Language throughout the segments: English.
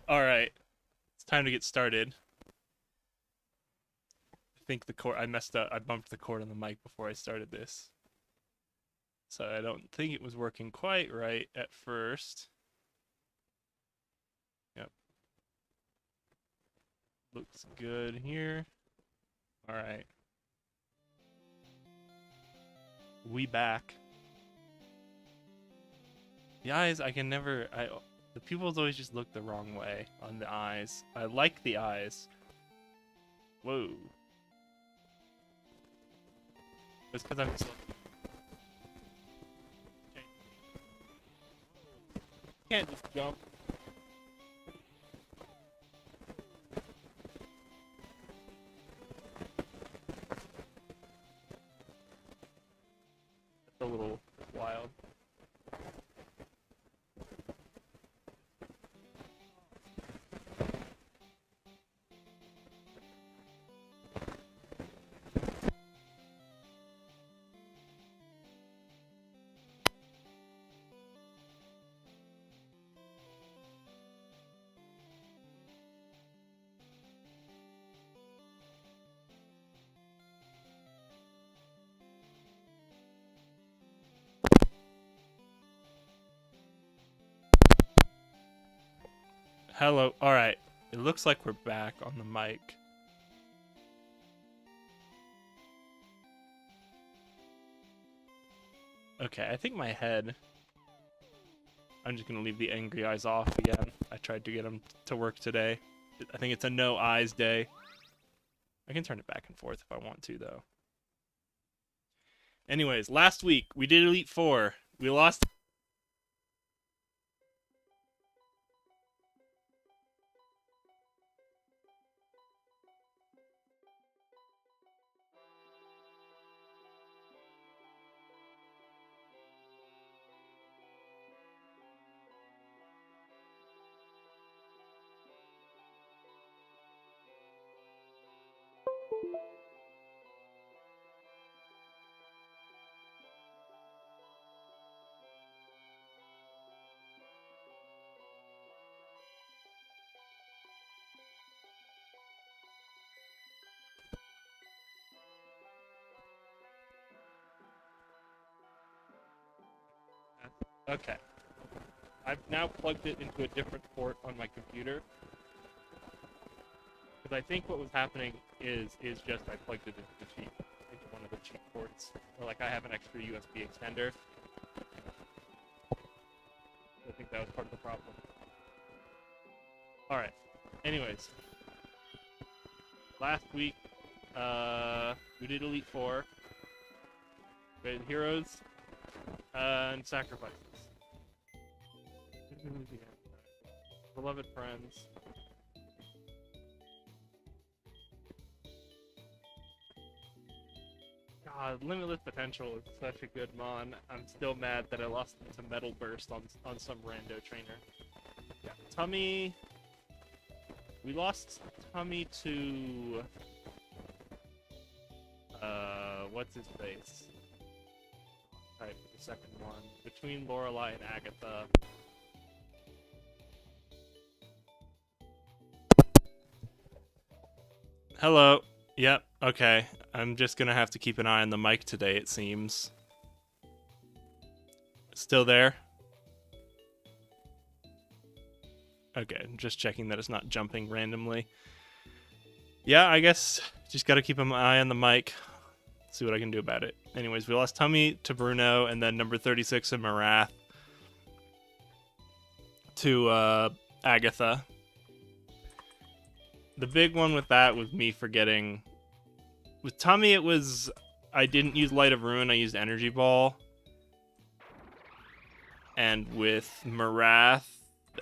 All right, it's time to get started. I think the cord I messed up. I bumped the cord on the mic before I started this, so I don't think it was working quite right at first. Yep, looks good here. All right, we back. The eyes, I can never. The pupils always just look the wrong way on the eyes. I like the eyes. Whoa. It's because I'm so. Can't just jump. It's a little wild. Hello. All right. It looks like we're back on the mic. Okay, I think my head. I'm just gonna leave the angry eyes off again. I tried to get them to work today. I think it's a no eyes day. I can turn it back and forth if I want to, though. Anyways, last week we did Elite Four. We lost. Okay. I've now plugged it into a different port on my computer. Because I think what was happening is just I plugged it into one of the cheap ports. Or like I have an extra USB extender. I think that was part of the problem. Alright. Anyways. Last week, we did Elite Four. We did Heroes and Sacrifices. Beloved friends. God, Limitless Potential is such a good mon. I'm still mad that I lost it to Metal Burst on some rando trainer. Yeah, Tummy. We lost Tummy to what's his face? Type the second one between Lorelei and Agatha. Hello. Yep. Okay. I'm just gonna have to keep an eye on the mic today, it seems. Still there? Okay, I'm just checking that it's not jumping randomly. Yeah, I guess just gotta keep an eye on the mic. See what I can do about it. Anyways, we lost Tummy to Bruno, and then number 36 in Marath to Agatha. The big one with that was me forgetting. With Tummy, it was I didn't use Light of Ruin, I used Energy Ball. And with Marath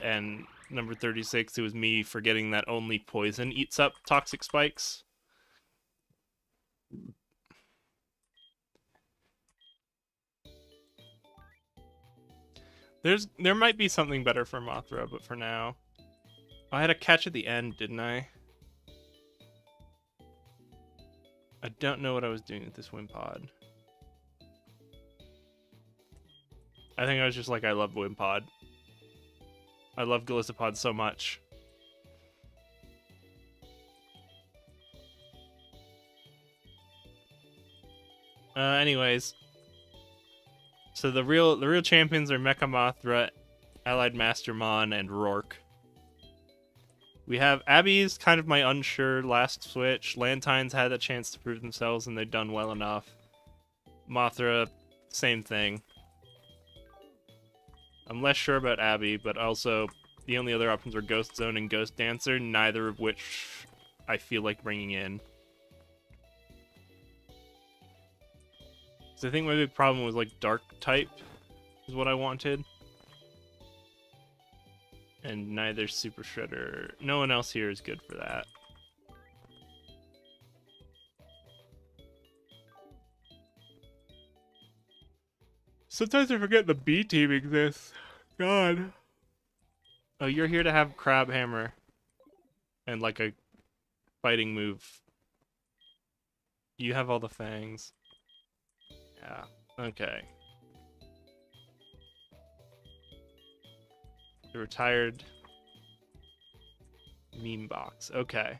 and number 36, it was me forgetting that only poison eats up toxic spikes. There might be something better for Mothra, but for now. I had a catch at the end, didn't I? I don't know what I was doing with this Wimpod. I think I was just like, I love Wimpod. I love Golisopod so much. Anyways, so the real champions are Mecha Mothra, Allied Master Mon, and Rourke. We have Abby's kind of my unsure last switch. Lantine's had a chance to prove themselves and they've done well enough. Mothra, same thing. I'm less sure about Abby, but also the only other options were Ghost Zone and Ghost Dancer, neither of which I feel like bringing in. So I think my big problem was like Dark type is what I wanted. And neither Super Shredder. No one else here is good for that. Sometimes I forget the B team exists. God. Oh, you're here to have Crab Hammer. And like a fighting move. You have all the fangs. Yeah. Okay. The retired meme box. Okay.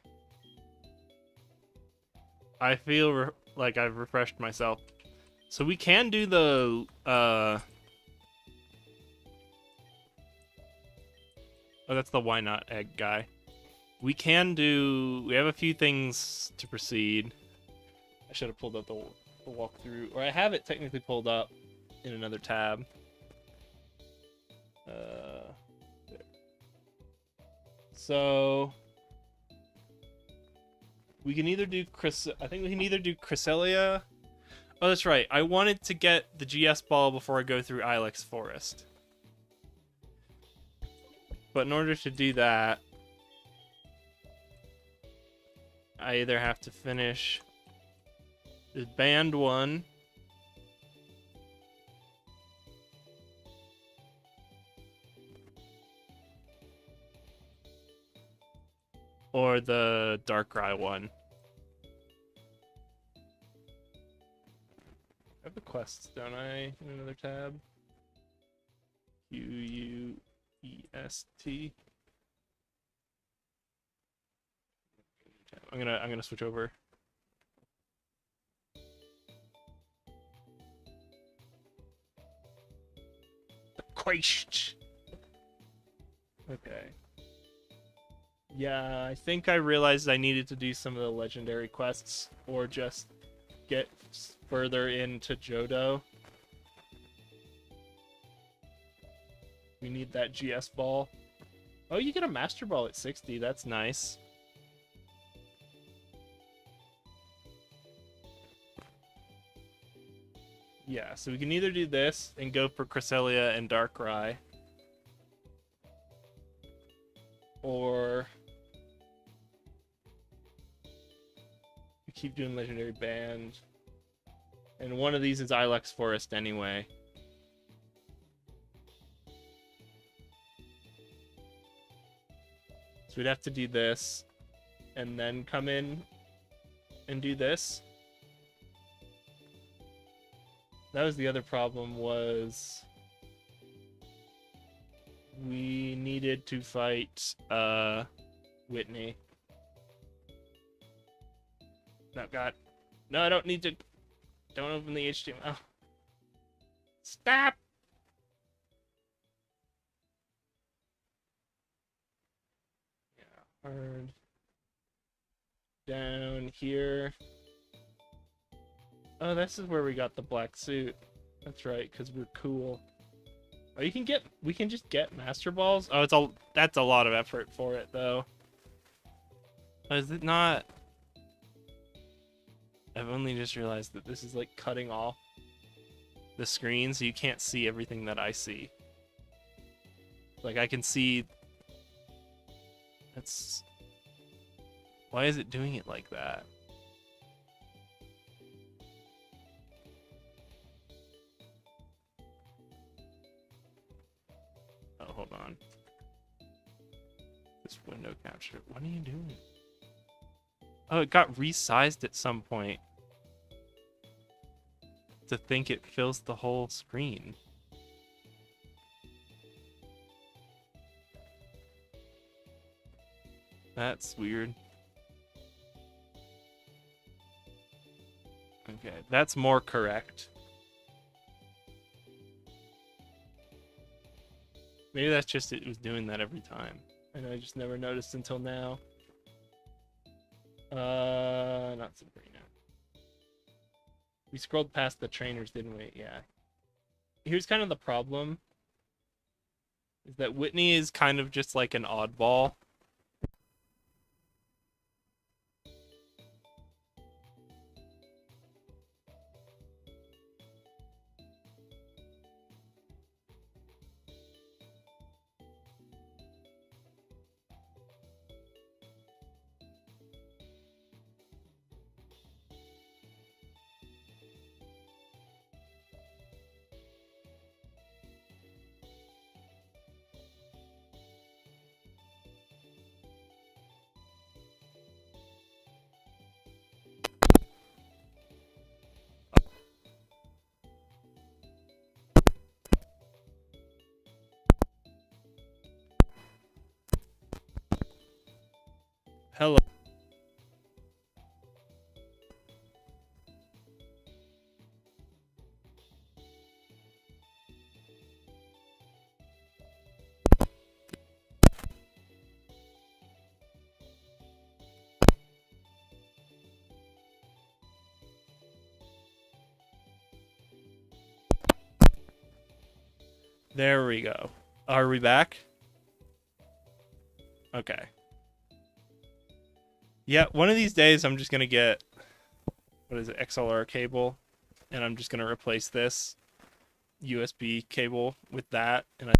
I feel like I've refreshed myself. So we can do the oh, that's the why not egg guy. We have a few things to proceed. I should have pulled up the walkthrough, or I have it technically pulled up in another tab. There. So we can either do Cresselia. Oh, that's right. I wanted to get the GS ball before I go through Ilex Forest. But in order to do that, I either have to finish the band one, or the Darkrai one. I have the quests, don't I? In another tab. QUEST. I'm gonna switch over. The quest. Okay. Yeah, I think I realized I needed to do some of the legendary quests, or just get further into Johto. We need that GS ball. Oh, you get a Master Ball at 60. That's nice. Yeah, so we can either do this and go for Cresselia and Darkrai, or we keep doing Legendary Band. And one of these is Ilex Forest anyway. So we'd have to do this, and then come in and do this. That was the other problem, was we needed to fight Whitney. No, God. No, I don't need to. Don't open the HTML. Stop! Yeah, hard. Down here. Oh, this is where we got the black suit. That's right, because we're cool. Oh, we can just get Master Balls? Oh, that's a lot of effort for it, though. Oh, is it not? I've only just realized that this is like cutting off the screen, so you can't see everything that I see. Like, I can see... That's... Why is it doing it like that? Oh, hold on. This window capture. What are you doing? Oh, it got resized at some point to think it fills the whole screen. That's weird. Okay, That's more correct. Maybe that's just it was doing that every time. And I just never noticed until now. Not Sabrina. We scrolled past the trainers, didn't we? Yeah. Here's kind of the problem. Is that Whitney is kind of just like an oddball. Hello. There we go. Are we back? Okay. Yeah, one of these days I'm just gonna get, what is it, XLR cable, and I'm just gonna replace this USB cable with that, and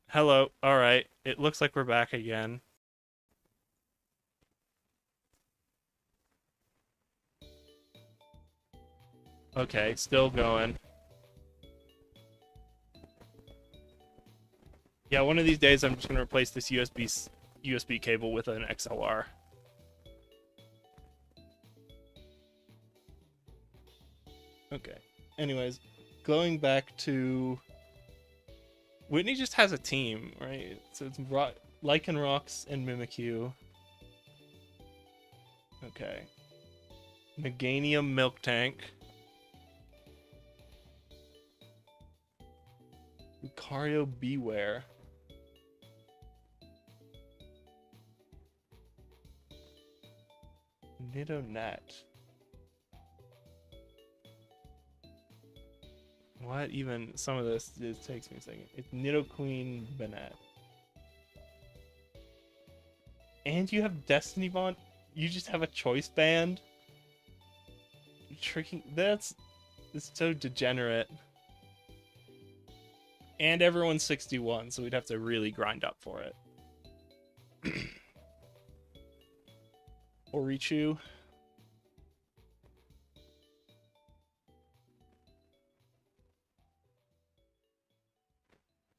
hello. All right. It looks like we're back again. Okay, still going. Yeah, one of these days I'm just gonna replace this USB cable with an XLR. Okay. Anyways, going back to Whitney just has a team, right? So it's Lycanrocs and Mimikyu. Okay. Meganium Milk Tank. Lucario Beware. Nidonet. What even? Some of this takes me a second. It's Nidoqueen Banette. And you have Destiny Bond? You just have a choice band? Tricking. That's so degenerate. And everyone's 61, so we'd have to really grind up for it. Orichu.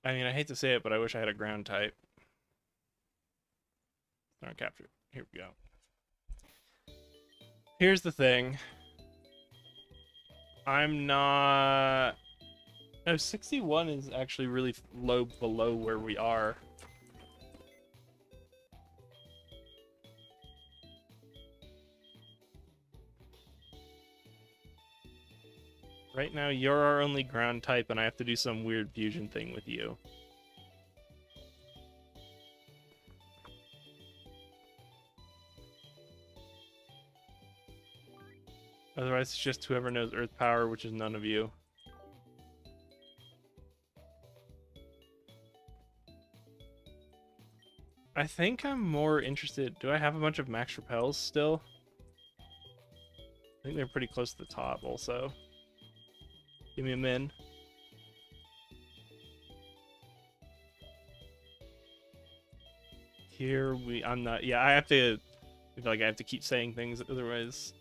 I mean, I hate to say it, but I wish I had a ground type. Not capture. Here we go. Here's the thing. I'm not No, 61 is actually really low below where we are. Right now, you're our only ground type, and I have to do some weird fusion thing with you. Otherwise, it's just whoever knows Earth Power, which is none of you. I think I'm more interested... Do I have a bunch of max repels still? I think they're pretty close to the top, also. Give me a min. Here I'm not... Yeah, I have to... I feel like I have to keep saying things, otherwise...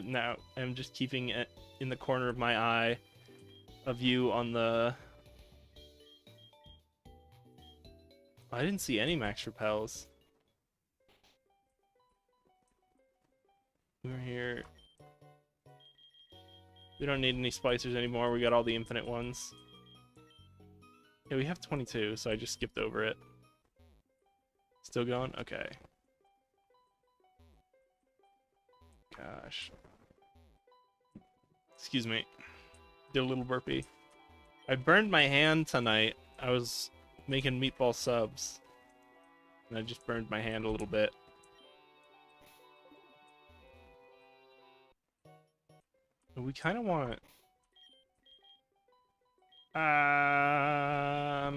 Now I'm just keeping it in the corner of my eye of you on the... I didn't see any max repels. We're here. We don't need any splicers anymore. We got all the infinite ones. Yeah, we have 22, so I just skipped over it. Still going? Okay. Gosh. Excuse me. Did a little burpee. I burned my hand tonight. I was making meatball subs. And I just burned my hand a little bit. We kind of want... I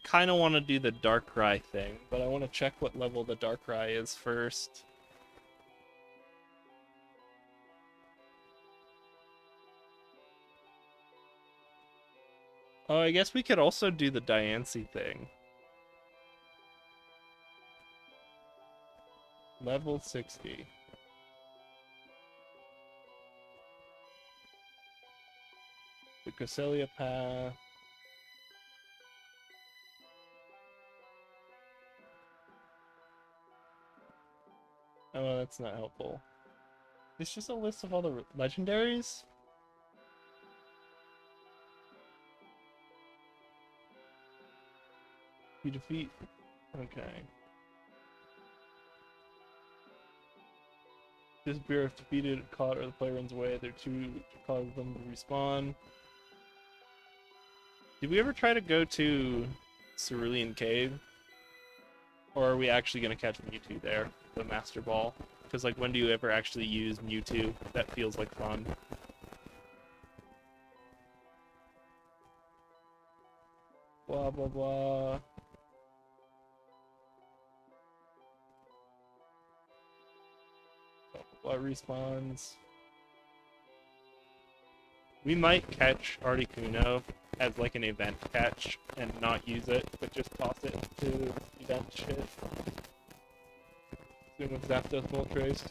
kind of want to do the Darkrai thing, but I want to check what level the Darkrai is first. Oh, I guess we could also do the Diancie thing. Level 60. The Cresselia path. Oh, well, that's not helpful. It's just a list of all the legendaries? You defeat... Okay. This beer, if defeated, caught, or the player runs away, there are two to cause them to respawn. Did we ever try to go to Cerulean Cave? Or are we actually going to catch Mewtwo there, the Master Ball? Because, like, when do you ever actually use Mewtwo? That feels like fun. Blah, blah, blah. Blah, respawns. We might catch Articuno as like an event catch and not use it, but just toss it to event shit. Doing with Zapdos Moltres.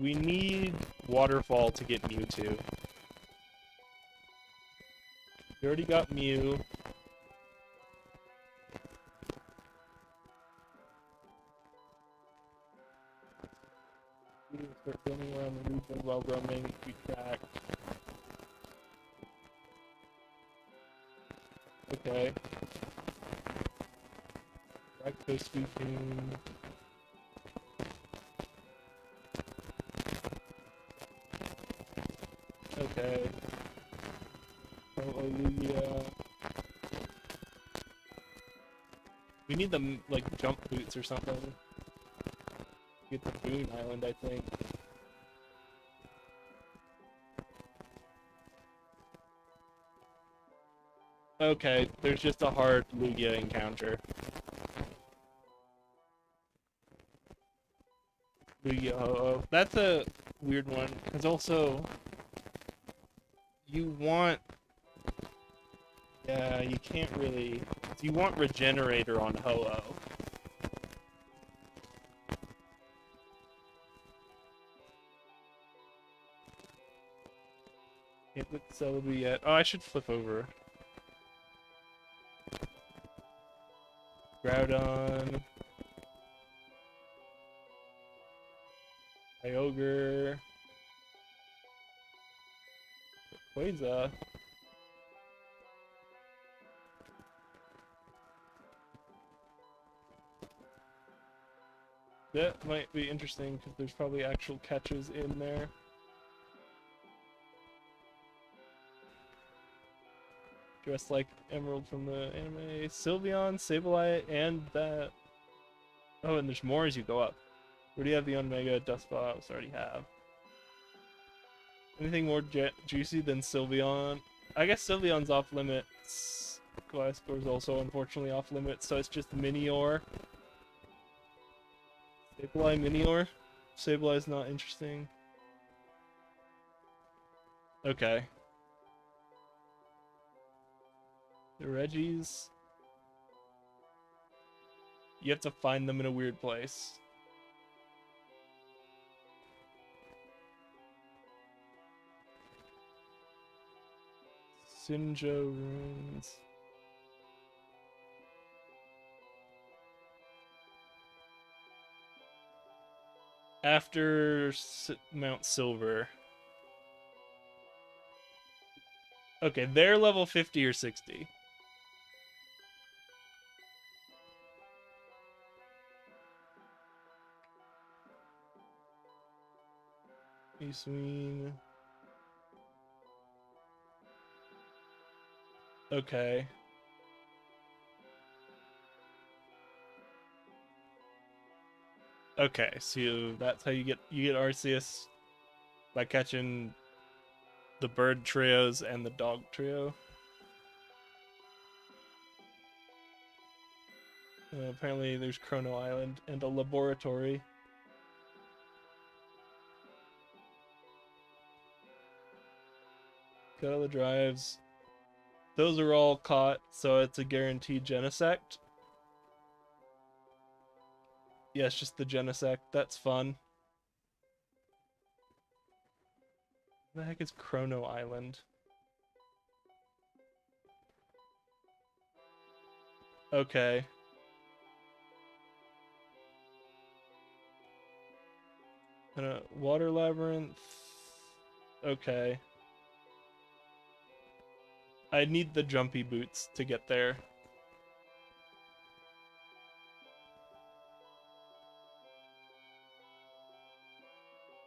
We need Waterfall to get Mewtwo. We already got Mew. Start roaming around the region while roaming, we track. Okay. Breakfast speaking. Okay. Oh, Olivia. We need the, like, jump boots or something. Get the Boon Island, I think. Okay, there's just a hard Lugia encounter. Lugia Ho-Oh. That's a weird one, because also... You want... Yeah, you can't really... You want Regenerator on Ho-Oh. Can't put Celebi yet. Oh, I should flip over. Groudon. Kyogre. Quasar. That might be interesting because there's probably actual catches in there. Dressed like Emerald from the anime. Sylveon, Sableye, and that. Oh, and there's more as you go up. Where do you have the Omega Dustbox? Already have. Anything more juicy than Sylveon? I guess Sylveon's off limits. Gliscor's also unfortunately off limits, so it's just Minior. Sableye Minior? Sableye's not interesting. Okay. The Reggies. You have to find them in a weird place. Sinjo Ruins. After Mount Silver. Okay, they're level 50 or 60. Eastween. Okay. Okay, so that's how you get Arceus by catching the bird trios and the dog trio. Apparently there's Chrono Island and a laboratory. Got all the drives. Those are all caught, so it's a guaranteed Genesect. Yeah, it's just the Genesect. That's fun. What the heck is Chrono Island? Okay. Water Labyrinth. Okay. I need the jumpy boots to get there.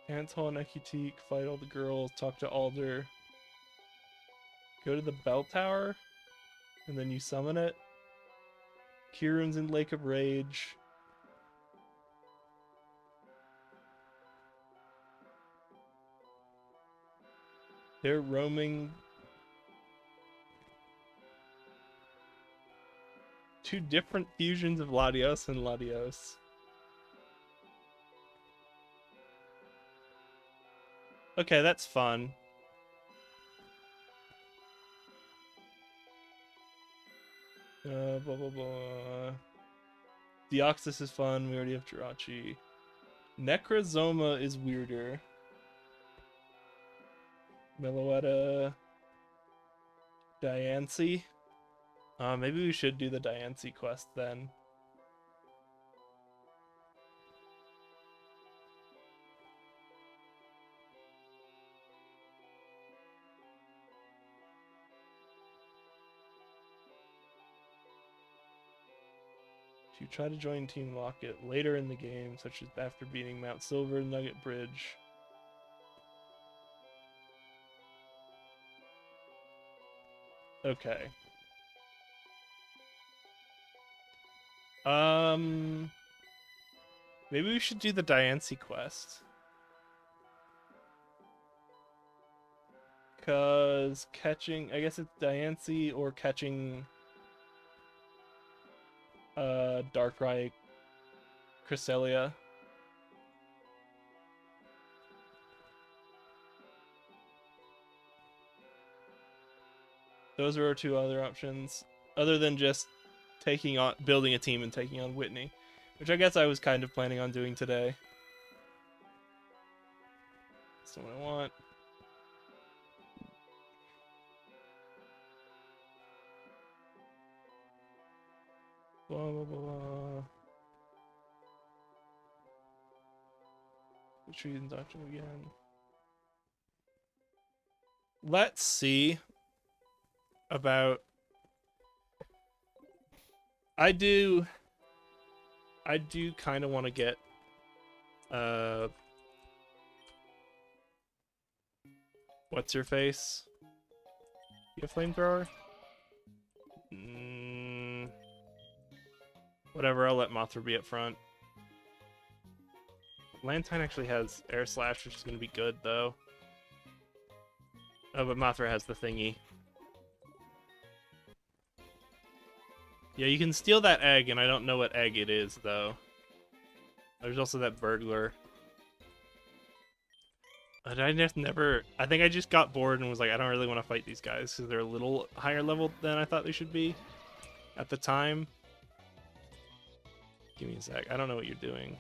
Ants Hall and Ekitique, fight all the girls, talk to Alder. Go to the bell tower, and then you summon it. Kieran's in Lake of Rage. They're roaming. Two different fusions of Latios and Latios. Okay, that's fun. Blah blah blah. Deoxys is fun. We already have Jirachi. Necrozoma is weirder. Meloetta. Diancie. Maybe we should do the Diancie quest then. If you try to join Team Rocket later in the game, such as after beating Mount Silver Nugget Bridge. Okay. Maybe we should do the Diancie quest. Cause catching, I guess it's Diancie or catching Darkrai Cresselia. Those are our two other options, other than just building a team and taking on Whitney, which I guess I was kind of planning on doing today. That's not what I want. Blah blah blah. The trees and dungeon again. Let's see about. I do kind of want to get what's her face? You have flamethrower? Whatever, I'll let Mothra be up front. Lantine actually has air slash, which is going to be good though. Oh, but Mothra has the thingy. Yeah, you can steal that egg, and I don't know what egg it is, though. There's also that burglar. But I just never... I think I just got bored and was like, I don't really want to fight these guys, because they're a little higher level than I thought they should be at the time. Give me a sec. I don't know what you're doing.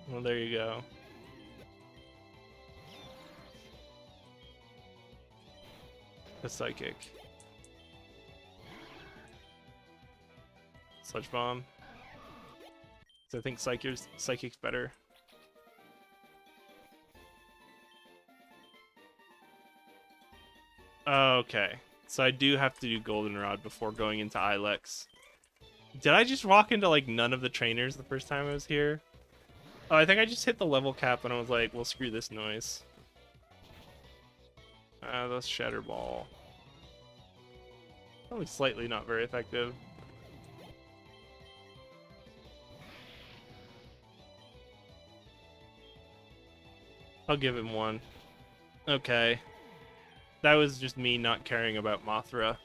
Well, there you go. The psychic. Sludge bomb. So I think psychic's better. Okay. So I do have to do goldenrod before going into Ilex. Did I just walk into like none of the trainers the first time I was here? Oh, I think I just hit the level cap and I was like, well, screw this noise. That's Shatter Ball. Only slightly not very effective. I'll give him one. Okay. That was just me not caring about Mothra.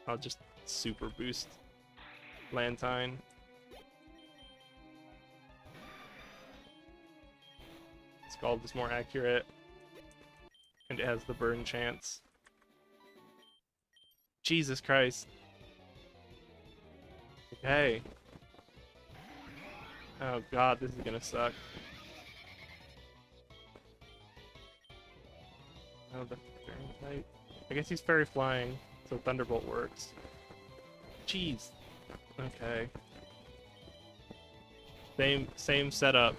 I'll just super boost Lantine. Scald is more accurate. And it has the burn chance. Jesus Christ. Okay. Oh god, this is gonna suck. Oh, the Fairy. I guess he's fairy flying, so Thunderbolt works. Jeez. Okay. Same setup.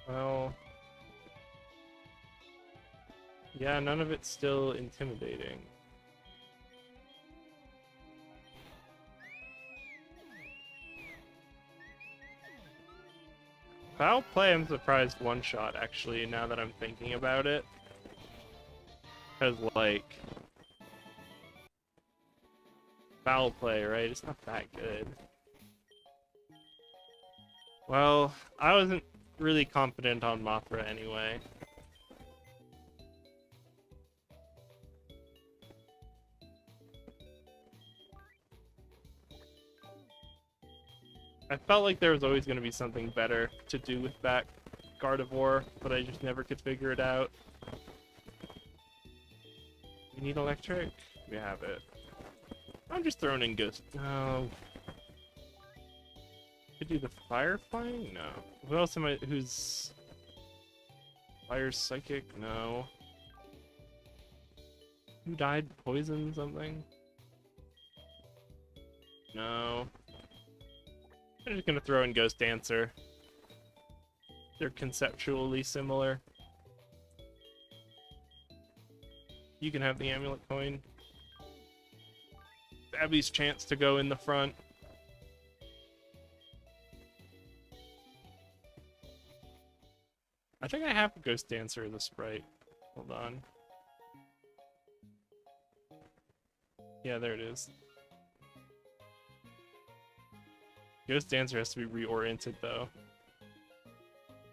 Well, yeah, none of it's still intimidating. Foul play, I'm surprised one shot actually, now that I'm thinking about it. Because, like, foul play, right? It's not that good. Well, I wasn't really confident on Mothra anyway. I felt like there was always going to be something better to do with that Gardevoir, but I just never could figure it out. You need electric? We have it. I'm just throwing in Ghost. No. Could do the fire flying? No. Who else am I? Who's fire psychic? No. Who died? Poison something? No. I'm just gonna throw in Ghost Dancer. They're conceptually similar. You can have the amulet coin. Abby's chance to go in the front. I think I have Ghost Dancer as a sprite. Hold on. Yeah, there it is. Ghost Dancer has to be reoriented though.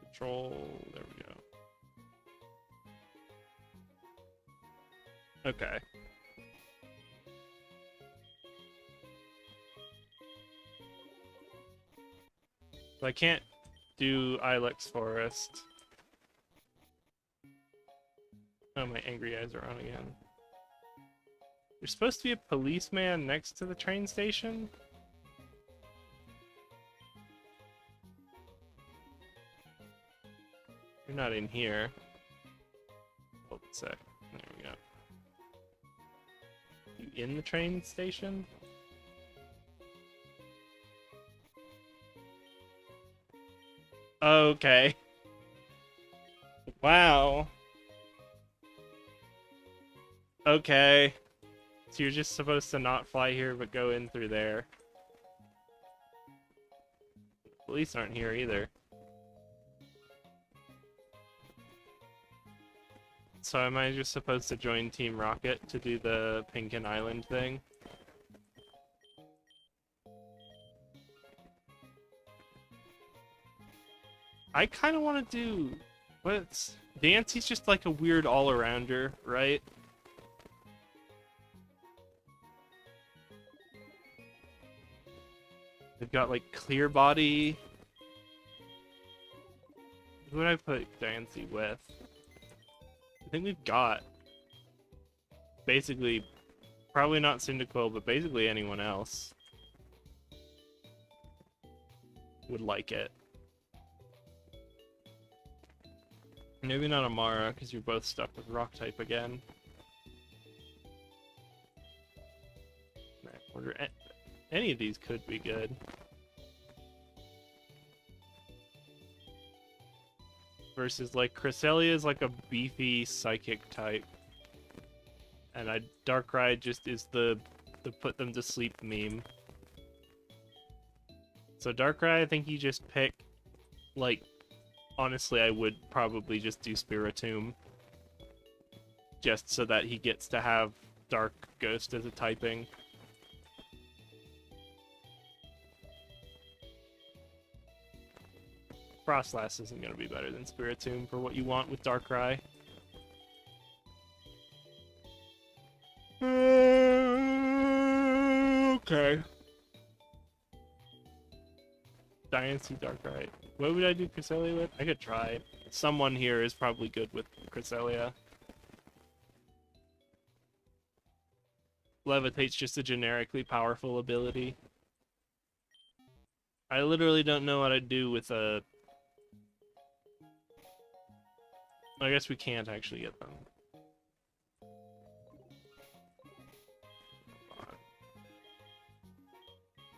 Control, there we go. Okay. So I can't do Ilex Forest. Oh, my angry eyes are on again. There's supposed to be a policeman next to the train station? You're not in here. sec. There we go. You in the train station? Okay. Wow. Okay. So you're just supposed to not fly here, but go in through there. Police aren't here either. So am I just supposed to join Team Rocket to do the Pinkin Island thing? I kind of want to do... What's... Dancy's just like a weird all-arounder, right? They've got like Clear Body. Who would I put Dancy with? I think we've got basically, probably not Cyndaquil, but basically anyone else would like it. Maybe not Amara, because you're both stuck with Rock type again. Any of these could be good. Versus, like, Cresselia is like a beefy psychic type. And Darkrai just is the put them to sleep meme. So Darkrai, I think you just pick, like, honestly, I would probably just do Spiritomb. Just so that he gets to have Dark Ghost as a typing. Frostlass isn't going to be better than Spiritomb for what you want with Darkrai. Okay. Diancie Darkrai. What would I do Cresselia with? I could try. Someone here is probably good with Cresselia. Levitate's just a generically powerful ability. I literally don't know what I'd do with a... I guess we can't actually get them.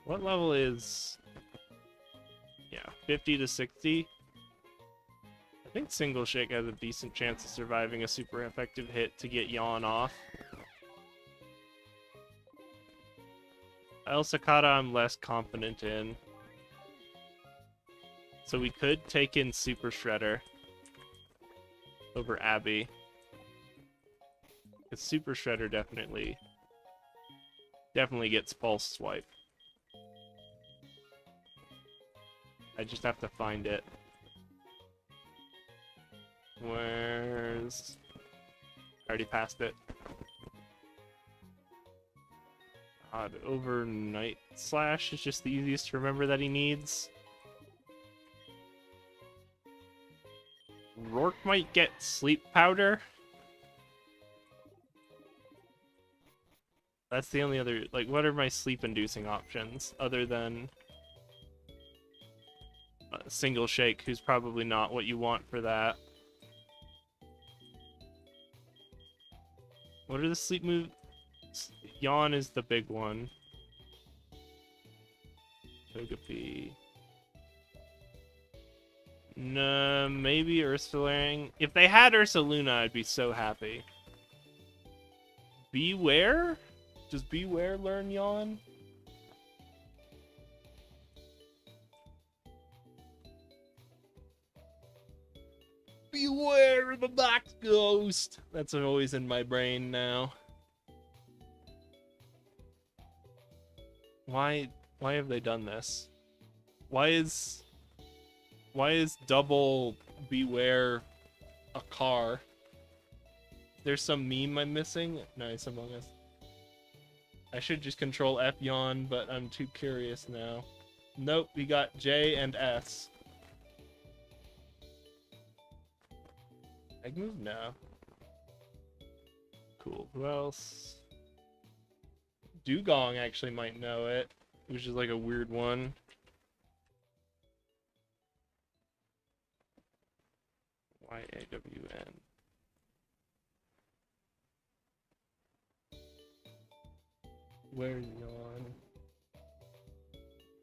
What level is... Yeah, 50 to 60? I think Single Shake has a decent chance of surviving a super effective hit to get Yawn off. El Sakata I'm less confident in. So we could take in Super Shredder over Abby. Because Super Shredder definitely gets Pulse Swipe. I just have to find it. Where's... I already passed it. God, Overnight Slash is just the easiest to remember that he needs. Rourke might get Sleep Powder. That's the only other... Like, what are my sleep-inducing options other than... Single Shake, who's probably not what you want for that. What are the sleep moves? Yawn is the big one. Togepi. No, maybe Ursaring. If they had Ursaluna, I'd be so happy. Beware? Does Beware learn Yawn? Beware the Black Ghost! That's always in my brain now. Why have they done this? Why is double Beware a car? There's some meme I'm missing? Nice, Among Us. I should just control F Yawn, but I'm too curious now. Nope, we got J and S. Egg move? No. Cool. Who else? Dugong actually might know it, which is like a weird one. YAWN. Where yawn?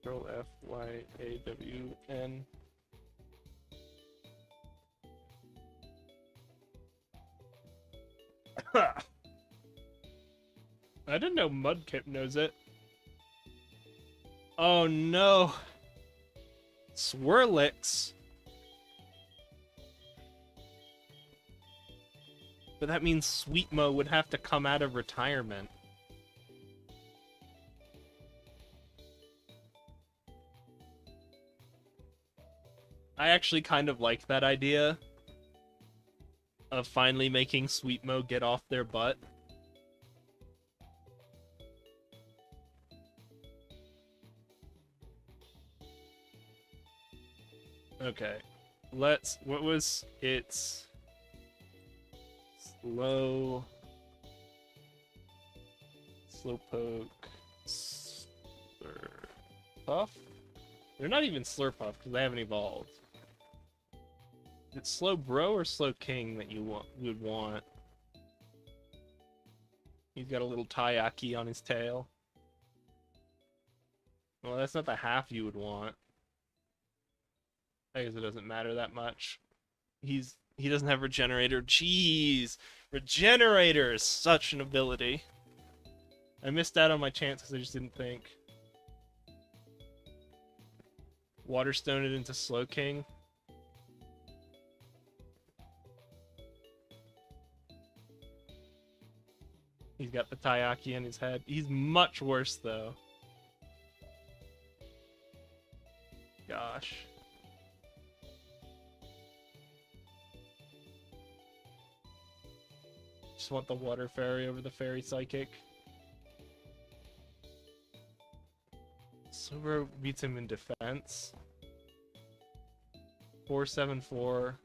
Control F Y A W N. I didn't know Mudkip knows it. Oh no! Swirlix! But that means Sweetmo would have to come out of retirement. I actually kind of like that idea of finally making Sweetmo get off their butt. Okay. What was its Slowpoke, Slurpuff? They're not even Slurpuff because they haven't evolved. Is it Slowbro or Slowking that you would want? He's got a little Taiyaki on his tail. Well, that's not the half you would want. I guess it doesn't matter that much. He doesn't have Regenerator. Jeez! Regenerator is such an ability. I missed out on my chance because I just didn't think. Waterstone it into Slowking. He's got the Taiyaki in his head. He's much worse, though. Gosh. Just want the Water Fairy over the Fairy Psychic. Slowbro beats him in defense. 474.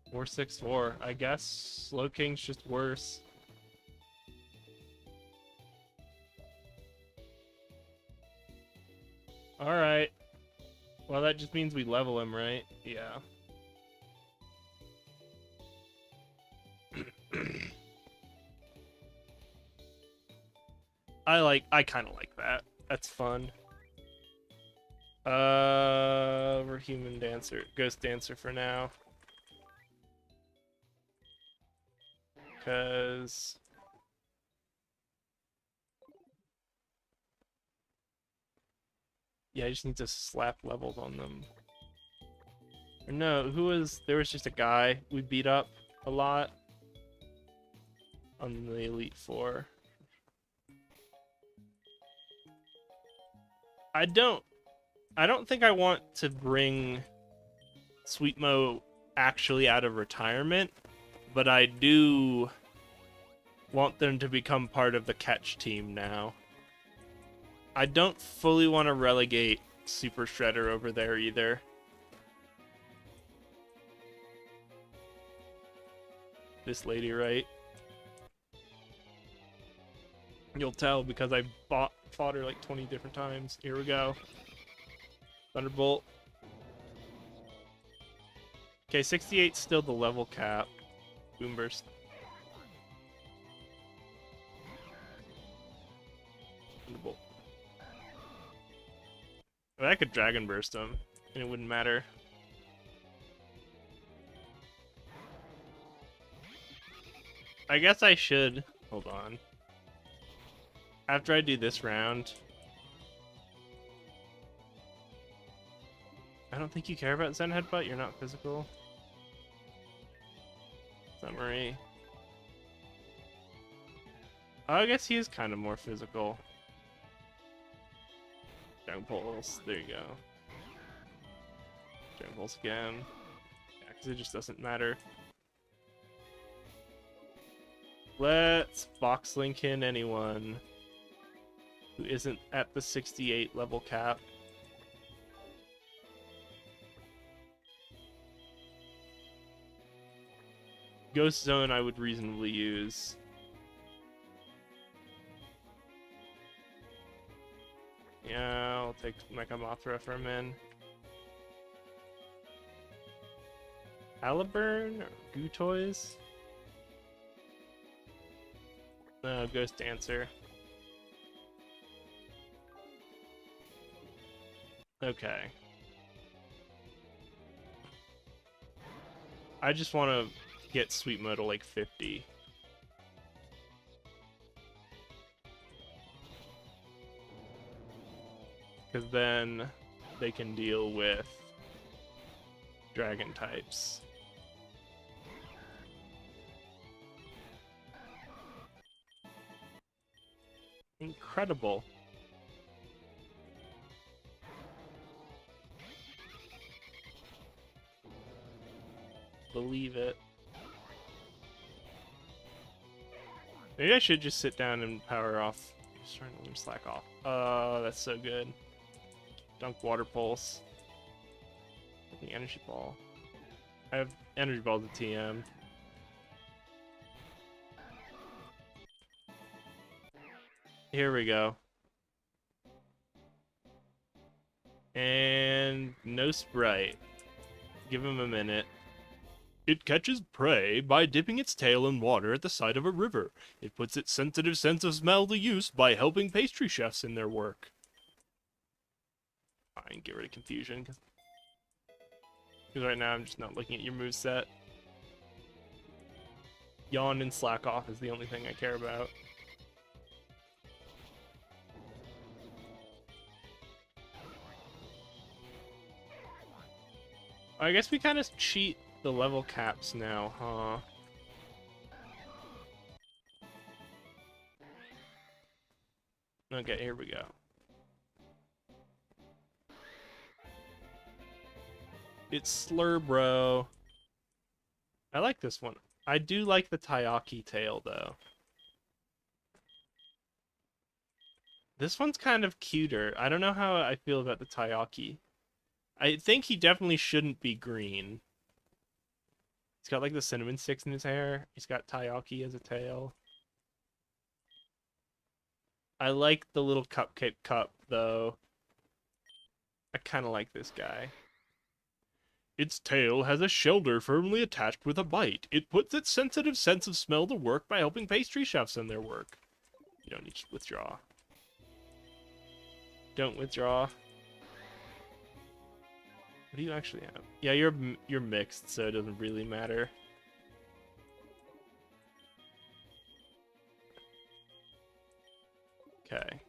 Four, 6, 4. I guess Slowking's just worse. Alright. Well, that just means we level him, right? Yeah. I kind of like that. That's fun. We're Human Dancer. Ghost Dancer for now. Because... yeah, I just need to slap levels on them. Or no, there was just a guy we beat up a lot on the Elite Four. I don't think I want to bring Sweetmo actually out of retirement, but I do want them to become part of the catch team now. I don't fully want to relegate Super Shredder over there either. This lady, right? You'll tell because I fought her like 20 different times. Here we go. Thunderbolt. Okay, 68's still the level cap. Boomburst. Thunderbolt. I could Dragon Burst him, and it wouldn't matter. I guess I should. Hold on. After I do this round... I don't think you care about Zen Headbutt, you're not physical. Summary. Oh, I guess he is kind of more physical. Dragon Pulse, there you go. Dragon Pulse again. Yeah, because it just doesn't matter. Let's box link in anyone who isn't at the 68 level cap. Ghost Zone I would reasonably use. Yeah, I'll take Mecha Mothra from in. Aliburn or Goo Toys? No, Ghost Dancer. Okay. I just want to get Sweet Mo to like 50. Because then they can deal with dragon types. Incredible. Believe it. Maybe I should just sit down and power off. Just trying to learn slack off. That's so good. Dunk Water Pulse. The Energy Ball. I have Energy Ball to TM. Here we go. And no Sprite. Give him a minute. It catches prey by dipping its tail in water at the side of a river. It puts its sensitive sense of smell to use by helping pastry chefs in their work. Fine, get rid of confusion. Because right now I'm just not looking at your moveset. Yawn and slack off is the only thing I care about. I guess we kind of cheat the level caps now, huh? Okay, here we go. It's Slur, bro. I like this one. I do like the Taiyaki tail, though. This one's kind of cuter. I don't know how I feel about the Taiyaki. I think he definitely shouldn't be green. He's got like the cinnamon sticks in his hair. He's got Taiyaki as a tail. I like the little cupcake cup, though. I kind of like this guy. Its tail has a shoulder firmly attached with a bite. It puts its sensitive sense of smell to work by helping pastry chefs in their work. You don't need to withdraw. Don't withdraw. What do you actually have? Yeah, you're mixed, so it doesn't really matter. Okay.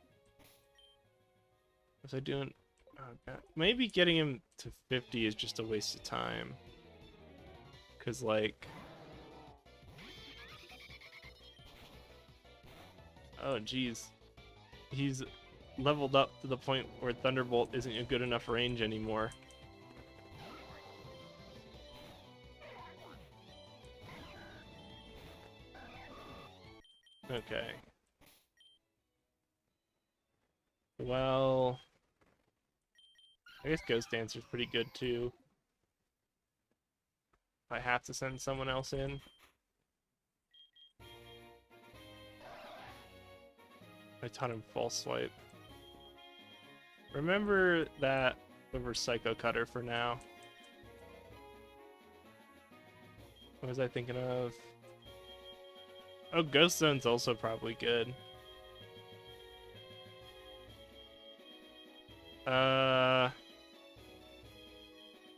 Was I doing? Oh, God. Maybe getting him to 50 is just a waste of time. Cause like, oh geez, he's leveled up to the point where Thunderbolt isn't a good enough range anymore. Okay. Well, I guess Ghost Dancer's pretty good too. If I have to send someone else in. I taught him False Swipe. Remember that over Psycho Cutter for now. What was I thinking of? Oh, Ghost Zone's also probably good.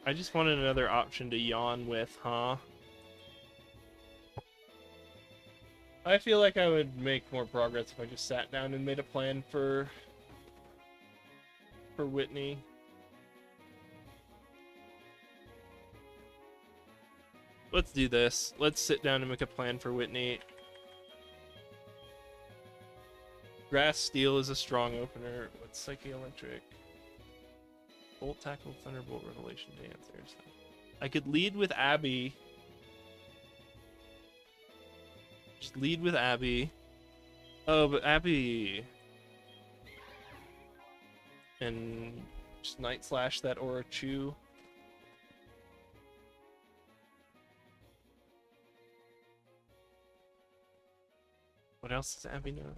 I just wanted another option to yawn with, huh? I feel like I would make more progress if I just sat down and made a plan for Whitney. Let's do this. Let's sit down and make a plan for Whitney. Grass Steel is a strong opener. What's Psyche Electric? Bolt Tackle, Thunderbolt, Revelation Dancers. I could lead with Abby. Just lead with Abby. Oh, but Abby. And just Night Slash that Orochu. What else does Abby know?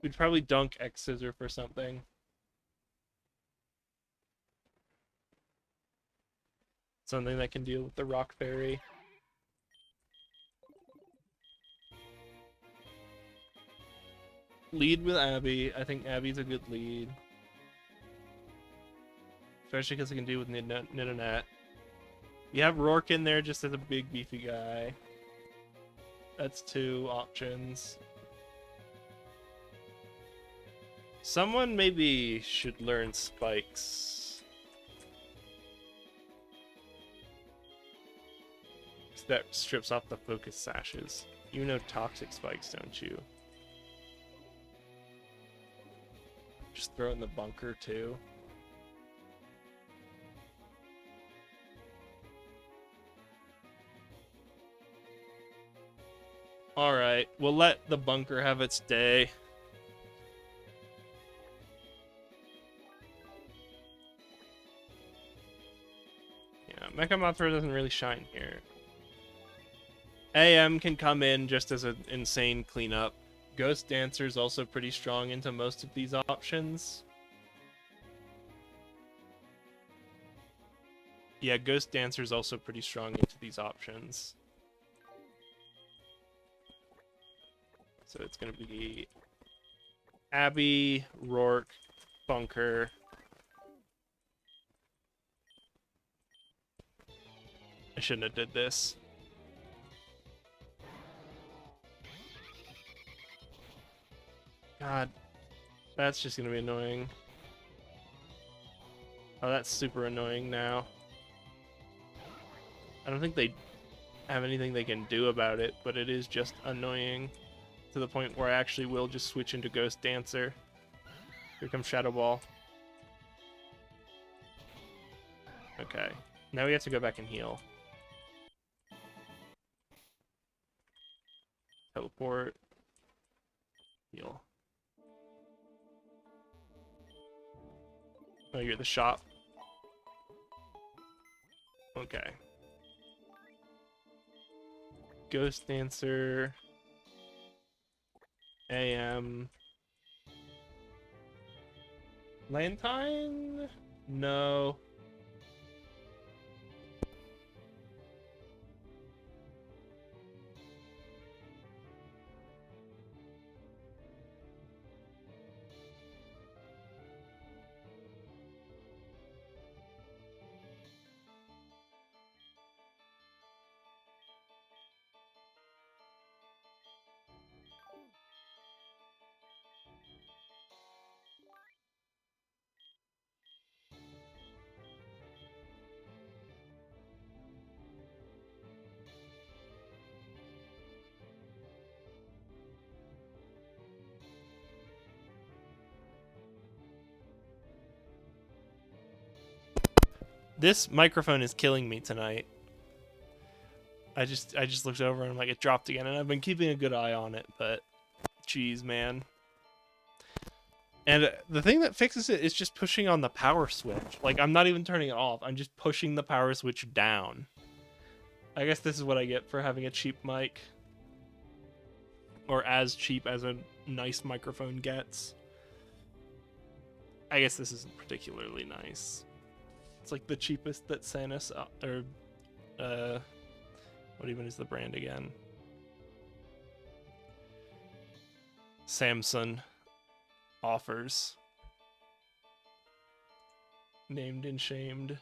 We'd probably dunk X Scissor for something. Something that can deal with the rock fairy. Lead with Abby. I think Abby's a good lead. Especially because it can deal with Nidonet. You have Rourke in there just as a big beefy guy. That's 2 options. Someone maybe should learn spikes. That strips off the focus sashes. You know toxic spikes, don't you? Just throw it in the bunker too. Alright, we'll let the bunker have its day. Yeah, Mecha Mothra doesn't really shine here. AM can come in just as an insane cleanup. Ghost Dancer's also pretty strong into most of these options. Yeah, Ghost Dancer's also pretty strong into these options. So it's going to be Abby, Rourke, Bunker. I shouldn't have did this. God, that's just going to be annoying. Oh, that's super annoying now. I don't think they have anything they can do about it, but it is just annoying to the point where I actually will just switch into Ghost Dancer. Here comes Shadow Ball. Okay, now we have to go back and heal. Teleport. Heal. Oh, you're at the shop. Okay. Ghost Dancer. AM. Lantine? No. This microphone is killing me tonight. I just looked over and I'm like, it dropped again, and I've been keeping a good eye on it, but geez, man. And the thing that fixes it is just pushing on the power switch. Like, I'm not even turning it off. I'm just pushing the power switch down. I guess this is what I get for having a cheap mic. Or as cheap as a nice microphone gets. I guess this isn't particularly nice. It's like the cheapest that Sanus, what even is the brand again? Samsung offers. Named and shamed.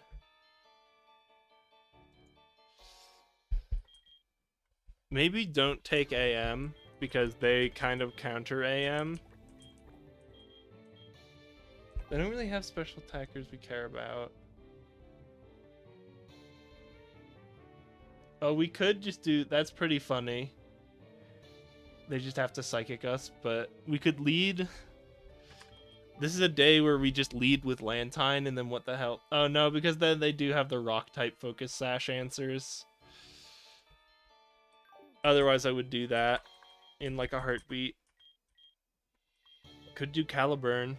Maybe don't take AM because they kind of counter AM. They don't really have special attackers we care about. Oh, we could just do... That's pretty funny. They just have to psychic us, but we could lead... This is a day where we just lead with Lantine, and then what the hell... Oh, no, because then they do have the Rock-type Focus Sash answers. Otherwise, I would do that in, like, a heartbeat. Could do Caliburn.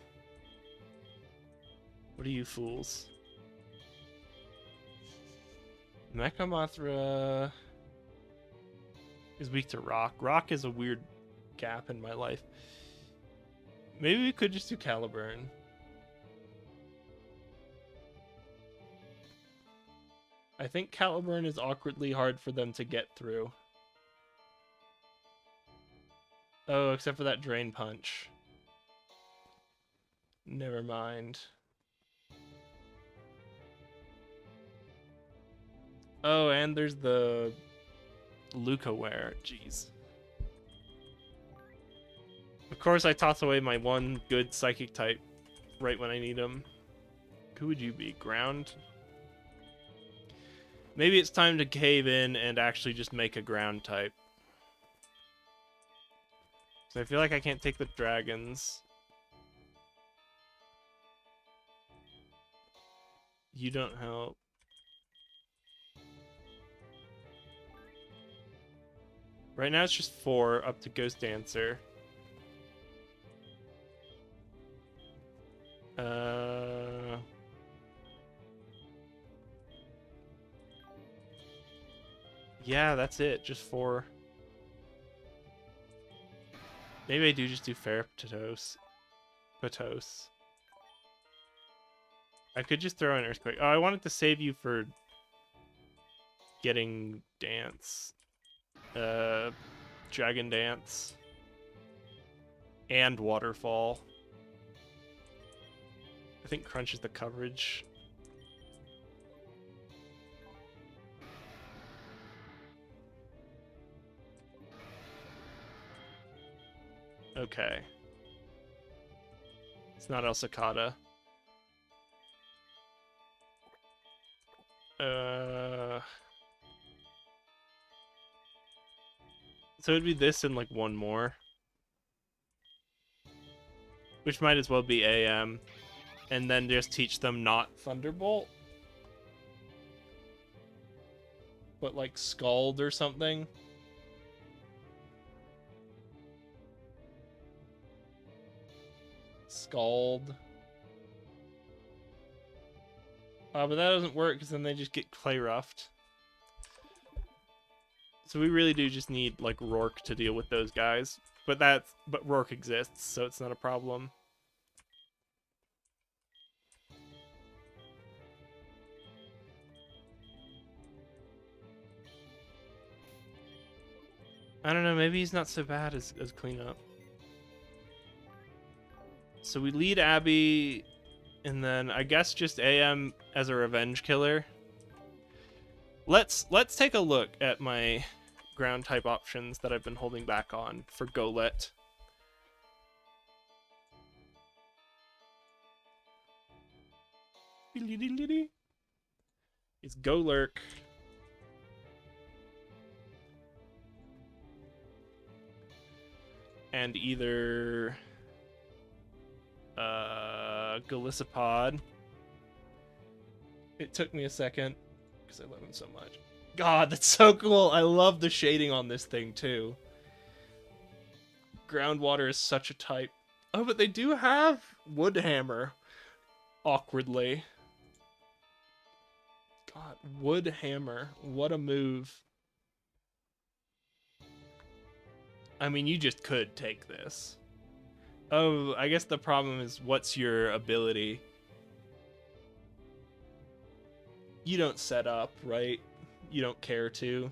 What are you fools? Mecha Mothra is weak to Rock. Rock is a weird gap in my life. Maybe we could just do Caliburn. I think Caliburn is awkwardly hard for them to get through. Oh, except for that Drain Punch. Never mind. Oh, and there's the Lucaware. Jeez. Of course, I toss away my one good Psychic type right when I need him. Who would you be? Ground? Maybe it's time to cave in and actually just make a ground type. So I feel like I can't take the dragons. You don't help. Right now it's just 4 up to Ghost Dancer. Yeah, that's it. Just 4. Maybe I do just do Patos. I could just throw an Earthquake. Oh, I wanted to save you for getting Dance. Dragon Dance. And Waterfall. I think Crunch is the coverage. Okay. It's not El Cicada. So it'd be this and like one more. Which might as well be AM. And then just teach them not Thunderbolt. But like Scald or something. Scald. But that doesn't work because then they just get Clay Roughed. So we really do just need like Rourke to deal with those guys. But Rourke exists, so it's not a problem. I don't know, maybe he's not so bad as cleanup. So we lead Abby, and then I guess just AM as a revenge killer. Let's take a look at my ground type options that I've been holding back on for Golett. It's Golurk. And either Golisopod. It took me a second because I love him so much. God, that's so cool. I love the shading on this thing too. Groundwater is such a type. Oh, but they do have Woodhammer. Awkwardly. God, Woodhammer. What a move. I mean, you just could take this. Oh, I guess the problem is what's your ability? You don't set up, right? You don't care to.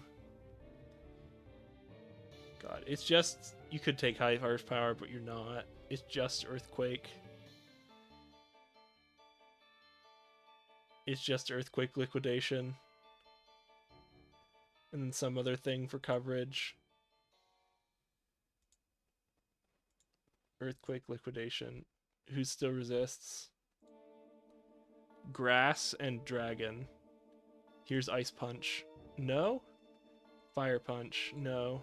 God, it's just... You could take high horsepower, but you're not. It's just Earthquake. It's just Earthquake Liquidation. And then some other thing for coverage. Earthquake Liquidation. Who still resists? Grass and Dragon. Here's Ice Punch. No? Fire Punch. No.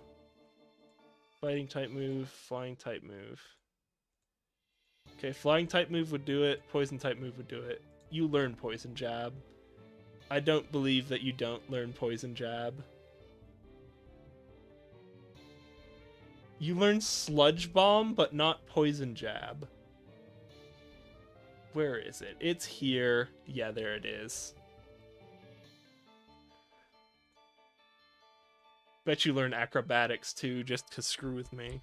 Fighting type move. Flying type move. Okay, flying type move would do it. Poison type move would do it. You learn Poison Jab. I don't believe that you don't learn Poison Jab. You learn Sludge Bomb, but not Poison Jab. Where is it? It's here. Yeah, there it is. Bet you learn Acrobatics too, just to screw with me.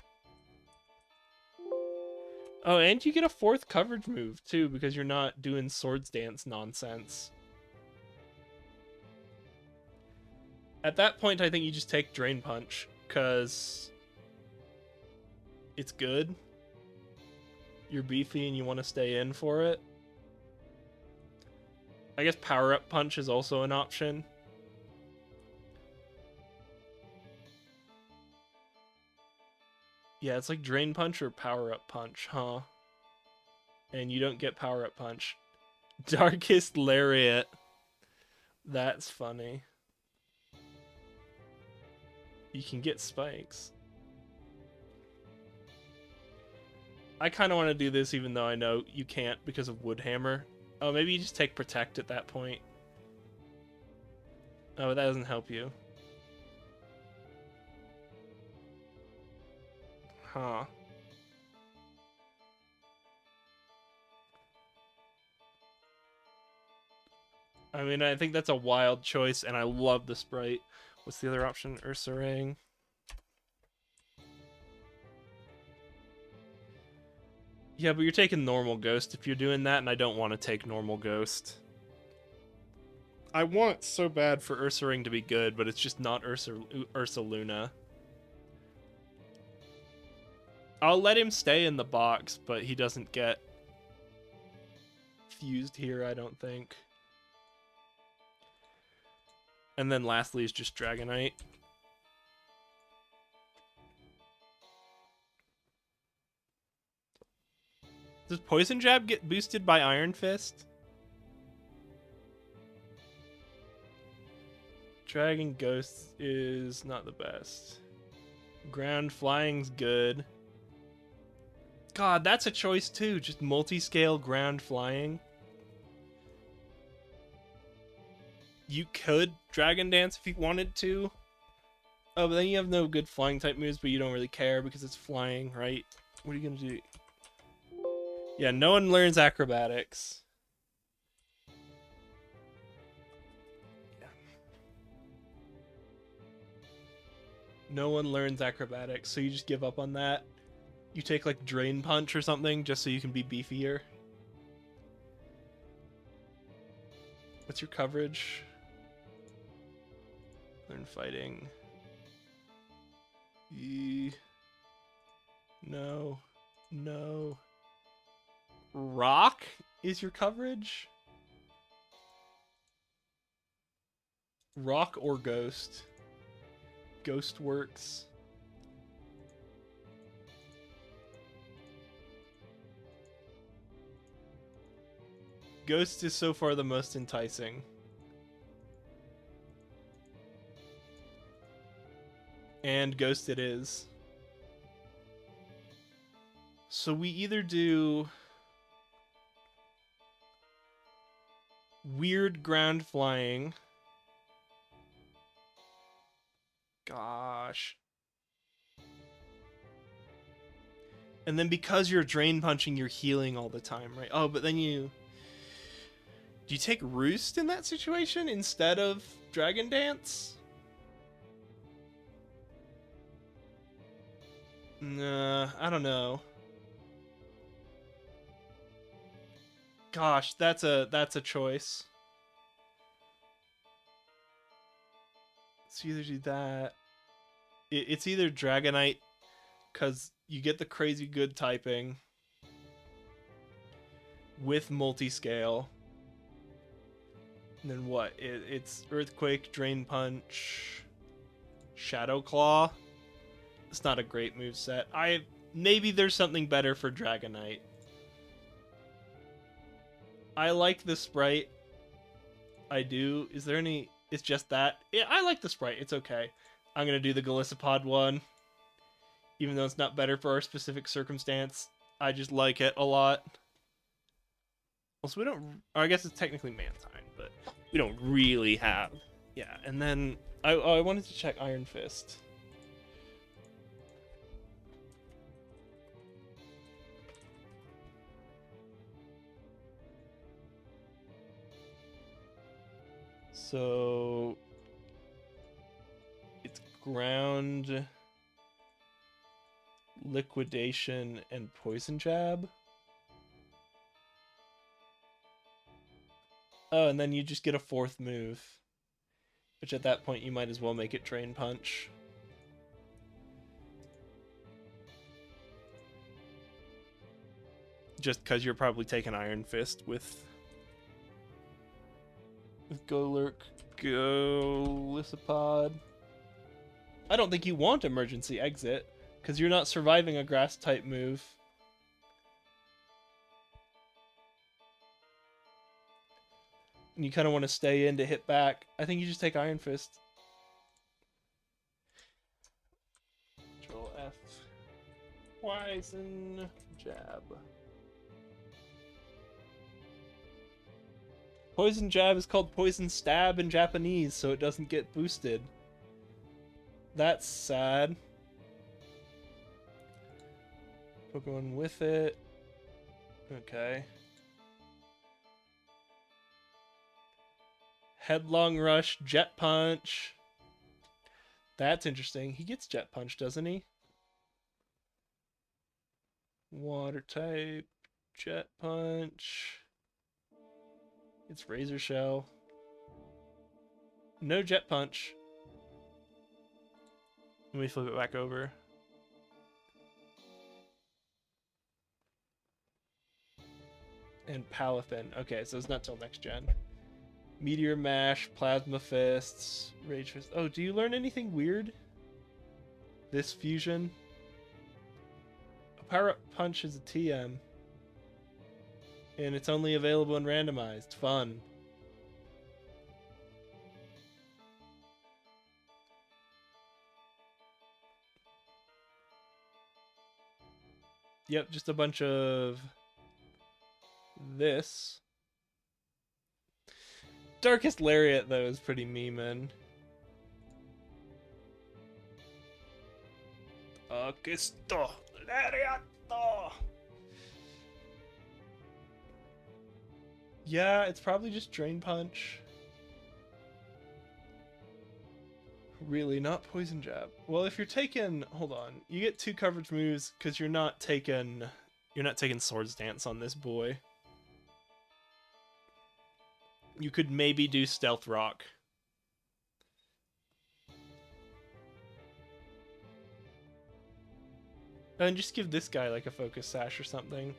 Oh, and you get a 4th coverage move too, because you're not doing Swords Dance nonsense. At that point, I think you just take Drain Punch, because it's good. You're beefy and you want to stay in for it. I guess Power Up Punch is also an option. Yeah, it's like Drain Punch or Power Up Punch, huh? And you don't get Power Up Punch. Darkest Lariat. That's funny. You can get spikes. I kind of want to do this even though I know you can't because of Woodhammer. Oh, maybe you just take Protect at that point. Oh, but that doesn't help you. Huh. I mean, I think that's a wild choice, and I love the sprite. What's the other option? Ursaring. Yeah, but you're taking normal Ghost if you're doing that, and I don't want to take normal Ghost. I want so bad for Ursaring to be good, but it's just not Ursaluna. I'll let him stay in the box, but he doesn't get fused here, I don't think. And then lastly is just Dragonite. Does Poison Jab get boosted by Iron Fist? Dragon Ghost is not the best. Ground Flying's good. God, that's a choice too. Just multi-scale Ground Flying. You could Dragon Dance if you wanted to. Oh, but then you have no good flying type moves, but you don't really care because it's flying, right? What are you gonna do? Yeah, no one learns acrobatics. Yeah. No one learns acrobatics, so you just give up on that. You take like Drain Punch or something just so you can be beefier. What's your coverage? Learn Fighting. No. No. Rock is your coverage? Rock or Ghost? Ghost works. Ghost is so far the most enticing. And Ghost it is. So we either do weird Ground Flying. Gosh. And then because you're Drain Punching, you're healing all the time, right? Oh, but then you... Do you take Roost in that situation instead of Dragon Dance? Nah, I don't know. Gosh, that's a choice. So either do that. It's either Dragonite, because you get the crazy good typing with multi-scale. And then what? It's Earthquake, Drain Punch, Shadow Claw. It's not a great moveset. Maybe there's something better for Dragonite. I like the sprite. I do. Is there any... It's just that. Yeah, I like the sprite. It's okay. I'm going to do the Golisopod one. Even though it's not better for our specific circumstance. I just like it a lot. Also, we don't... I guess it's technically Mantine, but we don't really have... Yeah, and then... I wanted to check Iron Fist. So it's Ground, Liquidation, and Poison Jab. Oh, and then you just get a fourth move. Which at that point you might as well make it Drain Punch. Just because you're probably taking Iron Fist with Golurk, Golisopod. I don't think you want Emergency Exit, because you're not surviving a Grass-type move. And you kind of want to stay in to hit back. I think you just take Iron Fist. Control F. Poison Jab. Poison Jab is called Poison Stab in Japanese, so it doesn't get boosted. That's sad. Pokemon with it. Okay. Headlong Rush, Jet Punch. That's interesting. He gets Jet Punch, doesn't he? Water type, Jet Punch. It's Razor Shell. No Jet Punch. Let me flip it back over. And Palafin. Okay, so it's not till next gen. Meteor Mash, Plasma Fists, Rage Fist. Oh, do you learn anything weird? This fusion? A Power Up Punch is a TM. And it's only available in randomized. Fun. Yep, just a bunch of this. Darkest Lariat, though, is pretty memeing. Darkest Lariat. Yeah, it's probably just Drain Punch. Really, not Poison Jab. Well, if you're taking, hold on, you get 2 coverage moves because you're not taking Swords Dance on this boy. You could maybe do Stealth Rock. And just give this guy like a Focus Sash or something.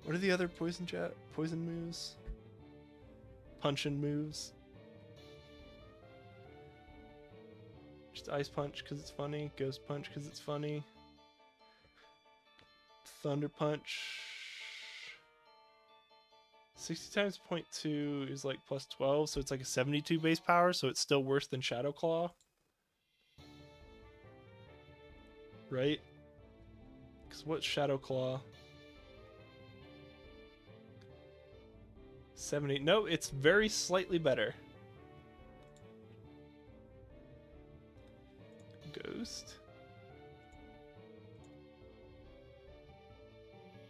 What are the other poison moves? Punchin' moves. Just Ice Punch because it's funny. Ghost Punch because it's funny. Thunder Punch. 60 times 0.2 is like plus 12, so it's like a 72 base power, so it's still worse than Shadow Claw. Right? Because what's Shadow Claw? 70. No, it's very slightly better. Ghost.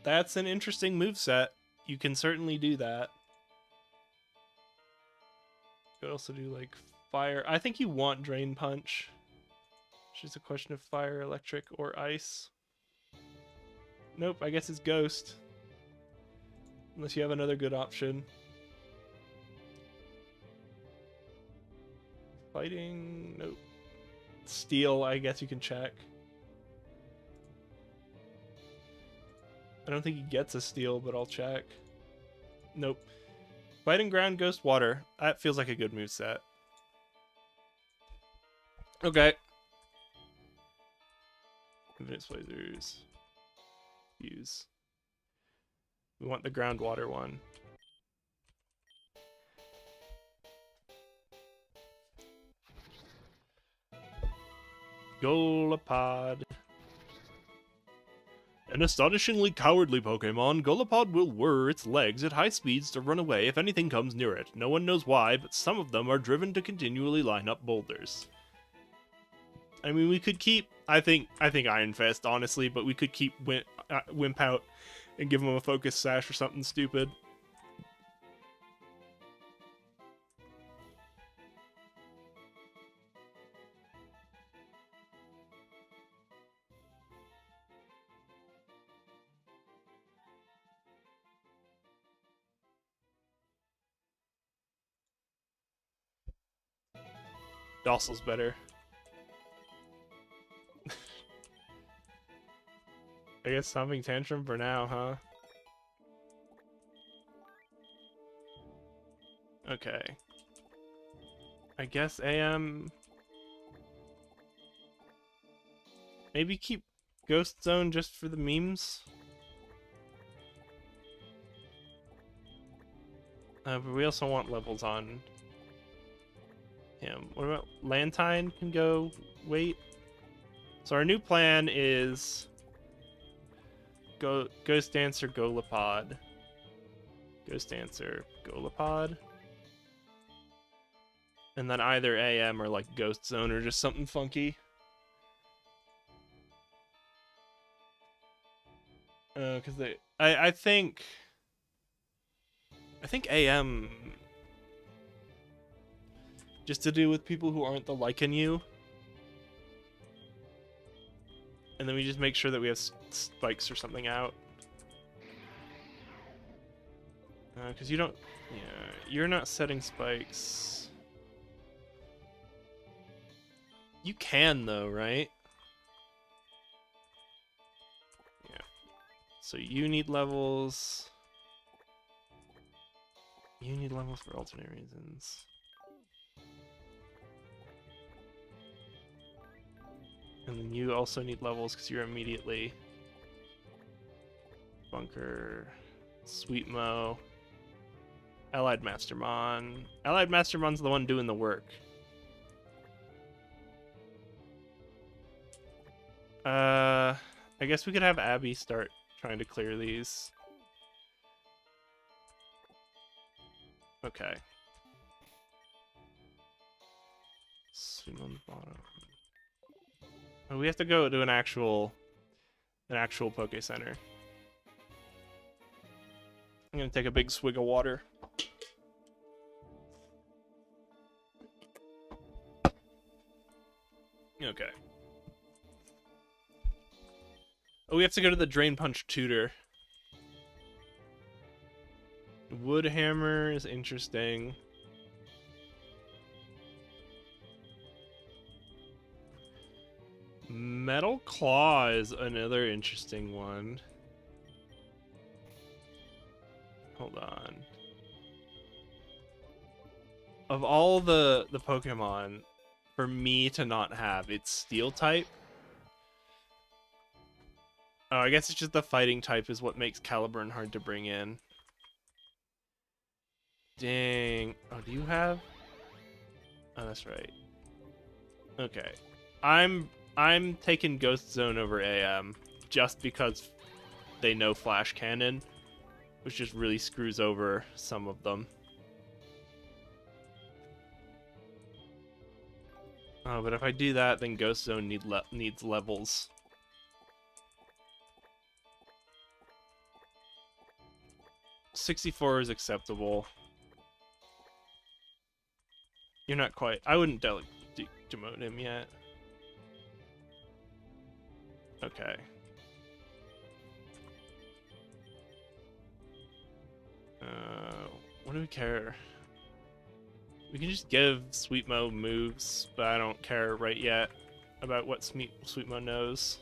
That's an interesting moveset. You can certainly do that. You could also do like fire. I think you want Drain Punch. It's just a question of fire, electric, or ice. Nope, I guess it's Ghost. Unless you have another good option. Fighting? Nope. Steel, I guess you can check. I don't think he gets a steel, but I'll check. Nope. Fighting Ground, Ghost, Water. That feels like a good moveset. Okay. Infinite Blazers. Use. We want the Ground Water one. Golipod. An astonishingly cowardly Pokemon, Golipod will whir its legs at high speeds to run away if anything comes near it. No one knows why, but some of them are driven to continually line up boulders. I mean, we could keep, I think Iron Fist, honestly, but we could keep Wimp out and give him a Focus Sash or something stupid. Docil's better. I guess Stomping Tantrum for now, huh? Okay. I guess AM... Maybe keep Ghost Zone just for the memes? But we also want levels on him. What about Lantine can go wait? So our new plan is Ghost Dancer, Golopod. Ghost Dancer, Golopod. And then either AM or like Ghost Zone or just something funky. Because I think AM just to do with people who aren't the Lycan you. And then we just make sure that we have spikes or something out. Because you don't... Yeah, you're not setting spikes. You can, though, right? Yeah. So you need levels. You need levels for alternate reasons. And then you also need levels because you're immediately Bunker, Sweetmo, Allied Mastermon. Allied Mastermon's the one doing the work. I guess we could have Abby start trying to clear these. Okay. Swing on the bottom. Oh, we have to go to an actual Poke Center. I'm gonna take a big swig of water. Okay. Oh, we have to go to the Drain Punch Tutor. Wood Hammer is interesting. Metal Claw is another interesting one. Hold on. Of all the Pokemon, for me to not have, it's Steel type. Oh, I guess it's just the fighting type is what makes Caliburn hard to bring in. Dang. Oh, do you have? Oh, that's right. Okay. I'm taking Ghost Zone over AM just because they know Flash Cannon, which just really screws over some of them. Oh, but if I do that, then Ghost Zone needs levels. $64 is acceptable. You're not quite... I wouldn't demote him yet. Okay. What do we care? We can just give Sweetmo moves, but I don't care right yet about what Sweetmo knows.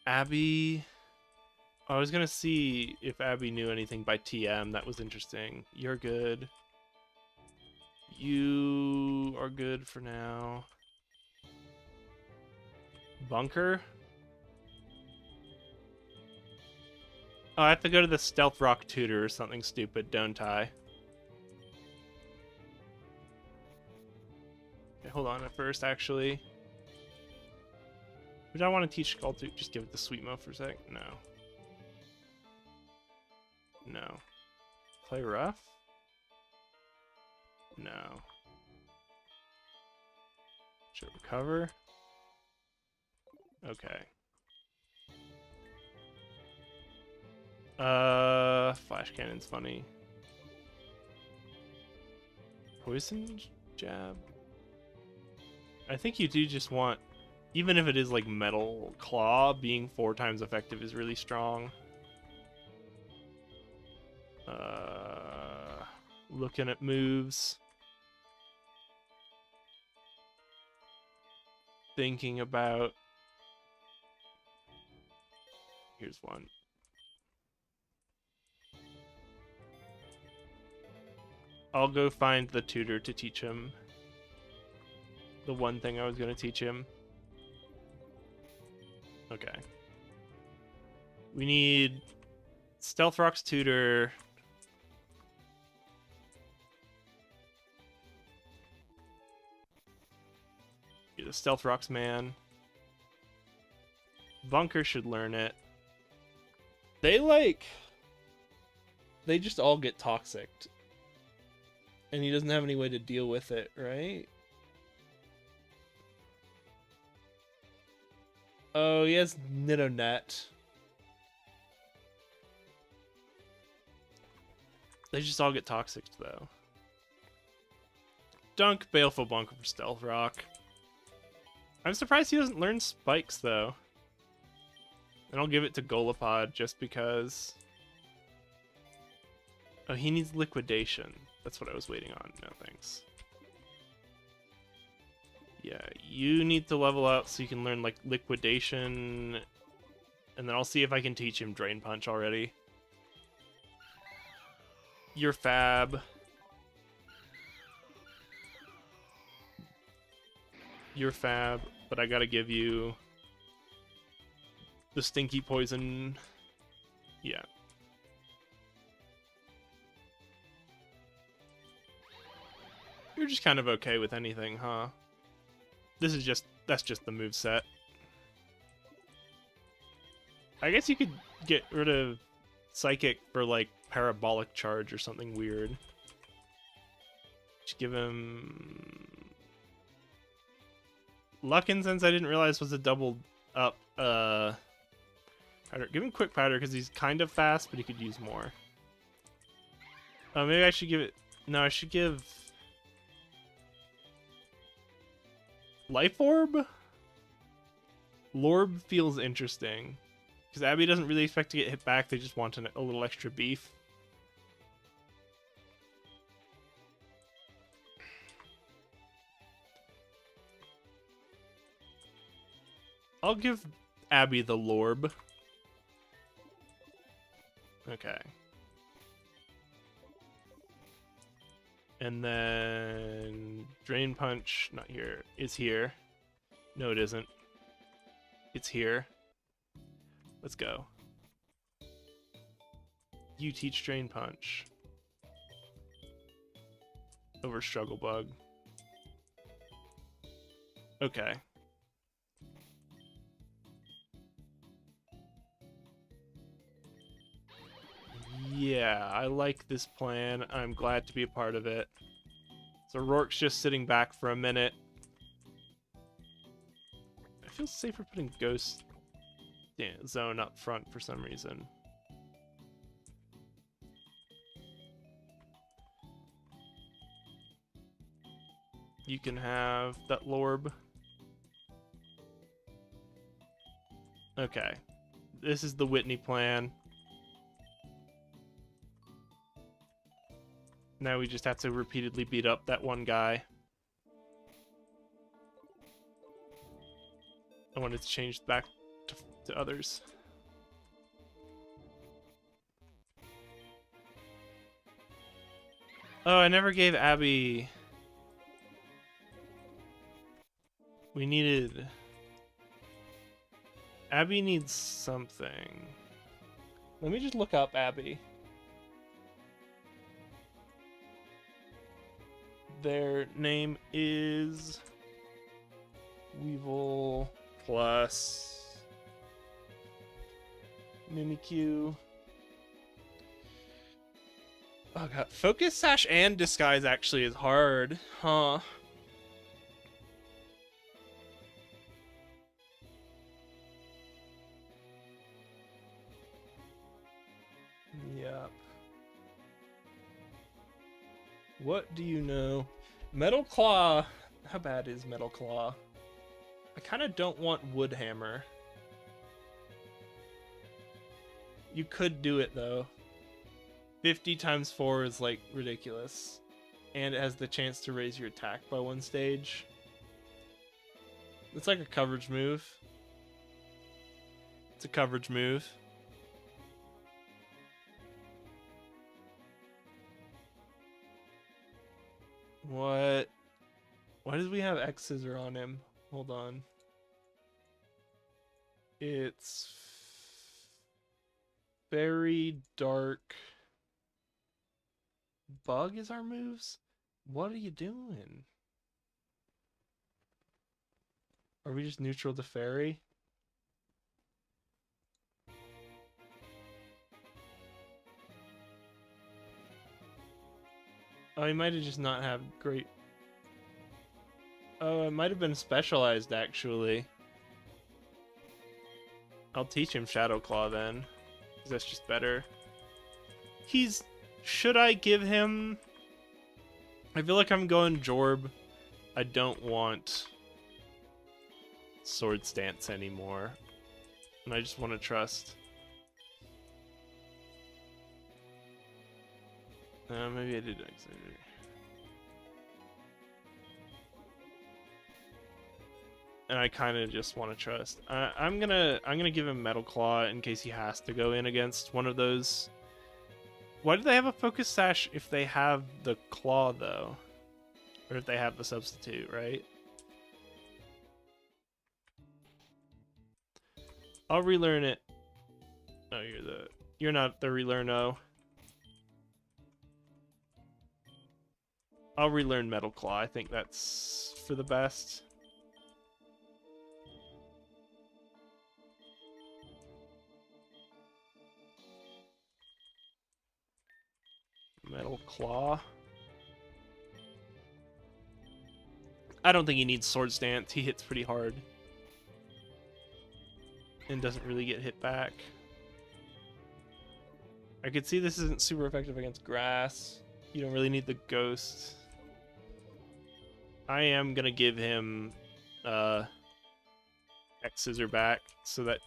Abby... I was gonna see if Abby knew anything by TM. That was interesting. You're good. You are good for now. Bunker? Oh, I have to go to the Stealth Rock Tutor or something stupid, don't I? Okay, hold on at first, actually. Would I want to teach Skull to just give it to Sweetmo for a sec? No. No. Play rough? No. Should recover? Okay. Flash Cannon's funny. Poison Jab? I think you do just want, even if it is like Metal Claw, being 4 times effective is really strong. Looking at moves. thinking about... Here's one. I'll go find the tutor to teach him the one thing I was going to teach him. Okay. We need Stealth Rock's tutor. You're the Stealth Rock's man. Bunker should learn it. They just all get toxic. And he doesn't have any way to deal with it, right? Oh, he has Nidonet. They just all get toxic, though. Dunk, Baleful Bunker for Stealth Rock. I'm surprised he doesn't learn Spikes, though. And I'll give it to Golopod just because... Oh, he needs Liquidation. That's what I was waiting on. No, thanks. Yeah, you need to level up so you can learn, like, Liquidation. And then I'll see if I can teach him Drain Punch already. You're fab. You're fab, but I gotta give you the Stinky Poison. Yeah. You're just kind of okay with anything, huh? That's just the moveset. I guess you could get rid of Psychic for, like, Parabolic Charge or something weird. Just give him... Luckin, since I didn't realize was a doubled up, powder. Give him Quick Powder, because he's kind of fast, but he could use more. Maybe I should give it... No, I should give... Life Orb? Lorb feels interesting. Because Abby doesn't really expect to get hit back, they just want a little extra beef. I'll give Abby the Lorb. Okay. And then Drain Punch, not here, is here. No, it isn't. It's here. Let's go. You teach Drain Punch. Over Struggle Bug. Okay. Yeah, I like this plan. I'm glad to be a part of it. So Rourke's just sitting back for a minute. I feel safer putting Ghost Zone up front for some reason. You can have that Lorb. Okay. This is the Whitney plan. Now we just have to repeatedly beat up that one guy. I wanted to change back to others. Oh, I never gave Abby... We needed... Abby needs something. Let me just look up Abby. Their name is Weevil plus Mimikyu. Oh god, Focus Sash and Disguise actually is hard, huh? Yep. What do you know? Metal Claw. How bad is Metal Claw? I kind of don't want Wood Hammer. You could do it though. 50 times 4 is like ridiculous. And it has the chance to raise your attack by 1 stage. It's like a coverage move. It's a coverage move. What? Why does we have X Scissor on him? Hold on. It's very dark. Bug is our moves? What are you doing? Are we just neutral to fairy? Oh, he might have just not have great... Oh, it might have been specialized, actually. I'll teach him Shadow Claw, then. Because that's just better. He's... Should I give him... I feel like I'm going Jorb. I don't want Sword Stance anymore. And I just want to trust. Maybe I did Xavier. And I kind of just want to trust. I'm gonna give him Metal Claw in case he has to go in against one of those. Why do they have a Focus Sash if they have the Claw though, or if they have the substitute, right? I'll relearn it. No, you're not the relearno. I'll relearn Metal Claw. I think that's for the best. Metal Claw. I don't think he needs Sword Stance. He hits pretty hard. And doesn't really get hit back. I could see this isn't super effective against grass. You don't really need the ghost. I am gonna give him X Scissor back so that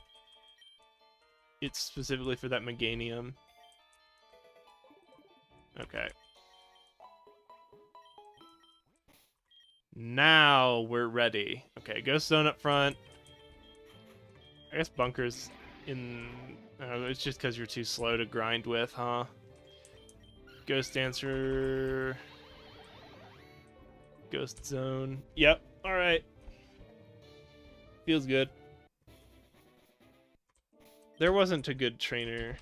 it's specifically for that Meganium. Okay. Now we're ready. Okay, Ghost Zone up front. I guess Bunker's in... it's just because you're too slow to grind with, huh? Ghost Dancer... Ghost Zone. Yep, alright. Feels good. There wasn't a good trainer.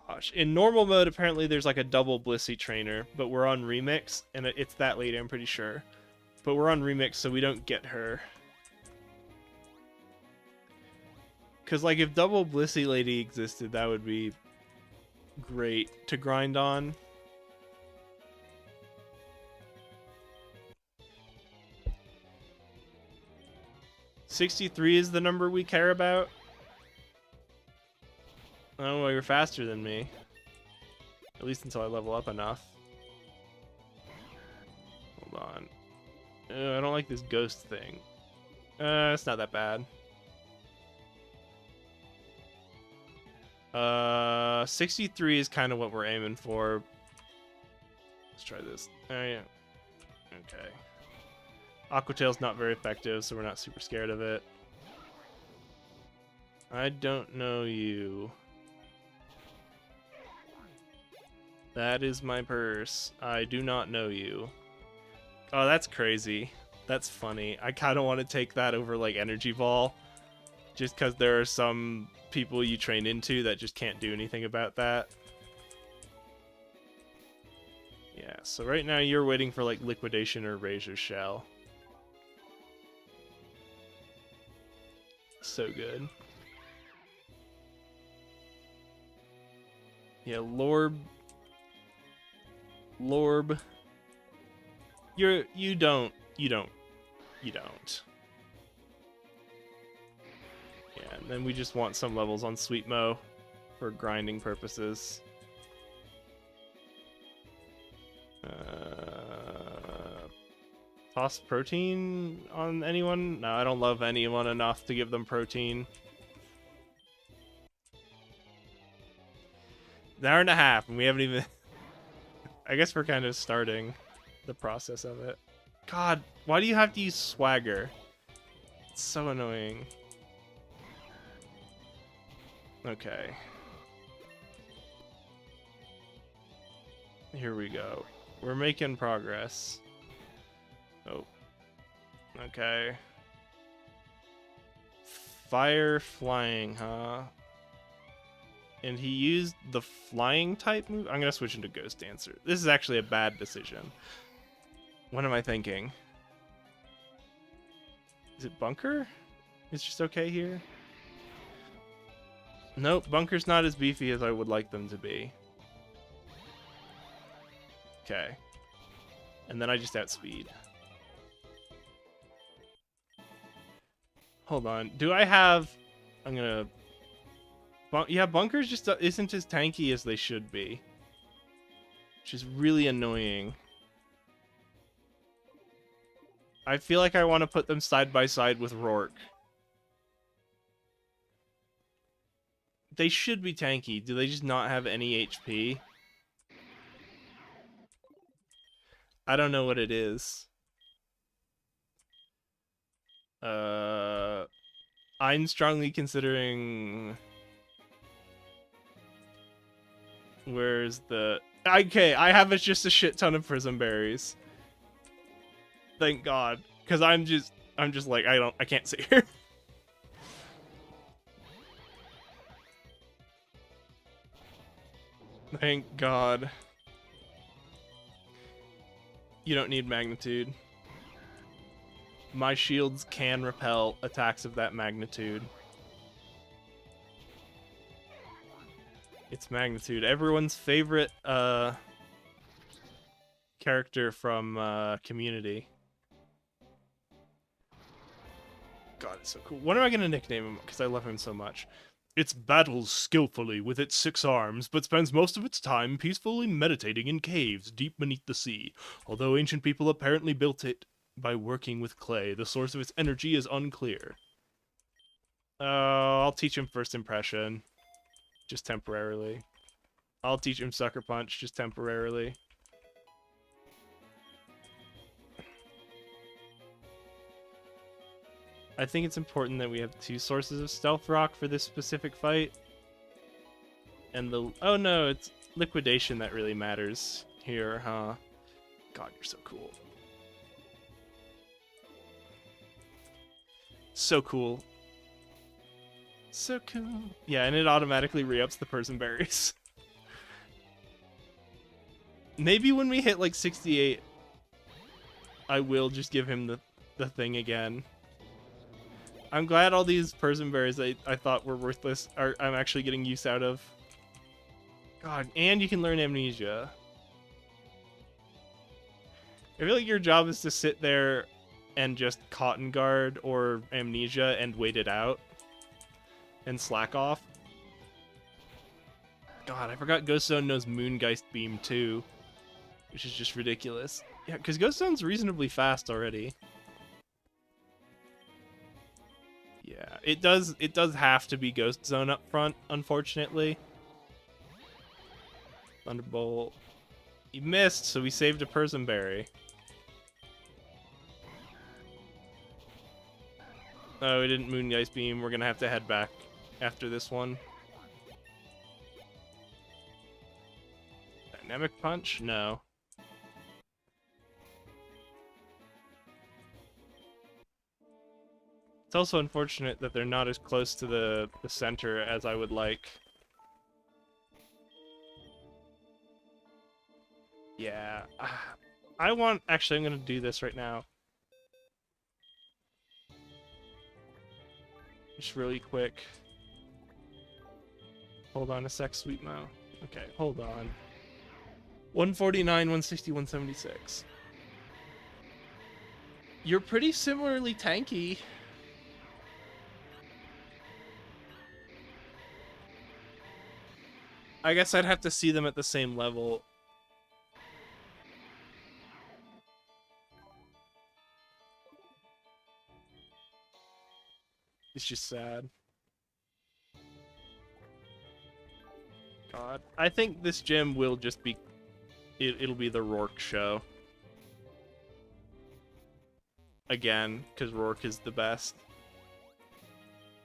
Gosh. In normal mode, apparently there's like a double Blissey trainer, but we're on Remix, and it's that lady, I'm pretty sure. But we're on Remix, so we don't get her. Because, like, if double Blissey lady existed, that would be great to grind on. $63 is the number we care about. Oh, well, you're faster than me. At least until I level up enough. Hold on. I don't like this ghost thing. It's not that bad. 63 is kind of what we're aiming for. Let's try this. Oh, yeah. Okay. Aquatail's not very effective, so we're not super scared of it. I don't know you. That is my purse. I do not know you. Oh, that's crazy. That's funny. I kind of want to take that over, like, Energy Ball. Just because there are some people you train into that just can't do anything about that. Yeah, so right now you're waiting for, like, Liquidation or Razor Shell. So good. Yeah, Lorb. You don't. Yeah, and then we just want some levels on Sweet Mo for grinding purposes. Toss protein on anyone? No, I don't love anyone enough to give them protein. An hour and a half, and we haven't even... I guess we're kind of starting the process of it. God, why do you have to use Swagger? It's so annoying. Okay. Here we go. We're making progress. Oh. Okay. Fire flying, huh? And he used the flying type move? I'm gonna switch into Ghost Dancer. This is actually a bad decision. What am I thinking? Is it Bunker? It's just okay here? Nope, Bunker's not as beefy as I would like them to be. Okay. And then I just outspeed. Hold on. Do I have... I'm gonna... Yeah, Bunker's just isn't as tanky as they should be. Which is really annoying. I feel like I want to put them side by side with Rourke. They should be tanky. Do they just not have any HP? I don't know what it is. I'm strongly considering... Where's the... Okay, I have just a shit ton of Prism Berries. Thank God. Because I'm just like, I can't sit here. Thank God. You don't need magnitude. My shields can repel attacks of that magnitude. It's magnitude. Everyone's favorite character from Community. God, it's so cool. What am I gonna nickname him? Because I love him so much. It battles skillfully with its 6 arms, but spends most of its time peacefully meditating in caves deep beneath the sea. Although ancient people apparently built it by working with clay, the source of its energy is unclear. I'll teach him First Impression. Just temporarily. I'll teach him Sucker Punch, just temporarily. I think it's important that we have 2 sources of Stealth Rock for this specific fight. And the... Oh no, it's Liquidation that really matters here, huh? God, you're so cool. So cool. So cool. Yeah, and it automatically re-ups the Person Berries. Maybe when we hit like 68, I will just give him the thing again. I'm glad all these Person Berries I thought were worthless I'm actually getting use out of. God, and you can learn Amnesia. I feel like your job is to sit there and just Cotton Guard or Amnesia and wait it out. And slack off. God, I forgot Ghost Zone knows Moongeist Beam too. Which is just ridiculous. Yeah, because Ghost Zone's reasonably fast already. Yeah, it does have to be Ghost Zone up front, unfortunately. Thunderbolt. He missed, so we saved a Person Berry. Oh, we didn't Moongeist Beam. We're gonna have to head back after this one. Dynamic Punch? No. It's also unfortunate that they're not as close to the center as I would like. Yeah. I want... Actually, I'm going to do this right now. Just really quick. Hold on a sec, Sweet Mo. Okay, hold on. 149, 160, 176. You're pretty similarly tanky. I guess I'd have to see them at the same level. It's just sad. God. I think this gym will just be... It'll be the Rourke show. Again, because Rourke is the best.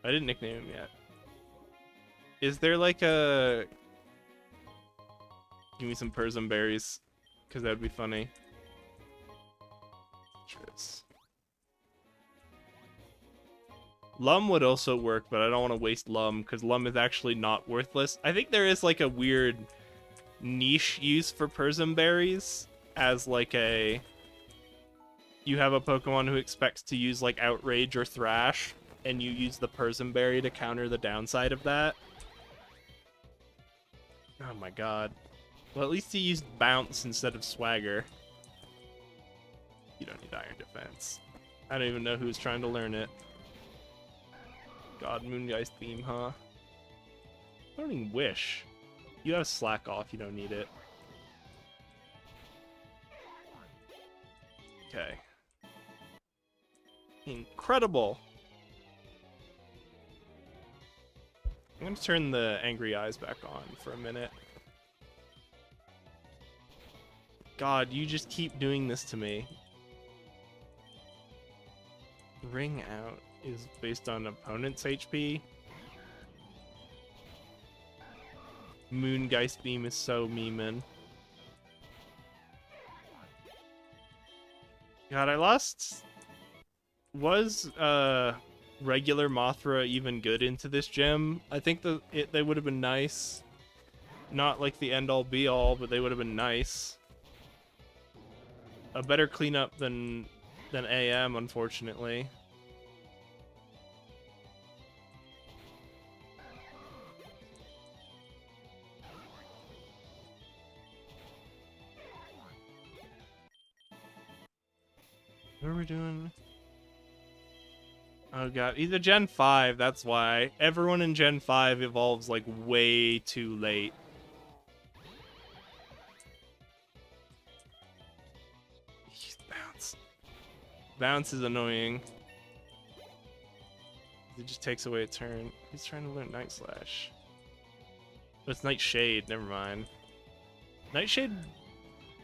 I didn't nickname him yet. Is there like a... Give me some Persim berries, because that would be funny. Tris. Lum would also work, but I don't want to waste Lum, because Lum is actually not worthless. I think there is like a weird niche use for Persim berries, as like a... You have a Pokemon who expects to use like Outrage or Thrash, and you use the Persim berry to counter the downside of that. Oh my god. Well, at least he used Bounce instead of Swagger. You don't need Iron Defense. I don't even know who's trying to learn it. God, Moongeist Beam, huh? Learning Wish. You have Slack Off, you don't need it. Okay. Incredible! I'm gonna turn the angry eyes back on for a minute. God, you just keep doing this to me. Ring Out is based on opponent's HP. Moongeist Beam is so memeing. God, I lost... Was regular Mothra even good into this gym? I think they would have been nice. Not like the end-all be-all, but they would have been nice. A better cleanup than AM, unfortunately. What are we doing? Oh god, he's a Gen 5, that's why. Everyone in Gen 5 evolves like way too late. Bounce. Bounce is annoying. It just takes away a turn. He's trying to learn Night Slash. Oh, it's Nightshade, never mind. Nightshade?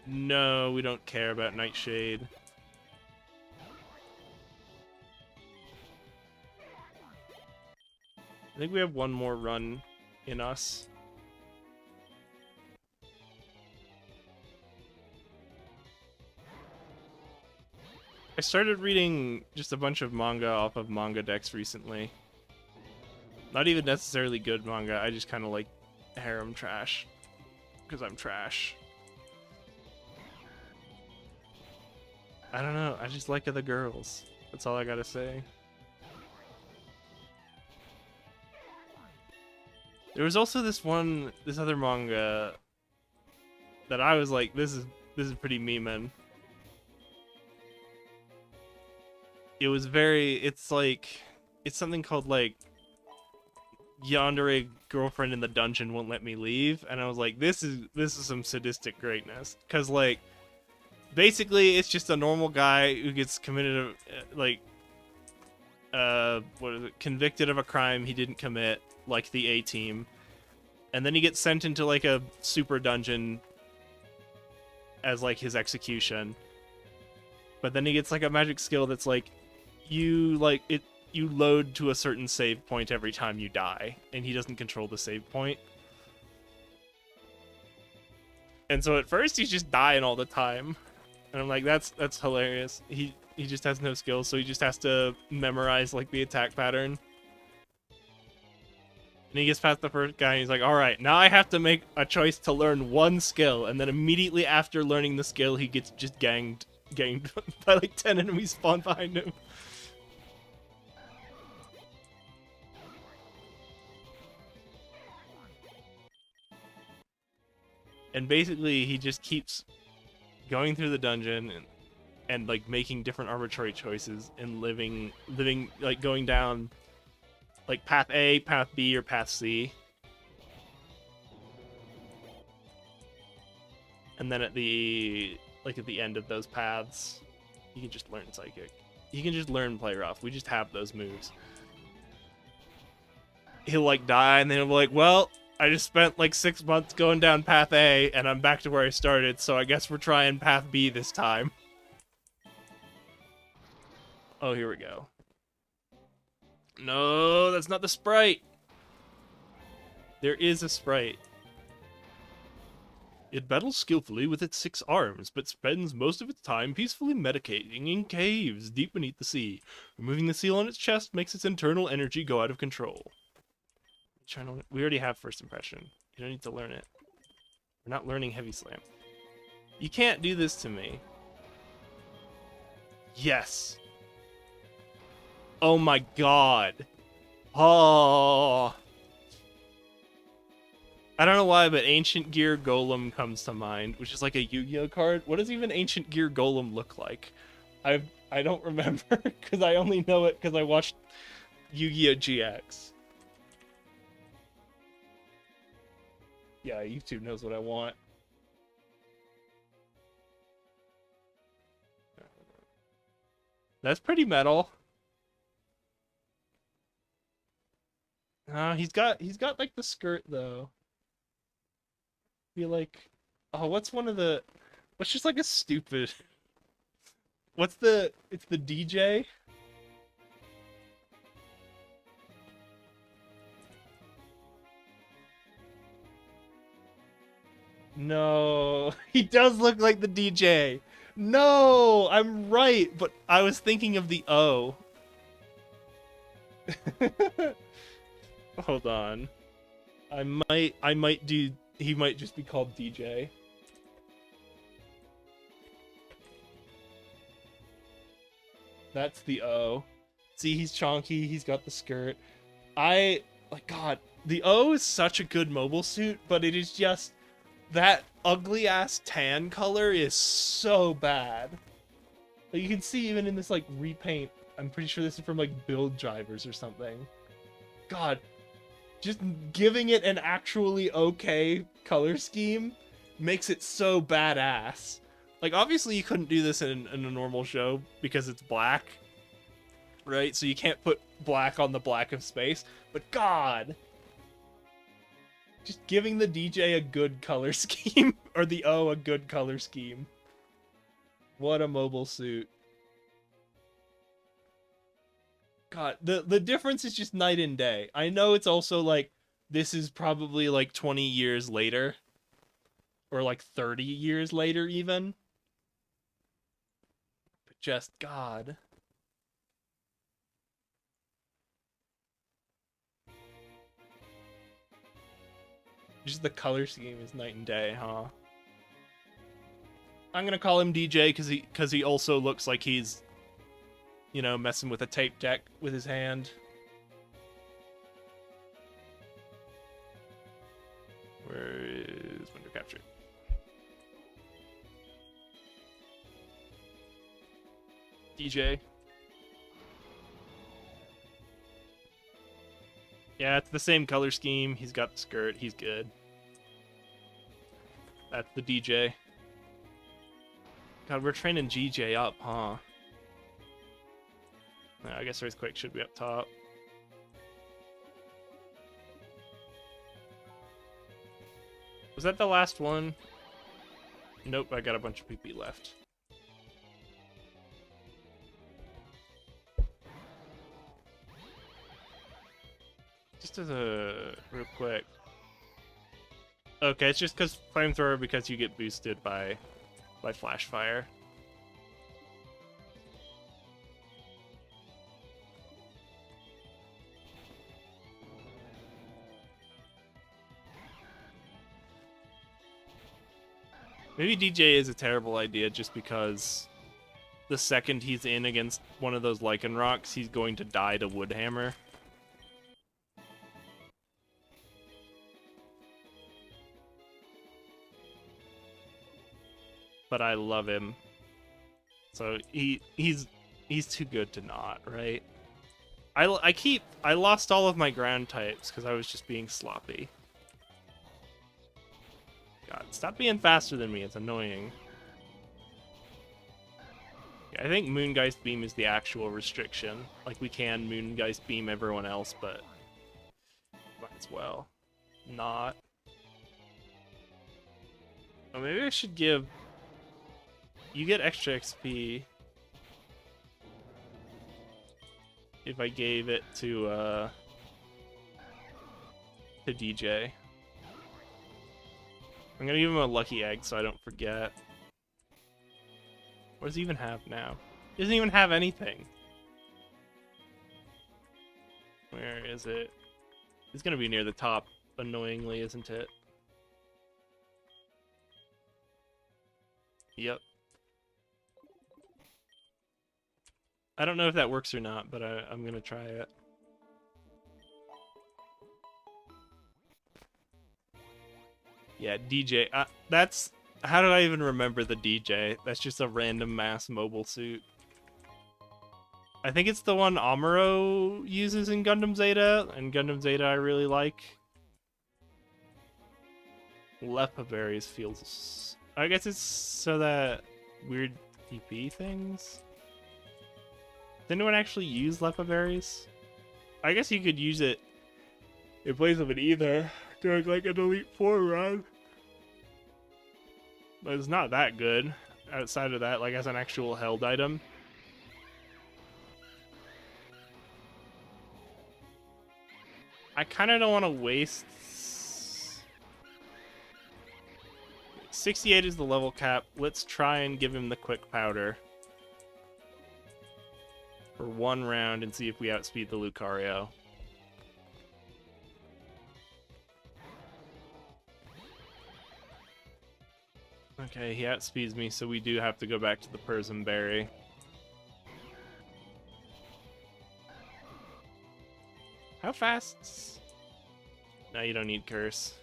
No, we don't care about Nightshade. I think we have one more run in us. I started reading just a bunch of manga off of manga decks recently. Not even necessarily good manga, I just kind of like harem trash. Because I'm trash. I don't know, I just like the girls. That's all I gotta say. There was also this other manga that I was like, this is pretty memeing. It's something called like Yandere girlfriend in the dungeon won't let me leave, and I was like, this is some sadistic greatness, because like basically it's just a normal guy who gets committed convicted of a crime he didn't commit, like the A-Team, and then he gets sent into like a super dungeon as like his execution, but then he gets like a magic skill that's like you load to a certain save point every time you die, and he doesn't control the save point. And so at first he's just dying all the time, and I'm like, that's hilarious. He just has no skills, so he just has to memorize like the attack pattern. And he gets past the first guy, and he's like, alright, now I have to make a choice to learn one skill, and then immediately after learning the skill, he gets just ganged by like 10 enemies spawn behind him. And basically, he just keeps going through the dungeon and like making different arbitrary choices and living like going down like path A, path B, or path C. And then at the end of those paths, you can just learn Psychic. You can just learn Play Rough. We just have those moves. He'll like die, and then he'll be like, well, I just spent like 6 months going down path A, and I'm back to where I started, so I guess we're trying path B this time. Oh, here we go. No, that's not the sprite. There is a sprite. It battles skillfully with its 6 arms, but spends most of its time peacefully meditating in caves deep beneath the sea. Removing the seal on its chest makes its internal energy go out of control. We already have first impression. You don't need to learn it. We're not learning heavy slam. You can't do this to me. Yes. Oh my god. Oh. I don't know why, but Ancient Gear Golem comes to mind, which is like a Yu-Gi-Oh card. What does even Ancient Gear Golem look like? I don't remember, because I only know it because I watched Yu-Gi-Oh GX. Yeah, YouTube knows what I want. That's pretty metal. He's got like the skirt though. Feel like, oh, what's just like a stupid. It's the DJ. No, he does look like the DJ. No, I'm right, but I was thinking of the O. Hold on. I might do, he might just be called DJ. That's the O. See, he's chonky, he's got the skirt. Like, God, the O is such a good mobile suit, but it is just, that ugly ass tan color is so bad. Like, you can see even in this like repaint, I'm pretty sure this is from like Build Drivers or something. God, just giving it an actually okay color scheme makes it so badass. Like, obviously you couldn't do this in a normal show because it's black, right? So you can't put black on the black of space, but God, just giving the DJ a good color scheme, or the O a good color scheme. What a mobile suit. God, the difference is just night and day. I know it's also like, this is probably like 20 years later, or like 30 years later even. But just, God. Just the color scheme is night and day, huh? I'm gonna call him DJ because he also looks like he's, you know, messing with a tape deck with his hand. Where is window capture? DJ. Yeah, it's the same color scheme. He's got the skirt. He's good. That's the DJ. God, we're training GJ up, huh? No, I guess Earthquake should be up top. Was that the last one? Nope, I got a bunch of PP left. Just as a real quick. Okay, it's just because Flamethrower, because you get boosted by Flash Fire. Maybe DJ is a terrible idea just because the second he's in against one of those Lichen Rocks, he's going to die to Woodhammer. But I love him. So he's too good to not, right? I lost all of my ground types because I was just being sloppy. God, stop being faster than me, it's annoying. Yeah, I think Moongeist Beam is the actual restriction. Like, we can Moongeist Beam everyone else, but might as well not. Oh, maybe I should give... You get extra XP if I gave it to DJ. I'm gonna give him a lucky egg so I don't forget. What does he even have now? He doesn't even have anything. Where is it? It's gonna be near the top, annoyingly, isn't it? Yep. I don't know if that works or not, but I'm gonna try it. Yeah, DJ. That's... How did I even remember the DJ? That's just a random mass mobile suit. I think it's the one Amuro uses in Gundam Zeta, and Gundam Zeta I really like. Lepa berries feels... I guess it's so that weird TP things? Does anyone actually use Lepa berries? I guess you could use it in place of an either during like an Elite Four run. But it's not that good outside of that, like as an actual held item. I kind of don't want to waste... 68 is the level cap. Let's try and give him the quick powder for one round and see if we outspeed the Lucario. Okay, he outspeeds me, so we do have to go back to the Persian Berry. How fast? No, you don't need Curse.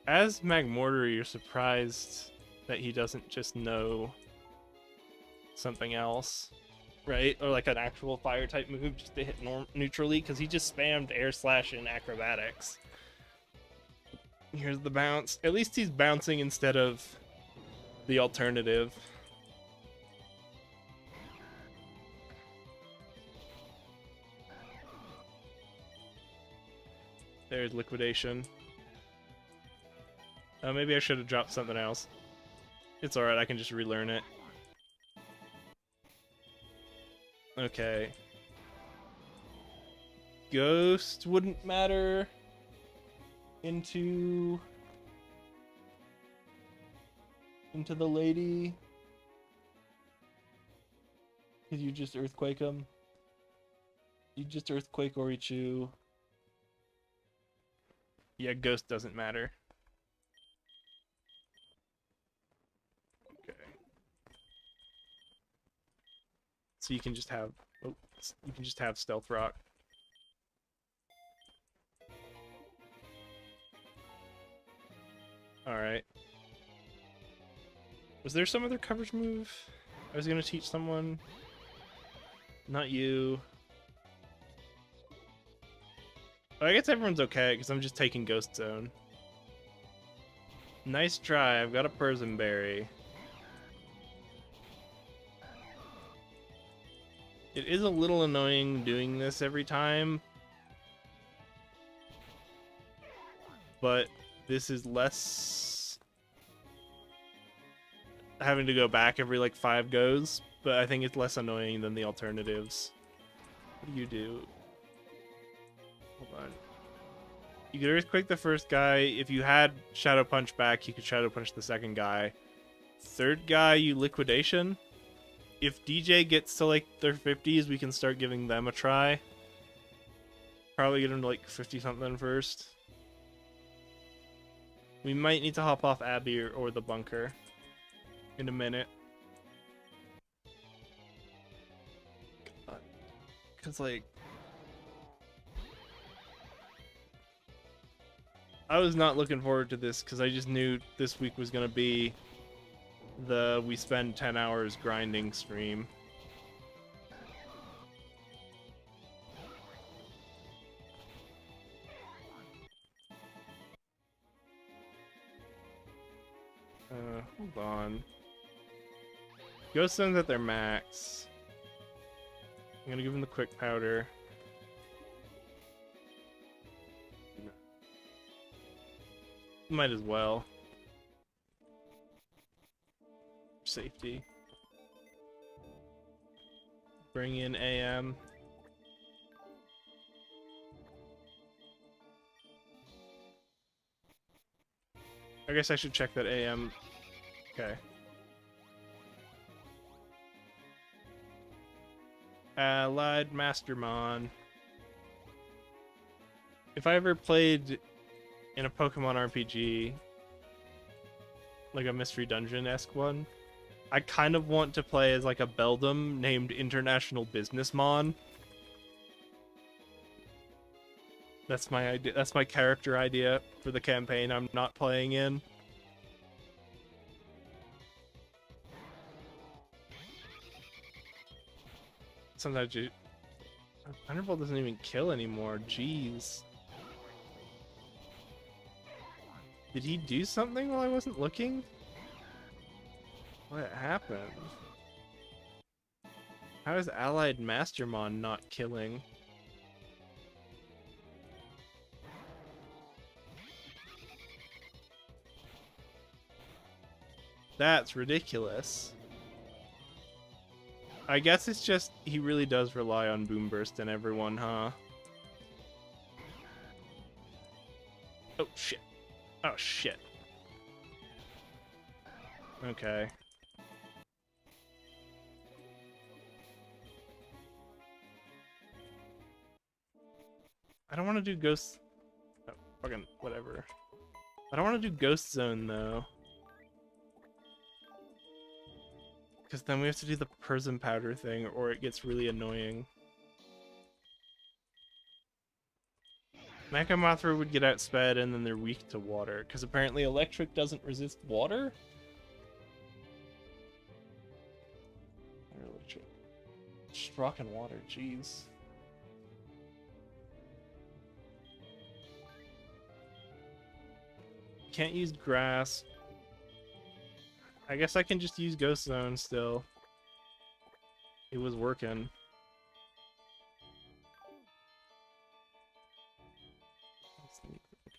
As Magmortar, you're surprised that he doesn't just know something else, right? Or like an actual fire type move just to hit neutrally, because he just spammed Air Slash and Acrobatics. Here's the bounce. At least he's bouncing instead of the alternative. There's Liquidation. Maybe I should have dropped something else. It's alright, I can just relearn it. Okay. Ghost wouldn't matter into the lady. Could you just Earthquake him? You just Earthquake Orichu. Yeah, Ghost doesn't matter. Okay. So you can just have... Oh, you can just have Stealth Rock. Alright. Was there some other coverage move I was gonna teach someone? Not you. I guess everyone's okay, because I'm just taking Ghost Zone. Nice try, I've got a Persian Berry. It is a little annoying doing this every time, but this is less having to go back every like 5 goes, but I think it's less annoying than the alternatives. What do you do? Hold on. You could Earthquake the first guy. If you had Shadow Punch back, you could Shadow Punch the second guy. Third guy, you Liquidation. If DJ gets to like their 50s, we can start giving them a try. Probably get them to like 50 something first. We might need to hop off Abby or the bunker in a minute. Because like... I was not looking forward to this because I just knew this week was going to be the we spend 10 hours grinding stream. Hold on. Ghost Stone's at their max. I'm gonna give him the quick powder. Might as well. safety. Bring in AM. I guess I should check that AM. Okay. Allied Mastermon. If I ever played in a Pokemon RPG, like a Mystery Dungeon-esque one, I kind of want to play as like a Beldum named International Businessmon. That's my idea. That's my character idea for the campaign I'm not playing in. Sometimes you... Thunderbolt doesn't even kill anymore. Jeez. Did he do something while I wasn't looking? What happened? How is Allied Mastermon not killing? That's ridiculous. I guess it's just he really does rely on Boom Burst and everyone, huh? Oh shit. Oh shit. Okay. I don't want to do Ghost... Oh, fucking whatever. I don't want to do Ghost Zone though. Because then we have to do the Prism Powder thing or it gets really annoying. Mecha Mothra would get outsped and then they're weak to water. Because apparently electric doesn't resist water? Electric. Just rocking water, jeez. Can't use grass. I guess I can just use Ghost Zone still. It was working.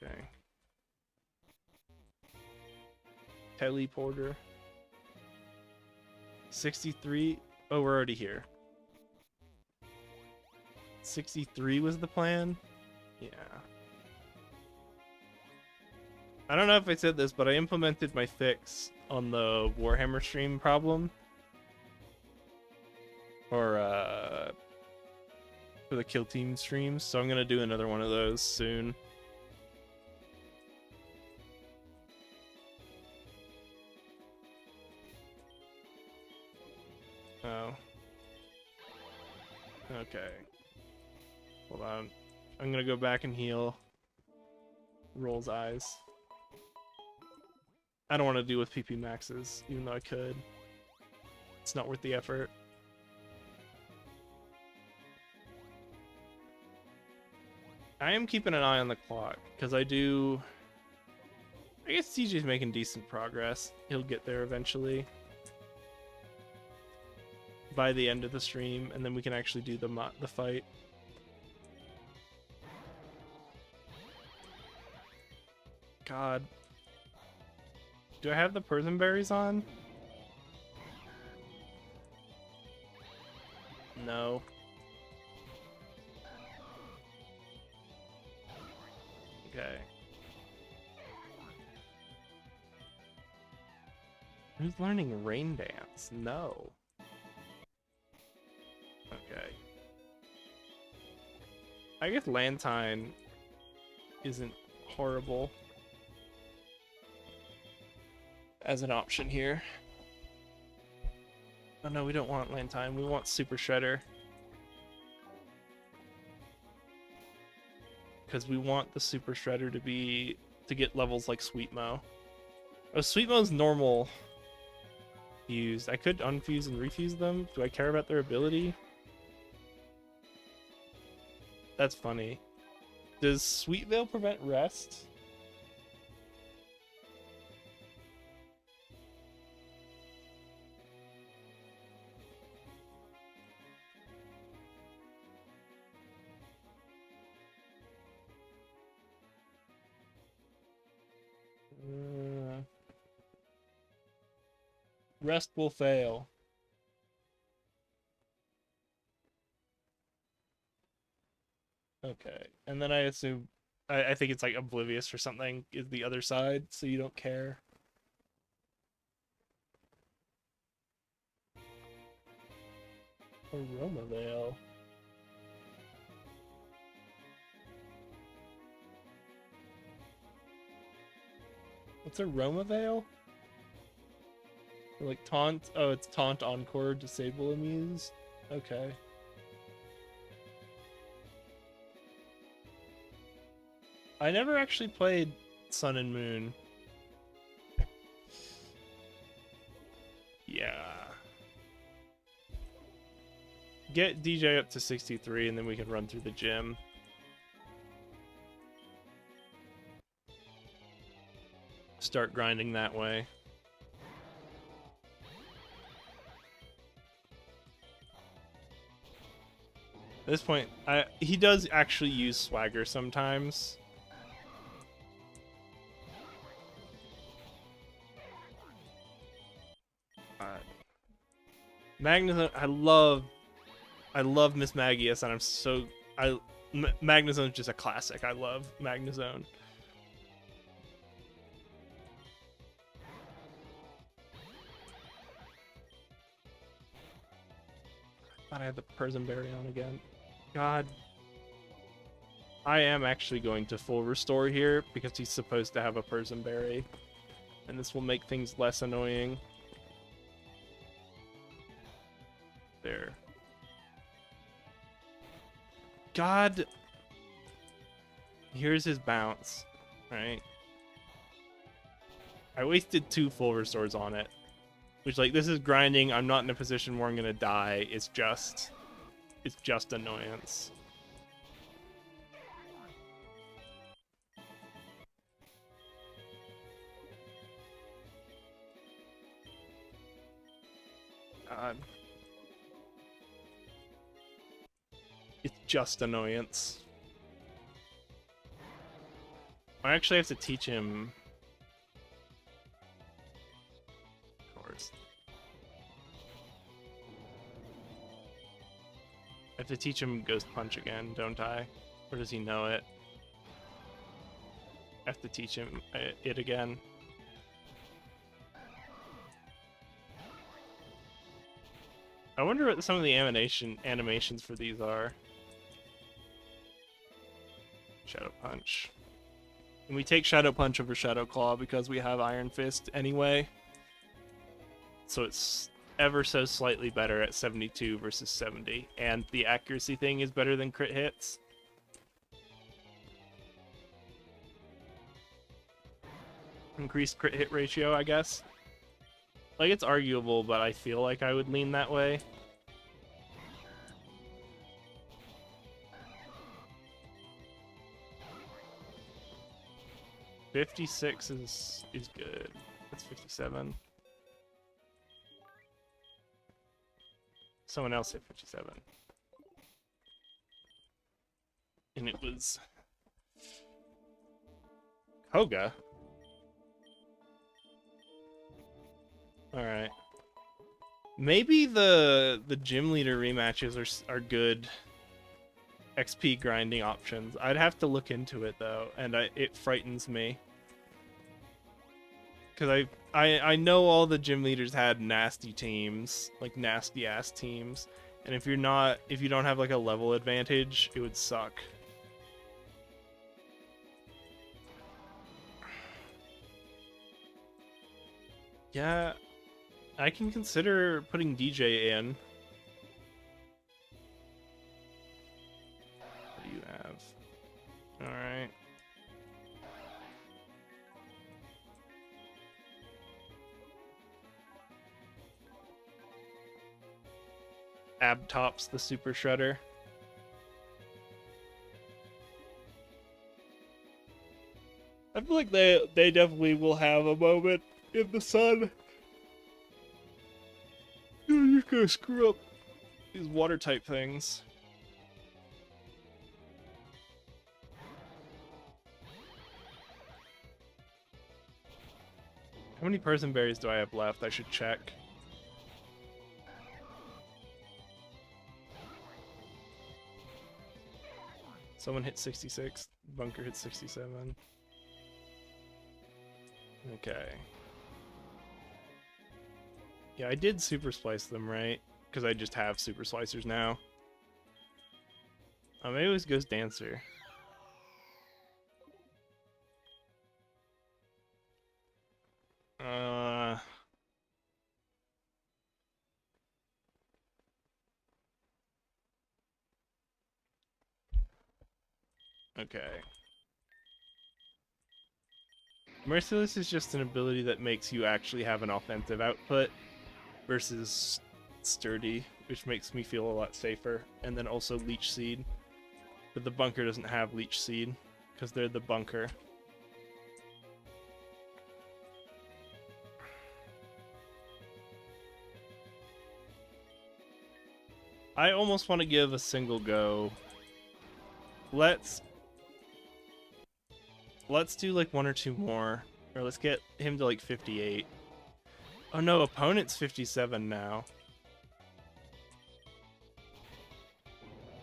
Okay. Teleporter. 63. Oh, we're already here. 63 was the plan? Yeah. I don't know if I said this, but I implemented my fix on the Warhammer stream problem. Or, for the Kill Team streams, so I'm gonna do another one of those soon. Oh. Okay. Hold on. I'm gonna go back and heal. Rolls eyes. I don't want to deal with PP maxes, even though I could. It's not worth the effort. I am keeping an eye on the clock, because I do... I guess CJ's making decent progress. He'll get there eventually. By the end of the stream, and then we can actually do the fight. God. Do I have the Prism Berries on? No. Okay. Who's learning Rain Dance? No. Okay. I guess Lantine isn't horrible as an option here. Oh no, we don't want Lantine, we want Super Shredder. Because we want the Super Shredder to get levels like Sweetmo. Oh, Sweetmo's normal fused. I could unfuse and refuse them. Do I care about their ability? That's funny. Does Sweet Veil prevent rest? Rest will fail. Okay, and then I assume I think it's like oblivious or something is the other side, so you don't care. Aroma veil. What's Aroma veil? Like taunt? Oh, it's taunt encore, disable amuse. Okay. I never actually played Sun and Moon. Yeah. Get DJ up to 63 and then we can run through the gym. Start grinding that way. At this point, he does actually use swagger sometimes. Magnezone, I love Miss Magius, and I'm so Magnezone's just a classic. I love Magnezone. Thought I had the Persimberry on again. God. I am actually going to full restore here because he's supposed to have a Persimberry. And this will make things less annoying. There. God. Here's his bounce. Right? I wasted 2 full restores on it. Which, like, this is grinding. I'm not in a position where I'm gonna die. It's just annoyance. God. It's just annoyance. I actually have to teach him. Of course. I have to teach him Ghost Punch again, don't I? Or does he know it? I have to teach him it again. I wonder what some of the animations for these are. Shadow Punch. And we take Shadow Punch over Shadow Claw because we have Iron Fist anyway. So it's ever so slightly better at 72 versus 70. And the accuracy thing is better than crit hits. Increased crit hit ratio, I guess. Like, it's arguable, but I feel like I would lean that way. $56 is good. That's 57. Someone else hit 57. And it was Koga. Alright. Maybe the gym leader rematches are good XP grinding options. I'd have to look into it though, and it frightens me. Because I know all the gym leaders had nasty teams, like nasty ass teams, and if you don't have like a level advantage, it would suck. Yeah, I can consider putting DJ in. What do you have? Alright. Abtops the Super Shredder. I feel like they definitely will have a moment in the sun. You're gonna screw up these water type things. How many Persimberries do I have left? I should check. Someone hit 66. Bunker hit 67. Okay. Yeah, I did super splice them, right? Because I just have super splicers now. Oh, maybe it was Ghost Dancer. Okay. Merciless is just an ability that makes you actually have an offensive output versus Sturdy, which makes me feel a lot safer. And then also Leech Seed. But the Bunker doesn't have Leech Seed because they're the Bunker. I almost want to give a single go. Let's do like one or two more. Or let's get him to like 58. Oh no, opponent's 57 now.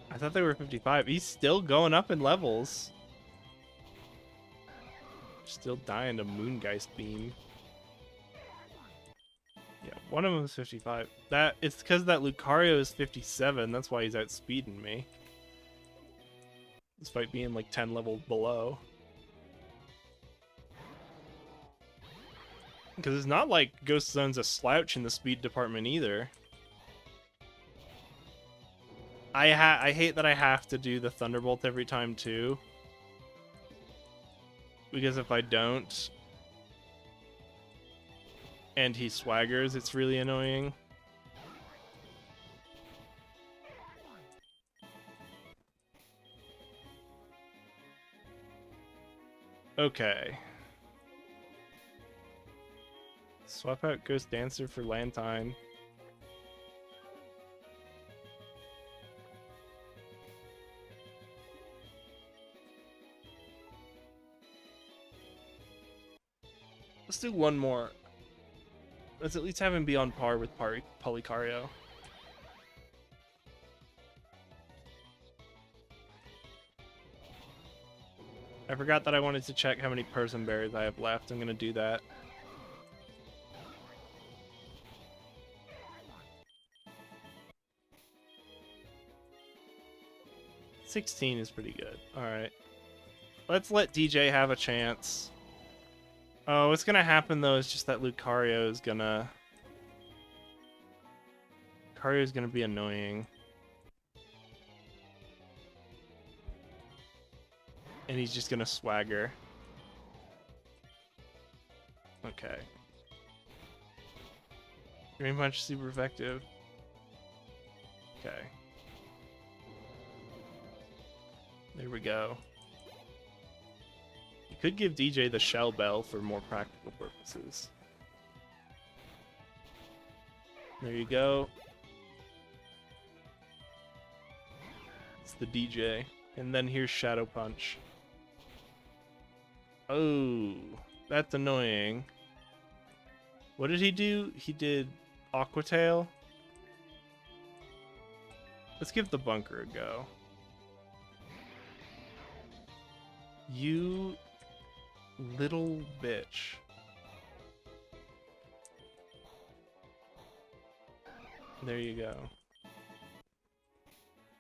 I thought they were 55. He's still going up in levels. Still dying to Moongeist Beam. Yeah, one of them is 55. It's because that Lucario is 57. That's why he's outspeeding me. Despite being like 10 levels below. Because it's not like Ghost Zone's a slouch in the speed department either. I hate that I have to do the Thunderbolt every time too. Because if I don't, and he swaggers, it's really annoying. Okay. Swap out Ghost Dancer for Lantine. Let's do one more. Let's at least have him be on par with Policario. I forgot that I wanted to check how many Person Berries I have left. I'm gonna do that. $16 is pretty good. Alright. Let's let DJ have a chance. Oh, what's gonna happen though is just that Lucario is gonna... Lucario's gonna be annoying. And he's just gonna swagger. Okay. Drain Punch super effective. Okay. There we go. You could give DJ the Shell Bell for more practical purposes. There you go. It's the DJ. And then here's Shadow Punch. Oh, that's annoying. What did he do? He did Aqua Tail. Let's give the Bunker a go. You little bitch. There you go.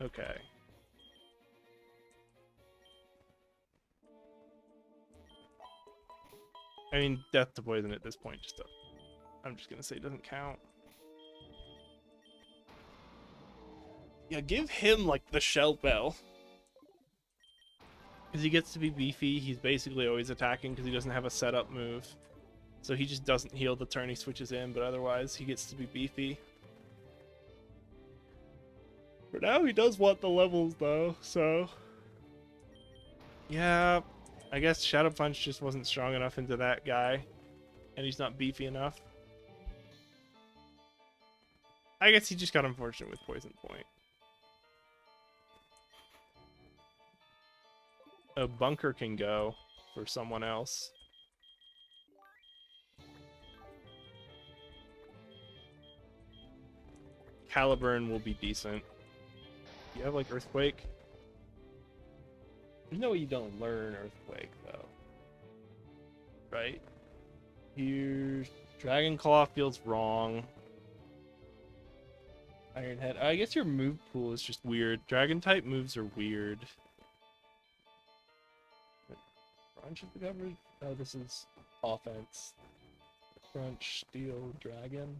Okay. I mean, Death to Poison at this point just I'm just gonna say it doesn't count. Yeah, give him like the Shell Bell. Because he gets to be beefy, he's basically always attacking because he doesn't have a setup move. So he just doesn't heal the turn he switches in, but otherwise he gets to be beefy. For now he does want the levels though, so... Yeah, I guess Shadow Punch just wasn't strong enough into that guy. And he's not beefy enough. I guess he just got unfortunate with Poison Point. A Bunker can go for someone else. Caliburn will be decent. You have like Earthquake? There's no way you don't learn Earthquake, though. Right? Here's Dragon Claw feels wrong. Iron Head. I guess your move pool is just weird. Dragon type moves are weird. Crunch of the coverage? Oh, this is offense. Crunch, Steel, Dragon.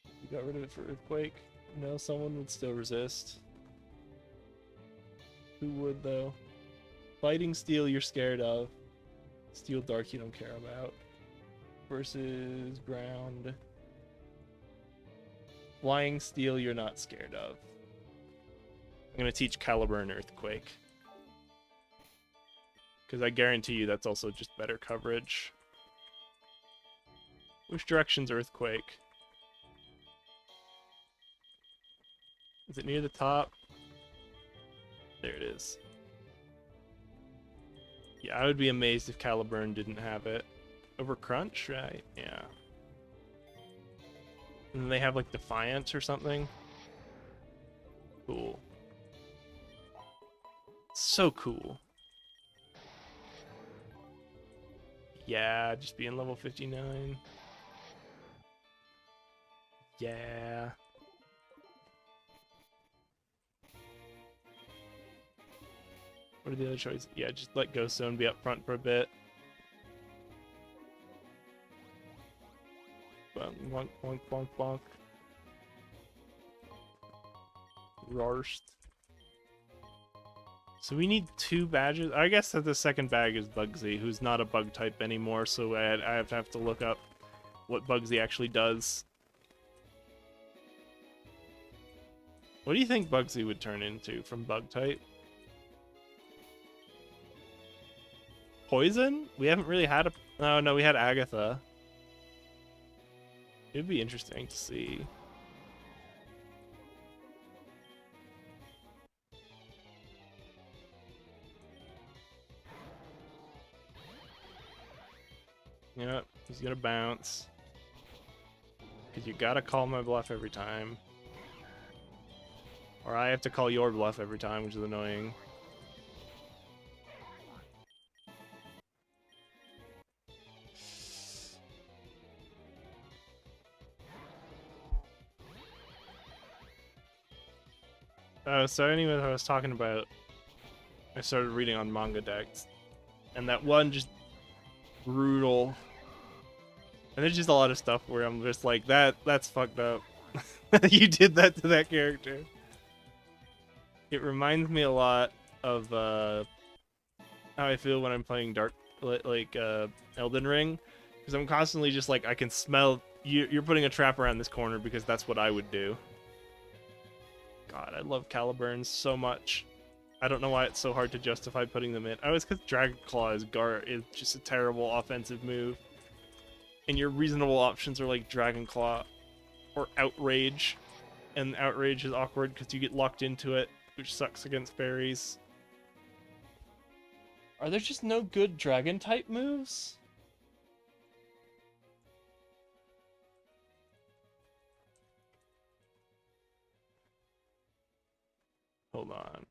You got rid of it for Earthquake? No, someone would still resist. Who would, though? Fighting Steel you're scared of. Steel Dark you don't care about. Versus Ground. Flying Steel you're not scared of. I'm going to teach Caliburn Earthquake. Because I guarantee you that's also just better coverage. Which direction's Earthquake? Is it near the top? There it is. Yeah, I would be amazed if Caliburn didn't have it. Over Crunch, right? Yeah. And then they have like Defiance or something. Cool. So cool. Yeah, just being level 59. Yeah. What are the other choices? Yeah, just let Ghost Zone be up front for a bit. Bonk, bonk, bonk, bonk. Rarst. So we need 2 badges. I guess that the second bag is Bugsy, who's not a bug type anymore, so I have to look up what Bugsy actually does. What do you think Bugsy would turn into from bug type? Poison? We haven't really had a... Oh, no, we had Agatha. It'd be interesting to see. Yep, he's gonna bounce. Because you gotta call my bluff every time. Or I have to call your bluff every time, which is annoying. So anyway, I was talking about, I started reading on manga decks, and that one just brutal. And there's just a lot of stuff where I'm just like, that's fucked up. You did that to that character. It reminds me a lot of how I feel when I'm playing Elden Ring, because I'm constantly just like, I can smell you're putting a trap around this corner because that's what I would do. God, I love Caliburns so much. I don't know why it's so hard to justify putting them in. Oh, it's because Dragon Claw is just a terrible offensive move. And your reasonable options are like Dragon Claw or Outrage. And Outrage is awkward because you get locked into it, which sucks against fairies. Are there just no good Dragon type moves? Hold on.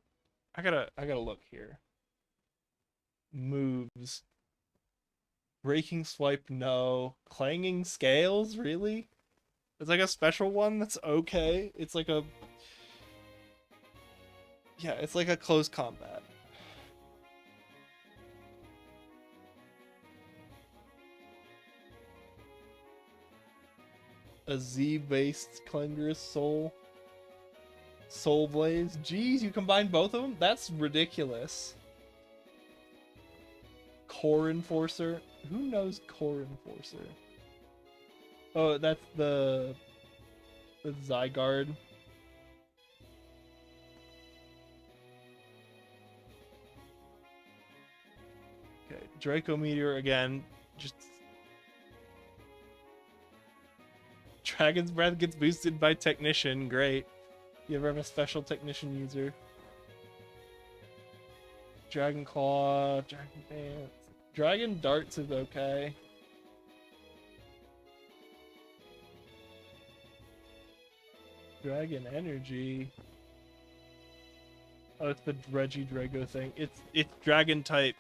I gotta look here. Moves. Breaking Swipe, no. Clanging Scales, really? It's like a special one that's okay. It's like a... Yeah, it's like a close combat. A Z-based Clengerous Soul. Soul Blaze. Jeez, you combine both of them? That's ridiculous. Core Enforcer. Who knows Core Enforcer? Oh, that's the Zygarde. Okay, Draco Meteor again. Just Dragon's Breath gets boosted by Technician. Great. You ever have a special Technician user? Dragon Claw, Dragon Dance. Dragon Darts is okay. Dragon Energy. Oh, it's the Dredgy Drago thing. It's dragon type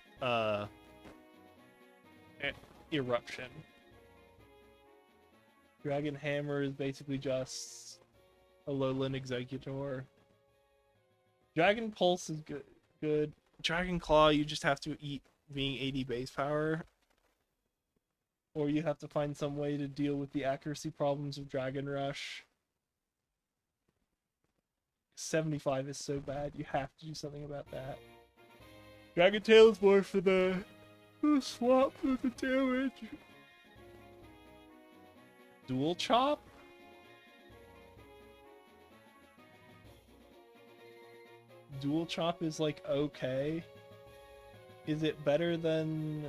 eruption. Dragon Hammer is basically just a lowland executor. Dragon Pulse is good. Dragon Claw, you just have to eat being 80 base power. Or you have to find some way to deal with the accuracy problems of Dragon Rush. 75 is so bad, you have to do something about that. Dragon Tail is more for the swap for the damage. Dual Chop? Dual Chop is like okay. Is it better than...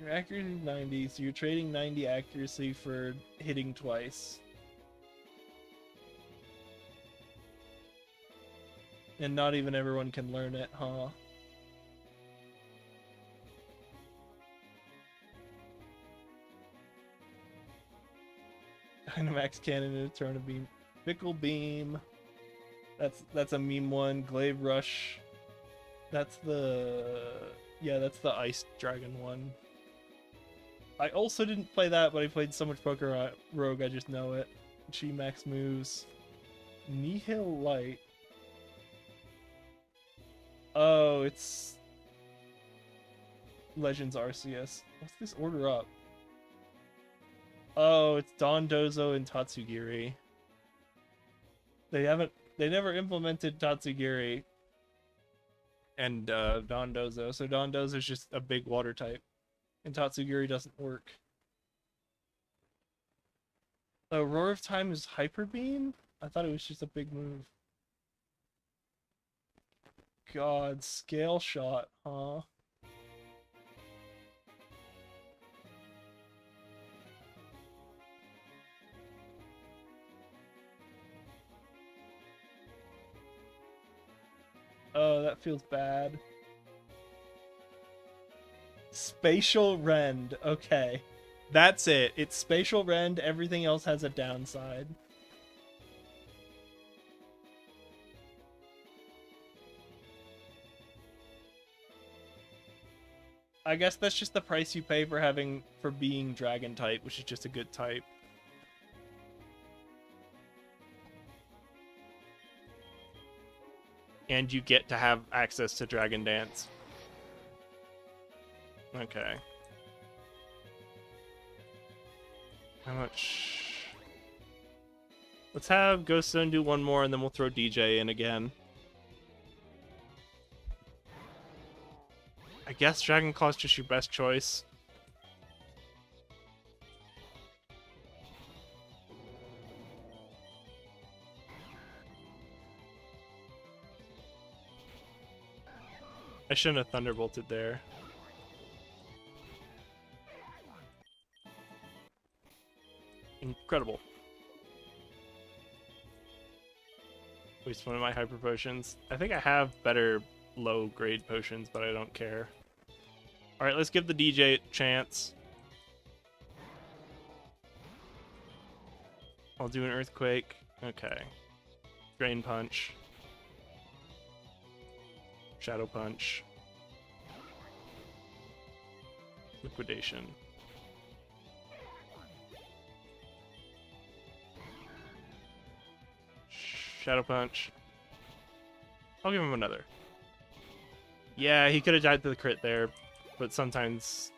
Your accuracy is 90, so you're trading 90 accuracy for hitting twice. And not even everyone can learn it, huh? Dynamax Cannon and Eterna Beam. Fickle Beam. That's a meme one. Glaive Rush. That's the... Yeah, that's the Ice Dragon one. I also didn't play that, but I played so much Poker Rogue, I just know it. G-Max moves. Nihil Light. Oh, it's... Legends Arceus. What's this order up? Oh, it's Dondozo and Tatsugiri. They never implemented Tatsugiri and Dondozo, so Dondozo is just a big water type, and Tatsugiri doesn't work. Oh, Roar of Time is Hyper Beam? I thought it was just a big move. God, Scale Shot, huh? Oh, that feels bad. Spatial Rend. Okay. That's it. It's Spatial Rend. Everything else has a downside. I guess that's just the price you pay for being Dragon type, which is just a good type. And you get to have access to Dragon Dance. Okay. How much? Let's have Ghost Zone do one more, and then we'll throw DJ in again. I guess Dragon Claw's just your best choice. I shouldn't have Thunderbolted there. Incredible. Waste one of my hyper potions. I think I have better low grade potions, but I don't care. Alright, let's give the DJ a chance. I'll do an Earthquake. Okay. Drain Punch. Shadow Punch. Liquidation. Shadow Punch. I'll give him another. Yeah, he could have died to the crit there, but sometimes...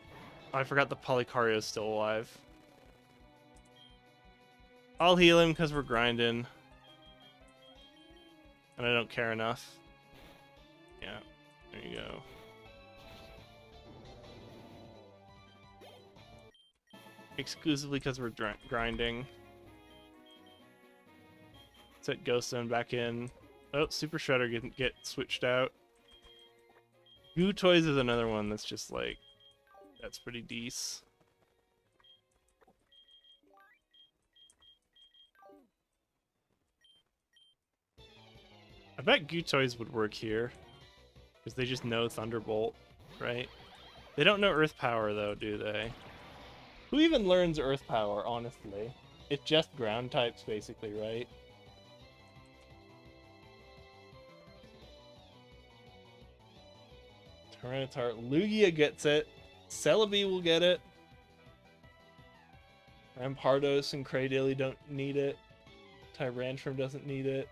I forgot the Polycario is still alive. I'll heal him because we're grinding. And I don't care enough. Yeah, there you go. Exclusively because we're grinding. Set Ghost Zone back in. Oh, Super Shredder get switched out. Goo Toys is another one that's just like... That's pretty decent. I bet Goo Toys would work here. Because they just know Thunderbolt, right? They don't know Earth Power, though, do they? Who even learns Earth Power, honestly? It's just ground types, basically, right? Tyranitar. Lugia gets it. Celebi will get it. Rampardos and Cradily don't need it. Tyrantrum doesn't need it.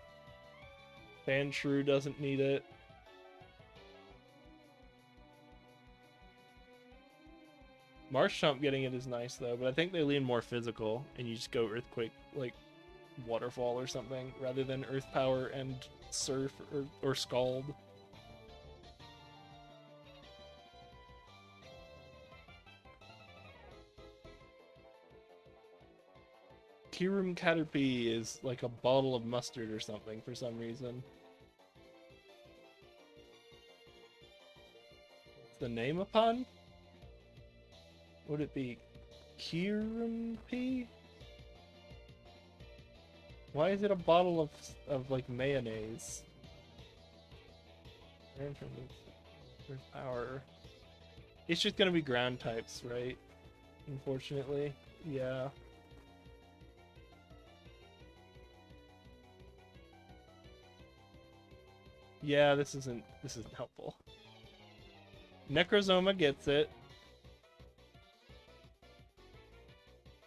Sandshrew doesn't need it. Marshtomp getting it is nice though, but I think they lean more physical, and you just go Earthquake, like Waterfall or something, rather than Earth Power and Surf or Scald. Kyurem Caterpie is like a bottle of mustard or something for some reason. Is the name a pun? Would it be Kyurem? Why is it a bottle of like mayonnaise? Earth Power. It's just gonna be ground types, right? Unfortunately, yeah. Yeah, this isn't helpful. Necrozoma gets it.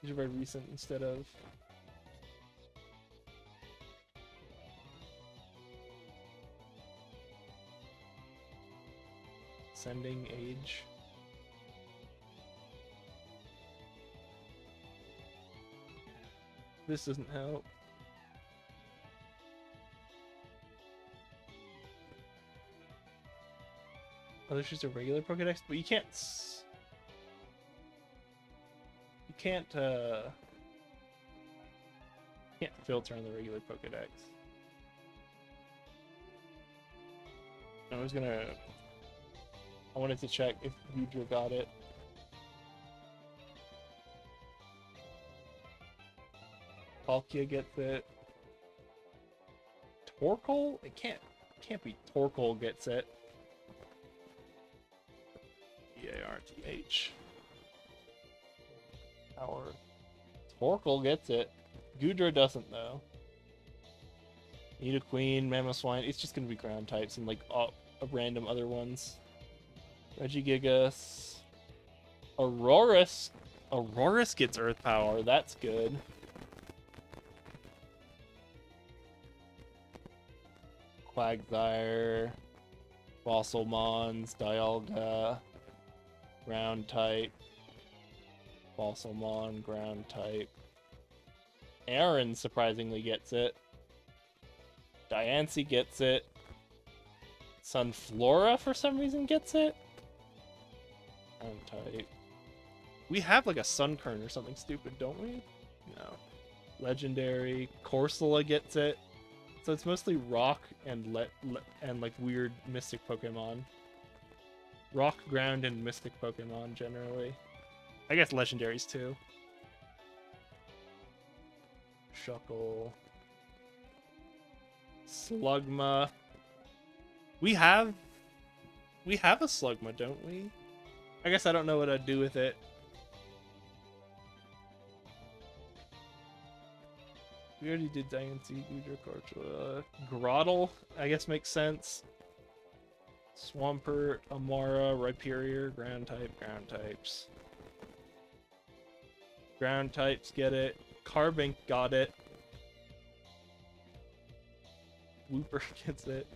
These are very recent instead of Ascending Age. This doesn't help. Oh, there's just a regular Pokedex, but you can't filter on the regular Pokedex. I wanted to check if Gudra got it. Palkia gets it. Torkoal? It can't be Torkoal gets it. E-A-R-T-H. Power. Torkoal gets it. Gudra doesn't though. Nidoqueen, Mamoswine. It's just gonna be ground types and like random other ones. Regigigas. Aurorus. Aurorus gets Earth Power. That's good. Quagsire. Fossil Mons. Dialga. Ground type. Fossilmon, ground type. Aaron surprisingly gets it. Diancie gets it. Sunflora for some reason gets it. Ground type. We have like a Sunkern or something stupid, don't we? No. Legendary. Corsola gets it. So it's mostly rock and like weird mystic Pokemon. Rock, ground, and mystic Pokemon generally. I guess legendaries too. Shuckle. Slugma. We have a Slugma, don't we? I guess I don't know what I'd do with it. We already did Diancie, Gudra, Corsola. Grottle, I guess makes sense. Swampert, Amara, Rhyperior, ground types. Ground types get it. Carbink got it. Wooper gets it.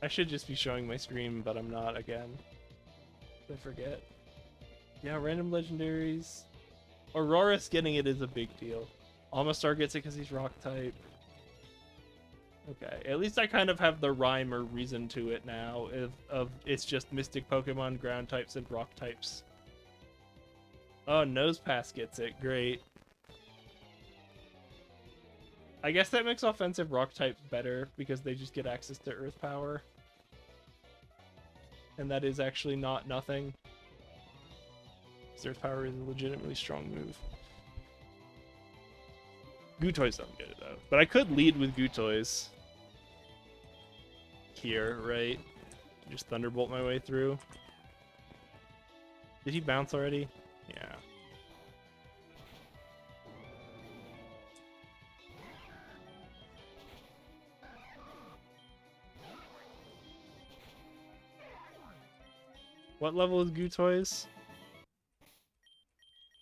I should just be showing my screen, but I'm not again. I forget. Yeah, random legendaries. Aurorus getting it is a big deal. Almastar gets it because he's rock type. Okay, at least I kind of have the rhyme or reason to it now of it's just mystic Pokemon, ground types, and rock types. Oh, Nosepass gets it. Great. I guess that makes offensive rock types better because they just get access to Earth Power. And that is actually not nothing. Earth Power is a legitimately strong move. Gutoys don't get it though. But I could lead with Gutoys. Here, right? Just Thunderbolt my way through. Did he bounce already? Yeah. What level is Gootoys?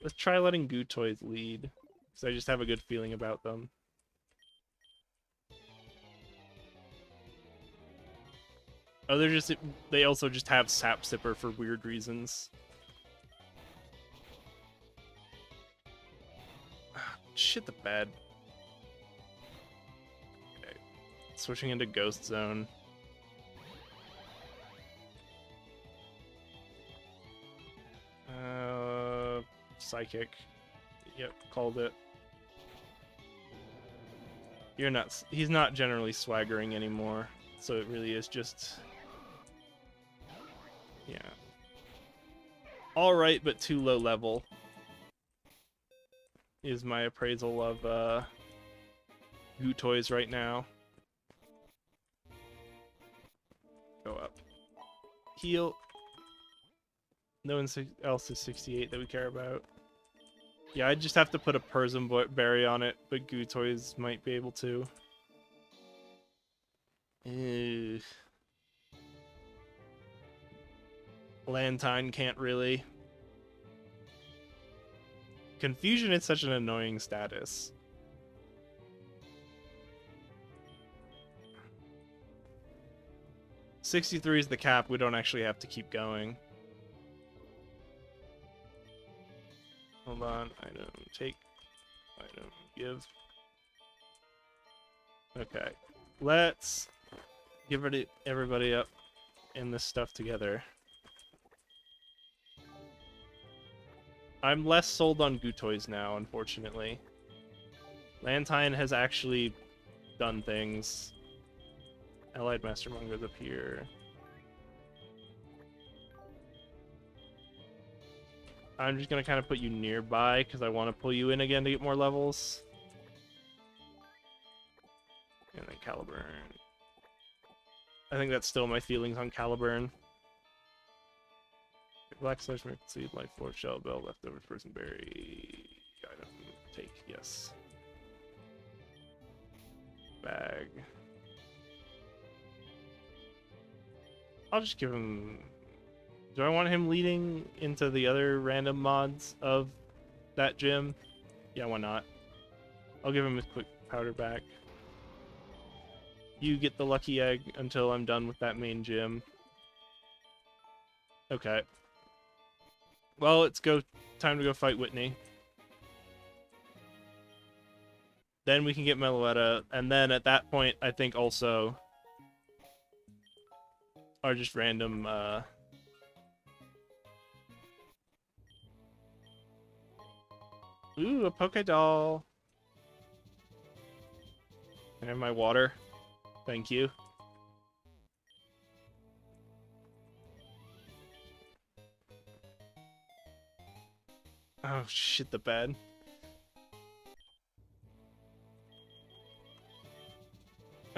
Let's try letting Gootoys lead, because I just have a good feeling about them. Oh, they also just have Sap Sipper for weird reasons. Shit the bed. Okay. Switching into Ghost Zone. Psychic. Yep, called it. You're not. He's not generally swaggering anymore, so it really is just. Yeah. All right, but too low level. Is my appraisal of Gootoys right now. Go up. Heal. No one else is 68 that we care about. Yeah, I just have to put a Persim Berry on it, but Gootoys might be able to. Ugh. Lantine can't really. Confusion is such an annoying status. $63 is the cap. We don't actually have to keep going. Hold on. Item take. Item give. Okay. Let's give everybody up in this stuff together. I'm less sold on Gootoys now, unfortunately. Lantine has actually done things. Allied Mastermonger's up here. I'm just going to kind of put you nearby because I want to pull you in again to get more levels. And then Caliburn. I think that's still my feelings on Caliburn. Black Slash Miracle Seed, Life Force, Shell Bell, Leftovers, Person Berry. Item take, yes. Bag. I'll just give him. Do I want him leading into the other random mods of that gym? Yeah, why not? I'll give him a quick powder back. You get the lucky egg until I'm done with that main gym. Okay. Well, it's time to go fight Whitney. Then we can get Meloetta, and then at that point, I think also are just random, Ooh, a Pokédoll. Can I have my water? Thank you. Oh, shit the bed.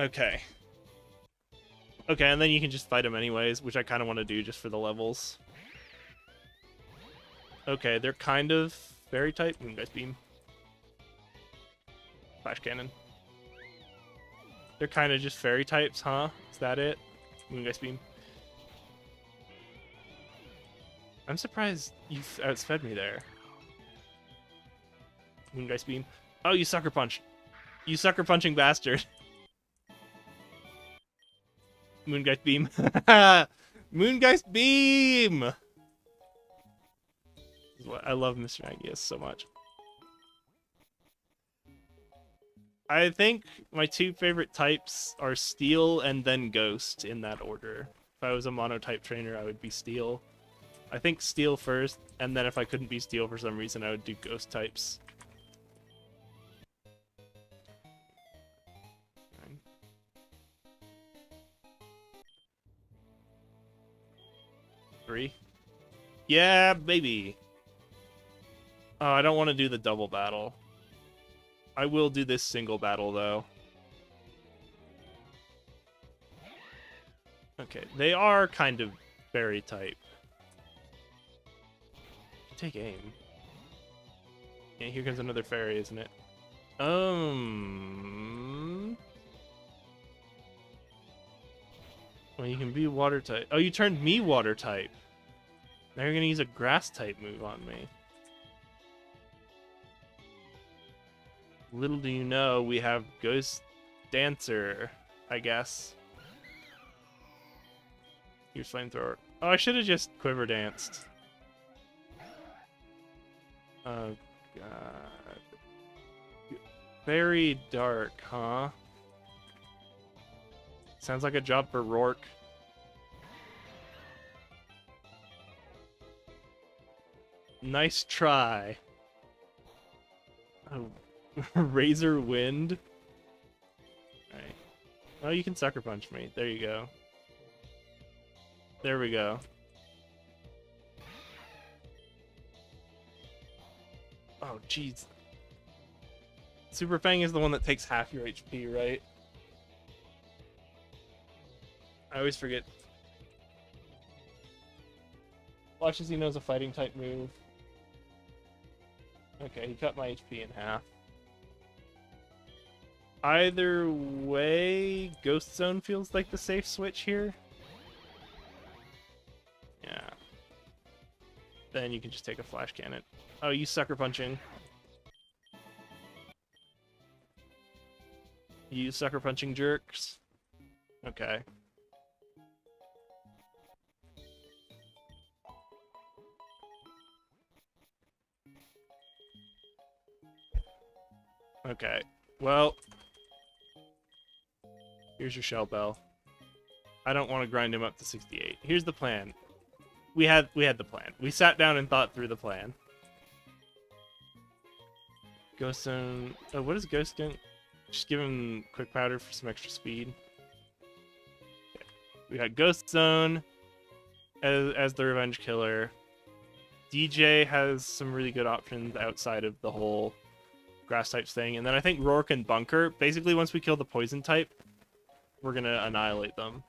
Okay. Okay, and then you can just fight him anyways, which I kind of want to do just for the levels. Okay, they're kind of fairy type. Moongeist Beam. Flash Cannon. They're kind of just fairy types, huh? Is that it? Moongeist Beam. I'm surprised you outsped me there. Moongeist Beam. Oh, you sucker punch. You sucker punching bastard. Moongeist Beam. Moongeist Beam! I love Mr. Magius so much. I think my two favorite types are Steel and then Ghost in that order. If I was a monotype trainer, I would be Steel. I think Steel first, and then if I couldn't be Steel for some reason, I would do Ghost types. Three. Yeah, baby. Oh, I don't want to do the double battle. I will do this single battle, though. Okay, they are kind of fairy type. Take aim. Yeah, here comes another fairy, isn't it? Well, you can be water type. Oh, you turned me water type. Now you're gonna use a grass type move on me. Little do you know, we have Ghost Dancer, I guess. Here's Flamethrower. Oh, I should have just Quiver Danced. Oh, God. Very dark, huh? Sounds like a job for Rourke. Nice try. Oh, Razor Wind. Alright. Oh, you can Sucker Punch me. There you go. There we go. Oh, jeez. Super Fang is the one that takes half your HP, right? I always forget. Watch as he knows a fighting type move. Okay, he cut my HP in half. Either way, Ghost Zone feels like the safe switch here. Yeah. Then you can just take a Flash Cannon. Oh, you Sucker Punching. You Sucker Punching jerks. Okay. Okay. Well, here's your Shell Bell. I don't want to grind him up to 68. Here's the plan. We had the plan. We sat down and thought through the plan. Ghost Zone. Oh, what is Ghost Zone? Just give him Quick Powder for some extra speed. Okay. We got Ghost Zone as the Revenge Killer. DJ has some really good options outside of the whole grass types thing. And then I think Rourke and Bunker. Basically, once we kill the poison type, we're going to annihilate them.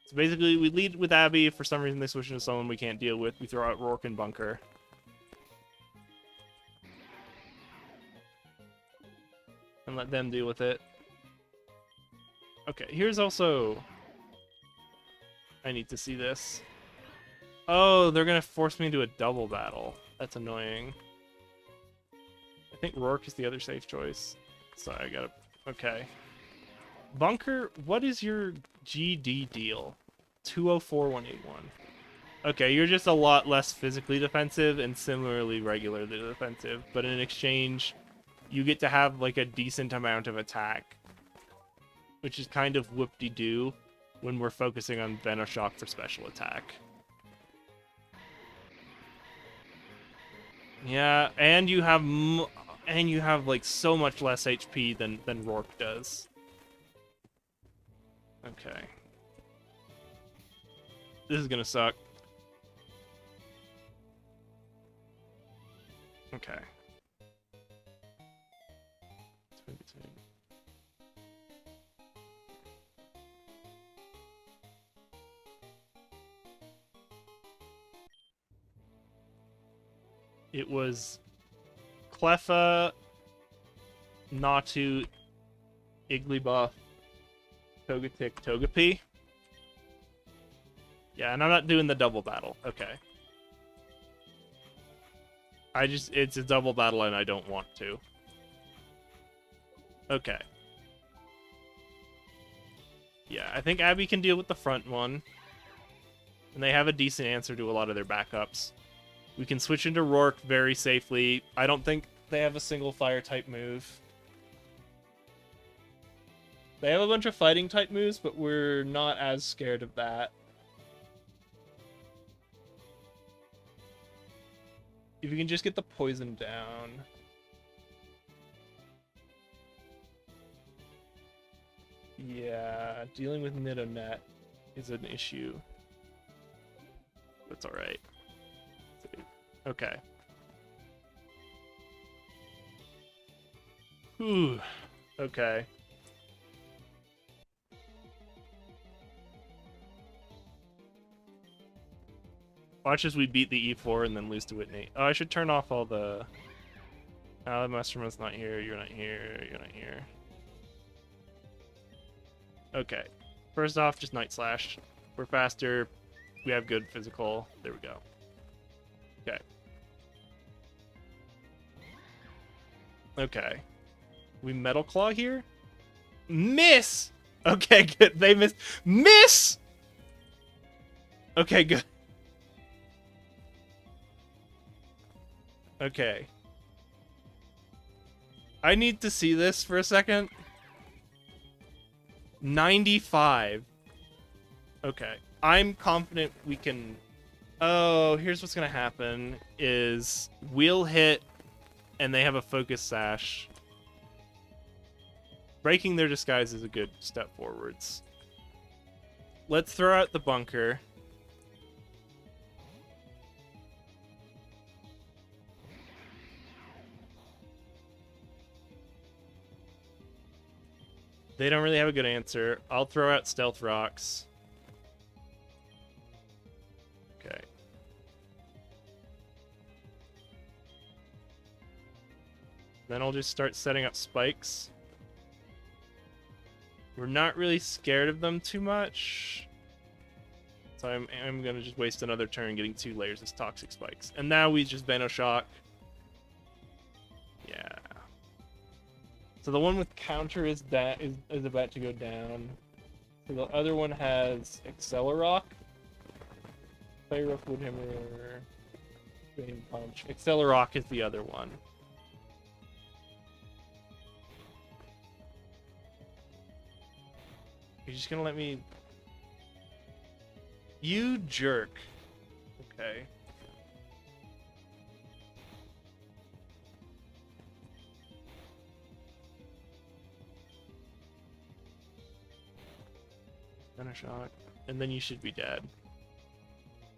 So basically, we lead with Abby. If for some reason they switch into someone we can't deal with, we throw out Rourke and Bunker. And let them deal with it. Okay, here's also... I need to see this. Oh, they're going to force me into a double battle. That's annoying. I think Rourke is the other safe choice. So I gotta... Okay. Bunker, what is your GD deal? 204181. Okay, you're just a lot less physically defensive and similarly regularly defensive, but in exchange, you get to have like a decent amount of attack, which is kind of whoop-de-doo when we're focusing on Venoshock for special attack. Yeah, and you have like so much less HP than Rourke does. Okay. This is gonna suck. Okay. It was Cleffa, Natu, Igglybuff, Togetic, Togepi. Yeah, and I'm not doing the double battle. Okay. It's a double battle and I don't want to. Okay. Yeah, I think Abby can deal with the front one. And they have a decent answer to a lot of their backups. We can switch into Rourke very safely. I don't think they have a single fire type move. They have a bunch of fighting type moves, but we're not as scared of that. If you can just get the poison down. Yeah, dealing with Nidonet is an issue. That's alright. Okay. Ooh. Okay. Watch as we beat the E4 and then lose to Whitney. Oh, I should turn off all the... Oh, the Masterman's not here, you're not here, you're not here. Okay. First off, just Night Slash. We're faster. We have good physical. There we go. Okay. Okay. We Metal Claw here? Miss! Okay, good. They missed. Miss! Okay, good. Okay. I need to see this for a second. 95. Okay. I'm confident we can... Oh, here's what's gonna happen, is we'll hit, and they have a focus sash. Breaking their disguise is a good step forwards. Let's throw out the bunker. They don't really have a good answer. I'll throw out stealth rocks. Okay. Then I'll just start setting up spikes. We're not really scared of them too much. So I'm going to just waste another turn getting 2 layers of toxic spikes. And now we just Venoshock. Yeah. So the one with counter is about to go down. So the other one has Accelerock. Play Rough Woodhammer. Drain Punch. Accelerock is the other one. You're just gonna let me... You jerk. Okay. Shot, and then you should be dead.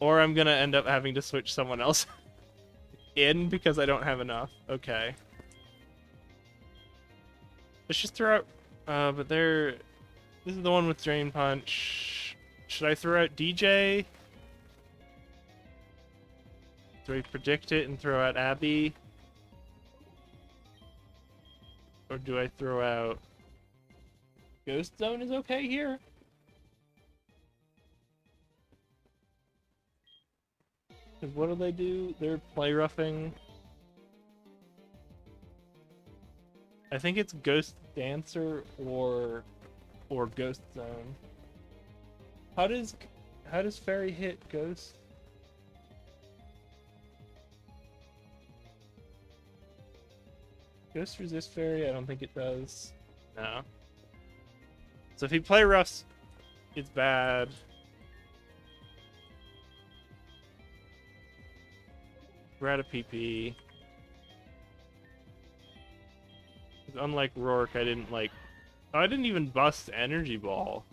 Or I'm gonna end up having to switch someone else in because I don't have enough. Okay. Let's just throw out... but they're... This is the one with Drain Punch. Should I throw out DJ? Do I predict it and throw out Abby? Or do I throw out... Ghost Zone is okay here? What do? They're play roughing. I think it's Ghost Dancer or Ghost Zone. How does Fairy hit Ghost? Ghost resist Fairy? I don't think it does. No. So if he play roughs, it's bad. We're out of PP. Unlike Rourke, I didn't like... Oh, I didn't even bust Energy Ball.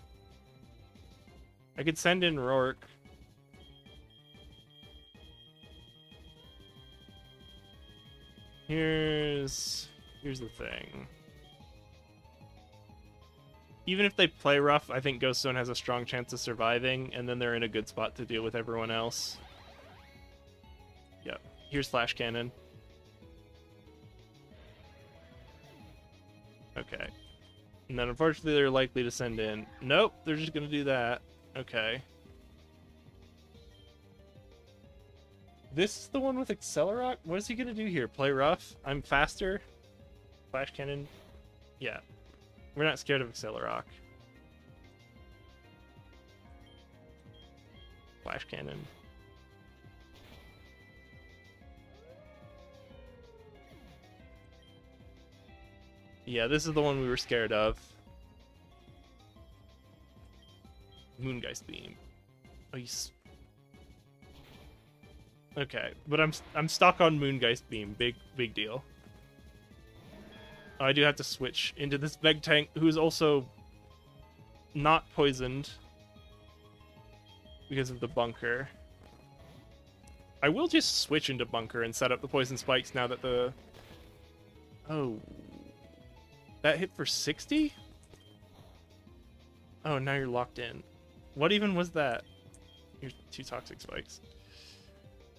I could send in Rourke. Here's the thing. Even if they play rough, I think Ghost Zone has a strong chance of surviving, and then they're in a good spot to deal with everyone else. Yep. Here's Flash Cannon. Okay. And then unfortunately they're likely to send in... Nope, they're just gonna do that. Okay. This is the one with Accelerock? What is he gonna do here? Play rough? I'm faster? Flash Cannon? Yeah. We're not scared of Accelerock. Flash Cannon. Yeah, this is the one we were scared of. Moongeist Beam. Oh, okay, but I'm stuck on Moongeist Beam. Big deal. Oh, I do have to switch into this Meg Tank, who's also not poisoned because of the bunker. I will just switch into bunker and set up the poison spikes now that the... Oh... That hit for 60? Oh, now you're locked in. What even was that? Here's 2 toxic spikes.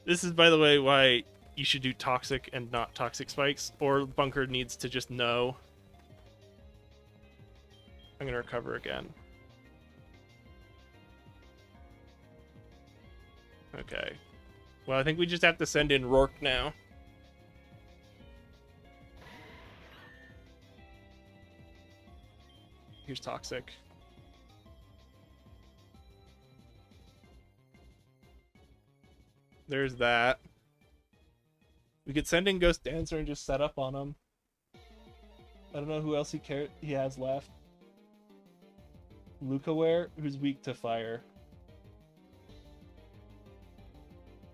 This is, by the way, why you should do toxic and not toxic spikes, or bunker needs to just know. I'm gonna recover again. Okay. Well, I think we just have to send in Rourke now. Here's Toxic. There's that. We could send in Ghost Dancer and just set up on him. I don't know who else he has left. Lucaware, who's weak to fire.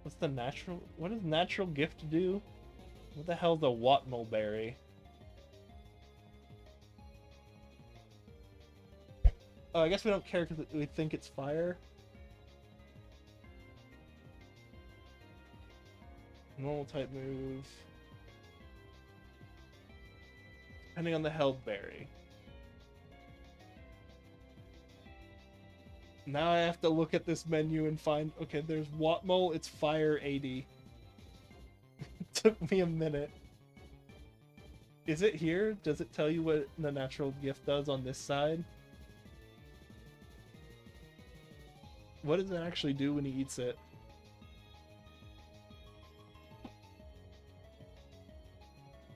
What's the natural? What does natural gift do? What the hell's a Watmel berry? Oh, I guess we don't care because we think it's fire. Normal type move. Depending on the held berry. Now I have to look at this menu and find, okay, there's Watmol, it's fire 80. It took me a minute. Is it here? Does it tell you what the natural gift does on this side? What does it actually do when he eats it?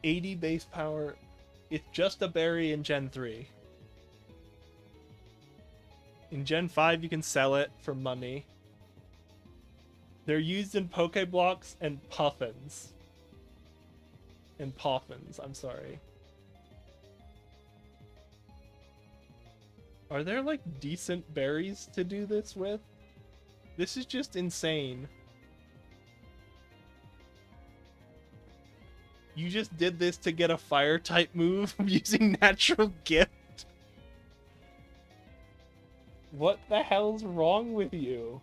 $80 base power. It's just a berry in Gen 3. In Gen 5, you can sell it for money. They're used in Pokeblocks and Puffins. And Poffins, I'm sorry. Are there, like, decent berries to do this with? This is just insane. You just did this to get a fire-type move using natural gift? What the hell's wrong with you?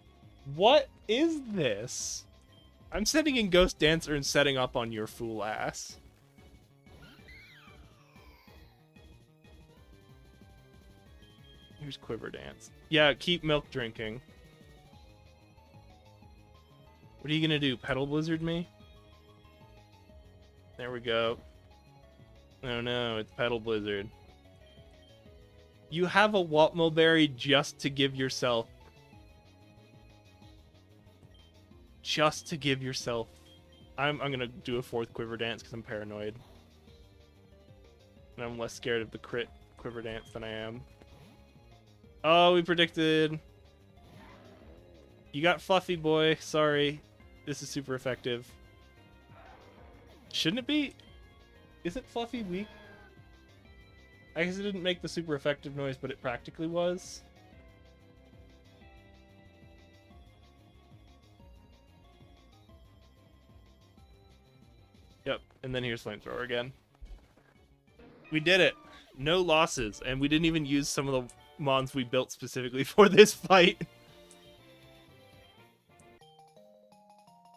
What is this? I'm sending in Ghost Dancer and setting up on your fool ass. Here's Quiver Dance. Yeah, keep milk drinking. What are you gonna do? Petal Blizzard me? There we go. Oh no, it's Petal Blizzard. You have a Watmel berry just to give yourself. Just to give yourself. I'm gonna do a fourth Quiver Dance because I'm paranoid. And I'm less scared of the crit Quiver Dance than I am. Oh, we predicted. You got Fluffy Boy. Sorry. This is super effective. Shouldn't it be? Isn't Fluffy weak? I guess it didn't make the super effective noise, but it practically was. Yep, and then here's Flamethrower again. We did it! No losses, and we didn't even use some of the Mons we built specifically for this fight.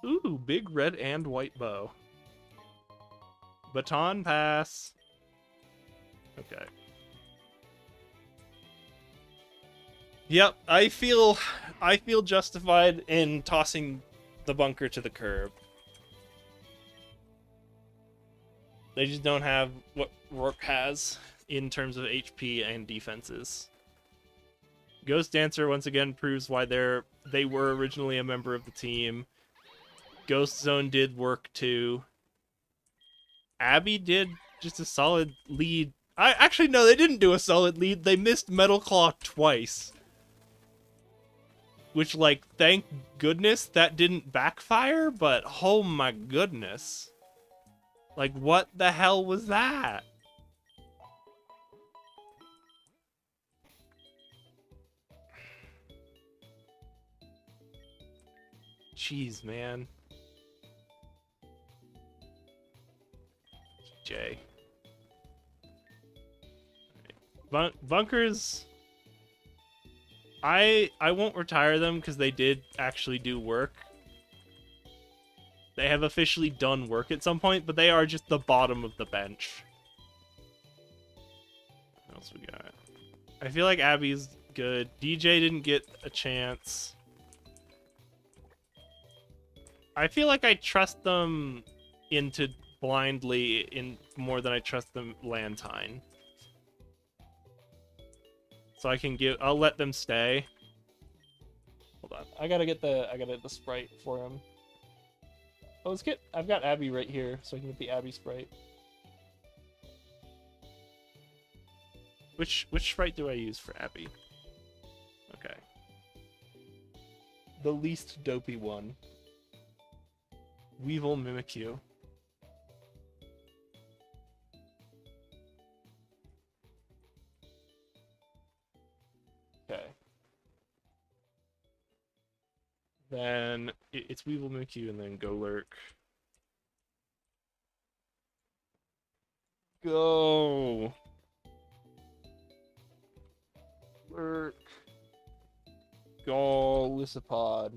Ooh, big red and white bow. Baton pass. Okay. Yep, I feel justified in tossing the bunker to the curb. They just don't have what Rourke has in terms of HP and defenses. Ghost Dancer once again proves why they were originally a member of the team. Ghost Zone did work too. Abby did just a solid lead. Actually, no, they didn't do a solid lead. They missed Metal Claw twice. Which, like, thank goodness that didn't backfire, but oh my goodness. Like, what the hell was that? Jeez, man. Jay. Bunkers, I won't retire them because they did actually do work. They have officially done work at some point, but they are just the bottom of the bench. What else we got? I feel like Abby's good. DJ didn't get a chance. I feel like I trust them into blindly in more than I trust them Lantine. So I'll let them stay. Hold on. I gotta get the Sprite for him. Oh, let's get... I've got Abby right here, so I can get the Abby sprite. Which sprite do I use for Abby? Okay. The least dopey one. Weevil Mimikyu. Okay. Then it's Weevil Mimikyu and then Golurk. Go! Lurk. Golisopod.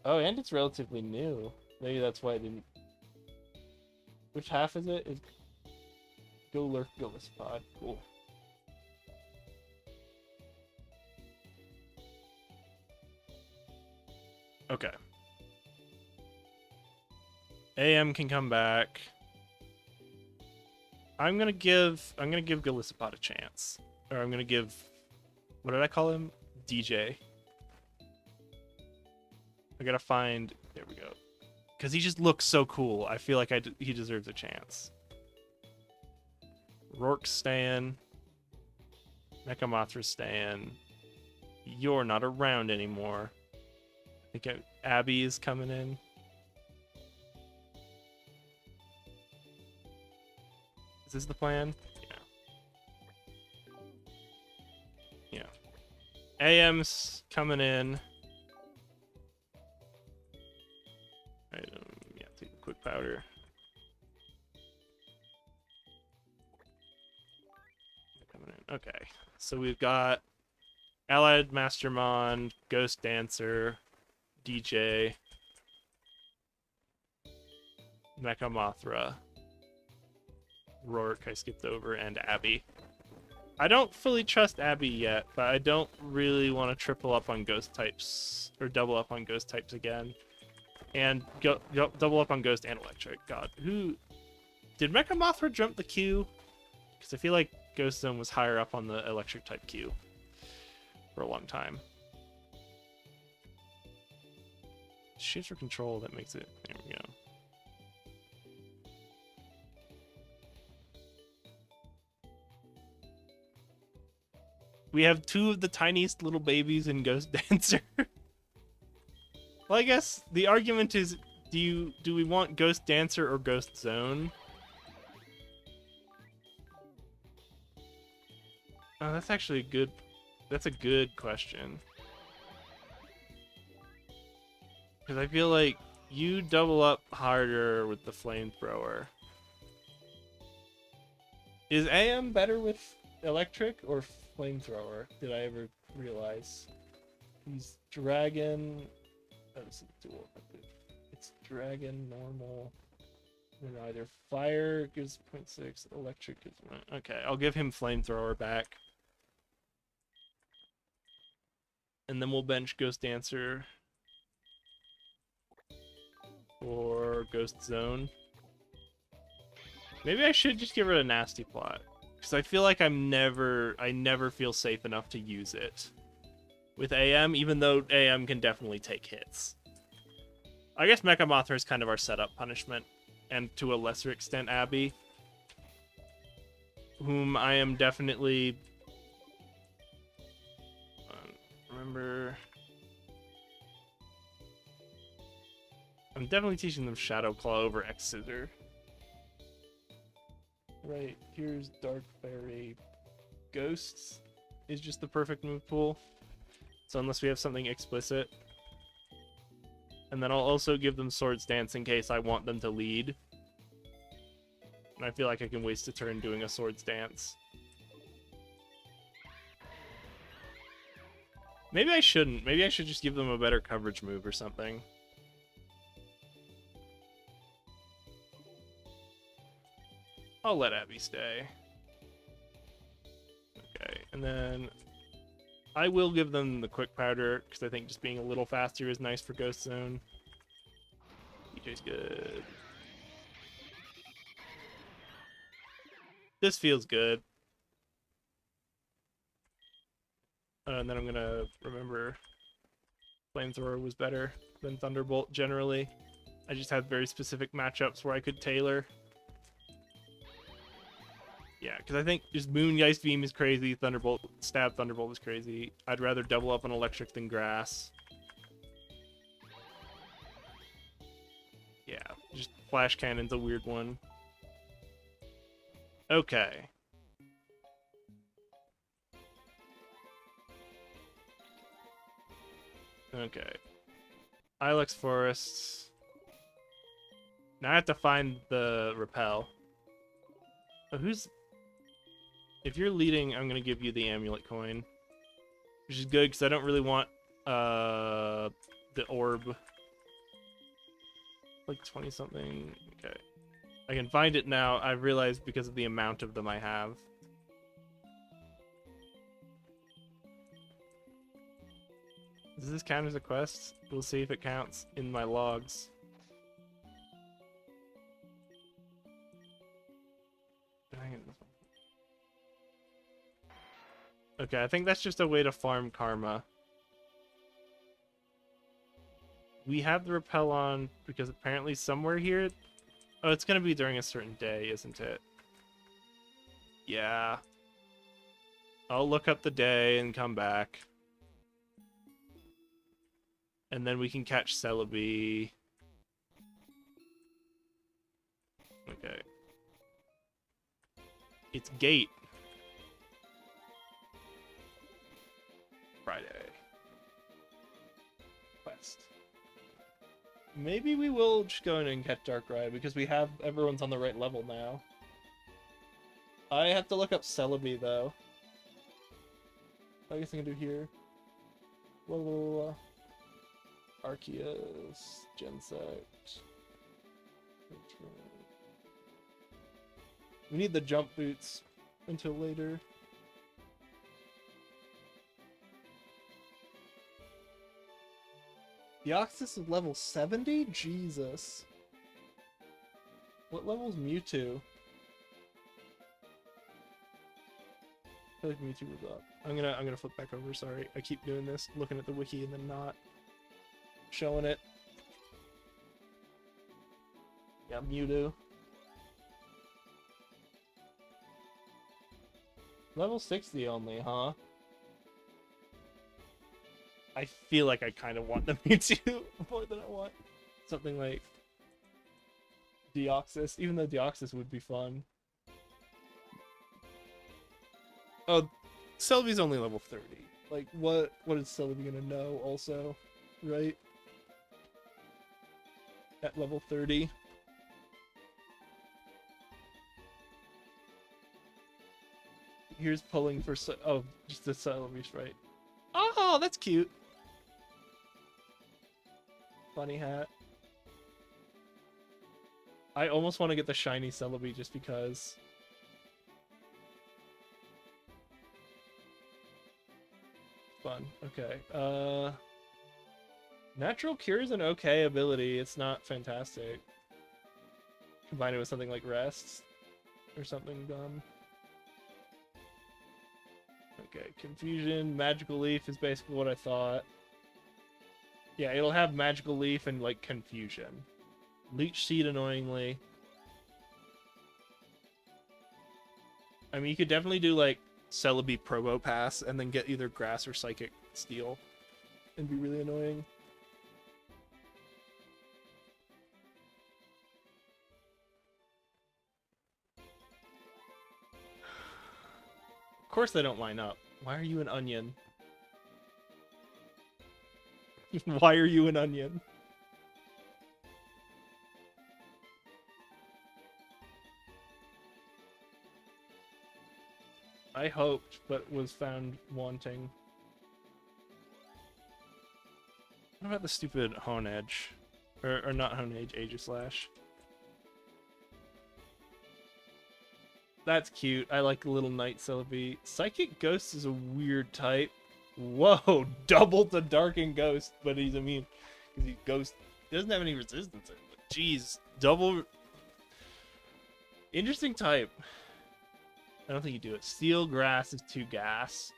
Oh, and it's relatively new. Maybe that's why I didn't... Which half is it? Golurk, Golisopod. Cool. Okay. AM can come back. I'm gonna give Golisopod a chance. Or I'm gonna give... What did I call him? DJ. I gotta find... There we go. Because he just looks so cool. I feel like he deserves a chance. Rourke's staying. Mechamothra's staying. You're not around anymore. I think Abby is coming in. Is this the plan? Yeah. Yeah. AM's coming in. Yeah, take the quick powder. Coming in. Okay. So we've got Allied Mastermon, Ghost Dancer, DJ, Mechamothra, Rourke, I skipped over, and Abby. I don't fully trust Abby yet, but I don't really want to triple up on ghost types, or double up on ghost types again. And double up on ghost and electric. God, who... Did Mechamothra jump the queue? Because I feel like Ghost Zone was higher up on the electric type queue for a long time. Shift or control, that makes it... There we go. We have two of the tiniest little babies in Ghost Dancer. Well, I guess the argument is, do we want Ghost Dancer or Ghost Zone? Oh, that's actually a good question. Because I feel like you double up harder with the flamethrower. Is AM better with electric or flamethrower? Did I ever realize? He's dragon... Oh, this is dual. It's dragon, normal. And either fire gives 0.6, electric gives 1. Okay, I'll give him flamethrower back. And then we'll bench Ghost Dancer for Ghost Zone. Maybe I should just give it a Nasty Plot. Because I feel like I never feel safe enough to use it with AM, even though AM can definitely take hits. I guess Mechamothra is kind of our setup punishment, and to a lesser extent Abby, whom I am definitely... remember... I'm definitely teaching them Shadow Claw over X Scissor. Right, here's Dark Fairy. Ghosts is just the perfect move pool. So unless we have something explicit. And then I'll also give them Swords Dance in case I want them to lead. And I feel like I can waste a turn doing a Swords Dance. Maybe I shouldn't. Maybe I should just give them a better coverage move or something. I'll let Abby stay. Okay, and then I will give them the quick powder, because I think just being a little faster is nice for Ghost Zone. DJ's good. This feels good. And then I'm gonna remember Flamethrower was better than Thunderbolt generally. I just had very specific matchups where I could tailor. Yeah, because I think just Moongeist Beam is crazy, Stab Thunderbolt is crazy. I'd rather double up on Electric than Grass. Yeah, just Flash Cannon's a weird one. Okay. Okay. Ilex Forests. Now I have to find the Repel. Oh, who's... If you're leading, I'm going to give you the Amulet Coin. Which is good, because I don't really want the Orb. Like 20-something. Okay. I can find it now. I realized because of the amount of them I have. Does this count as a quest? We'll see if it counts in my logs. Okay, I think that's just a way to farm karma. We have the repel on because apparently somewhere here... Oh, it's going to be during a certain day, isn't it? Yeah. I'll look up the day and come back. And then we can catch Celebi. Okay. It's Gate. Friday. Quest. Maybe we will just go in and catch Darkrai because we have everyone's on the right level now. I have to look up Celebi though. I guess I can do here. Blah, blah, blah, blah. Arceus, Gensect. We need the jump boots until later. Deoxys is level 70? Jesus. What level is Mewtwo? I feel like Mewtwo was up. I'm gonna flip back over, sorry. I keep doing this, looking at the wiki and then not showing it. Yeah, Mewtwo. Level 60 only, huh? I feel like I kind of want the Mewtwo more than I want something like Deoxys, even though Deoxys would be fun. Oh, Celebi's only level 30. Like, what is Celebi gonna know also, right? At level 30. Here's pulling for... Oh, just the Celebi's right. Oh, that's cute. Funny hat. I almost want to get the shiny Celebi just because. Fun. Okay. Natural Cure is an okay ability. It's not fantastic. Combine it with something like Rest or something dumb. Okay, Confusion, Magical Leaf is basically what I thought. Yeah, it'll have Magical Leaf and, like, Confusion. Leech Seed, annoyingly. I mean, you could definitely do, like, Celebi Probo Pass and then get either Grass or Psychic Steel. And be really annoying. Of course they don't line up. Why are you an onion? Why are you an onion? I hoped, but was found wanting. What about the stupid Hone Edge? Or not Hone Edge, Aegislash. That's cute. I like the little Night Celebi. Psychic Ghost is a weird type. Whoa, double to Dark and Ghost, but he's immune. Because he's Ghost. He doesn't have any resistance. Jeez, double... Interesting type. I don't think you do it. Steel Grass is 2 gas.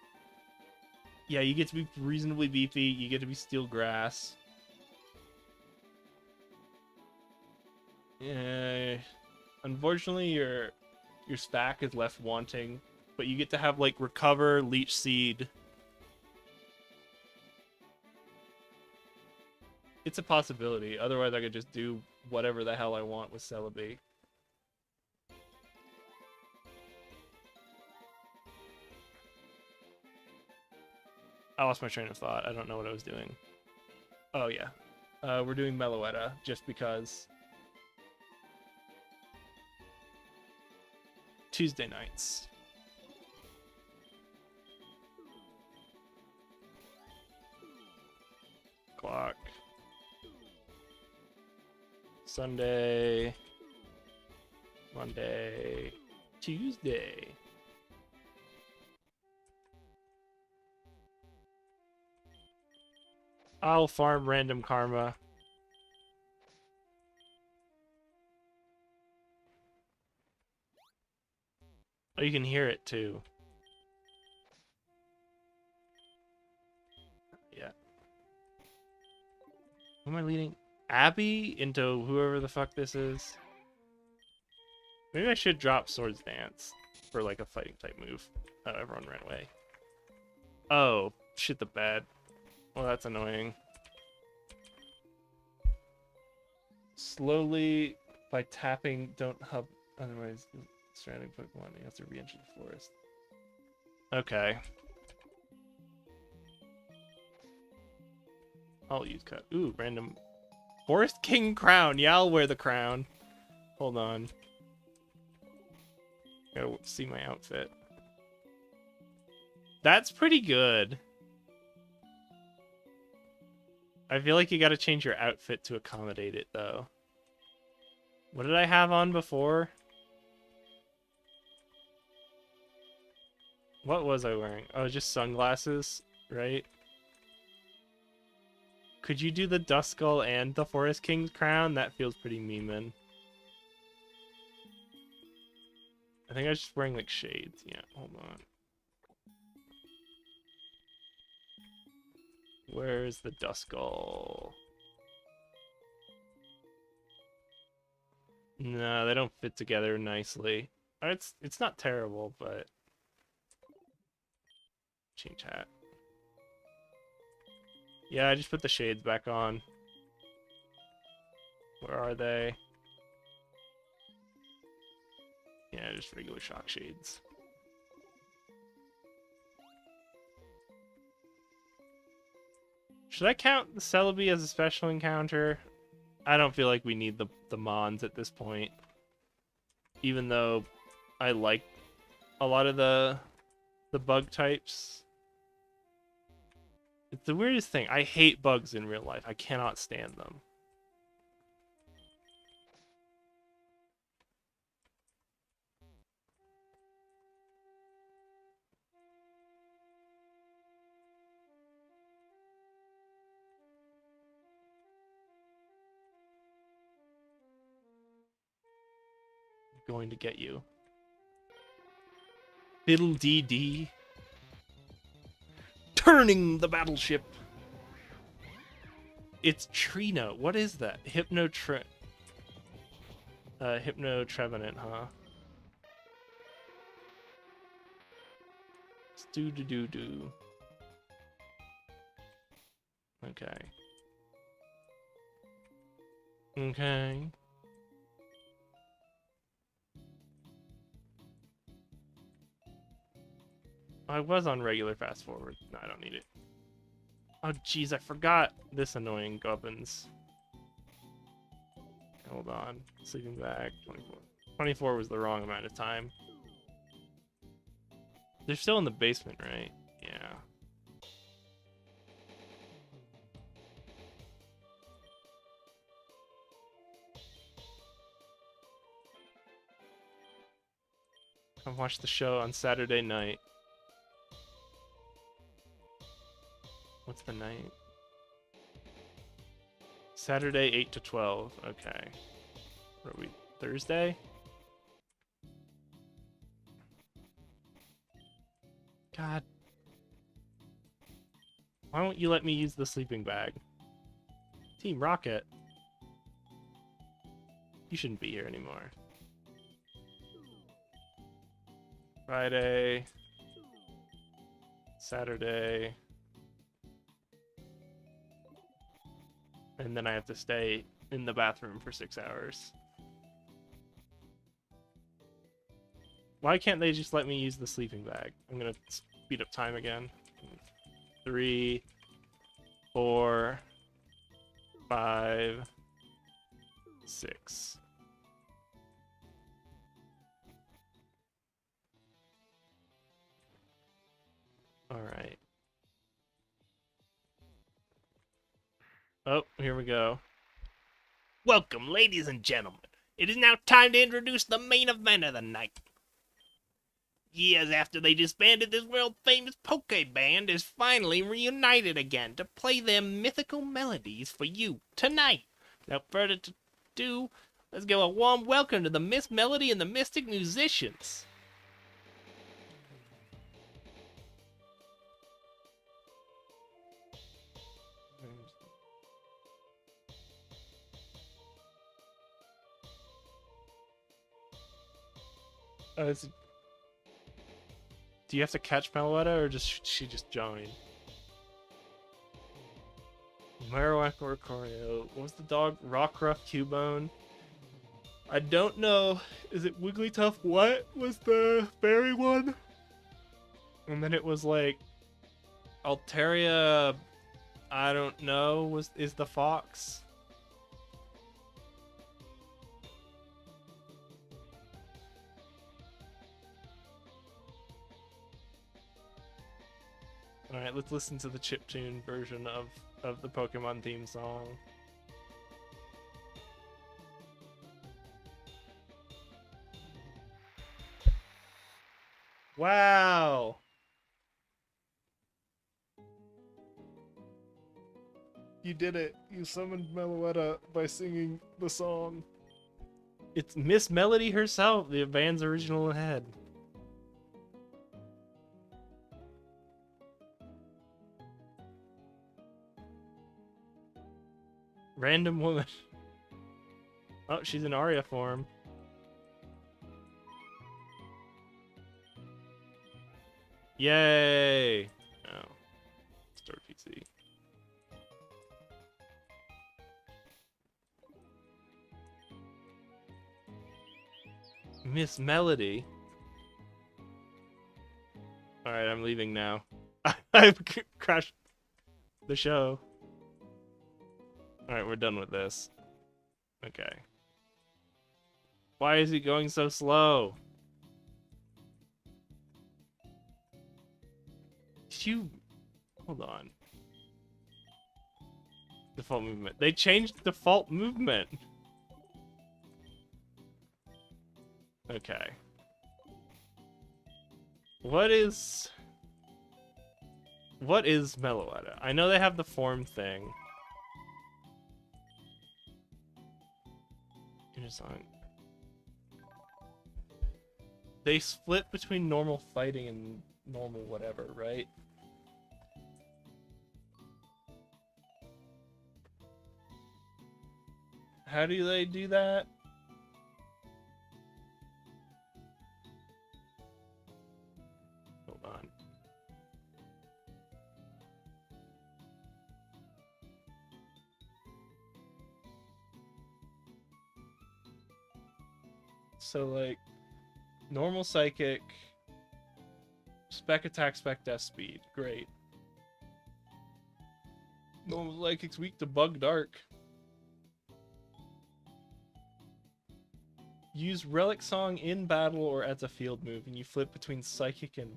Yeah, you get to be reasonably beefy. You get to be steel grass. Unfortunately, your SPAC is left wanting, but you get to have like recover, leech seed. It's a possibility. Otherwise, I could just do whatever the hell I want with Celebi. I lost my train of thought. I don't know what I was doing. Oh, yeah. We're doing Meloetta just because. Tuesday nights. Clock. Sunday. Monday. Tuesday. I'll farm random karma. Oh, you can hear it too. Yeah. Who am I leading? Abby into whoever the fuck this is? Maybe I should drop Swords Dance for like a fighting type move. Oh, everyone ran away. Oh, shit the bed. Well, that's annoying. Slowly, by tapping, don't hub. Otherwise, surrounding Pokemon, you have to re-enter the forest. Okay. I'll use cut. Ooh, random. Forest King crown. Yeah, I'll wear the crown. Hold on. Gotta see my outfit. That's pretty good. I feel like you gotta change your outfit to accommodate it, though. What did I have on before? What was I wearing? Oh, just sunglasses, right? Could you do the Duskull and the Forest King's crown? That feels pretty mean. I think I was just wearing like shades. Yeah, hold on. Where's the Duskull? No, they don't fit together nicely. It's not terrible, but change hat. Yeah, I just put the shades back on. Where are they? Yeah, just regular shock shades. Should I count the Celebi as a special encounter? I don't feel like we need the Mons at this point. Even though I like a lot of the bug types. It's the weirdest thing. I hate bugs in real life. I cannot stand them. I'm going to get you. Fiddle dee dee. Turning the battleship. It's Trino. What is that? Hypno Trevenant, huh? Doo. Okay. Okay. I was on regular fast forward. No, I don't need it. Oh, jeez, I forgot this annoying Gubbins. Hold on. Sleeping bag, 24. 24 was the wrong amount of time. They're still in the basement, right? Yeah. Come watch the show on Saturday night. What's the night? Saturday, 8 to 12. Okay. What are we? Thursday? God. Why won't you let me use the sleeping bag? Team Rocket. You shouldn't be here anymore. Friday. Saturday. And then I have to stay in the bathroom for 6 hours. Why can't they just let me use the sleeping bag? I'm gonna speed up time again. 3, 4, 5, 6. All right. Oh, here we go. Welcome, ladies and gentlemen. It is now time to introduce the main event of the night. Years after they disbanded, this world-famous Poke Band is finally reunited again to play their mythical melodies for you tonight. Without further ado, let's give a warm welcome to the Miss Melody and the Mystic Musicians. Do you have to catch Meloetta, or just she just join? Marowak or Corio. What was the dog? Rockruff Cubone. I don't know. Is it Wigglytuff? What was the fairy one? And then it was like Altaria. I don't know. Is the fox? All right, let's listen to the chiptune version of the Pokemon theme song. Wow! You did it. You summoned Meloetta by singing the song. It's Miss Melody herself, the band's original head. Random woman. Oh, she's in Aria form. Yay! Oh. Start PC. Miss Melody. Alright, I'm leaving now. I've crashed the show. Alright, we're done with this. Okay. Why is he going so slow? Did you... Hold on. Default movement. They changed default movement. Okay. What is Meloetta? I know they have the form thing. They split between normal fighting and normal whatever, right? How do they do that? Hold on. So, like, normal psychic, spec attack, spec death speed. Great. Normal psychic's weak to bug dark. Use Relic Song in battle or as a field move, and you flip between psychic and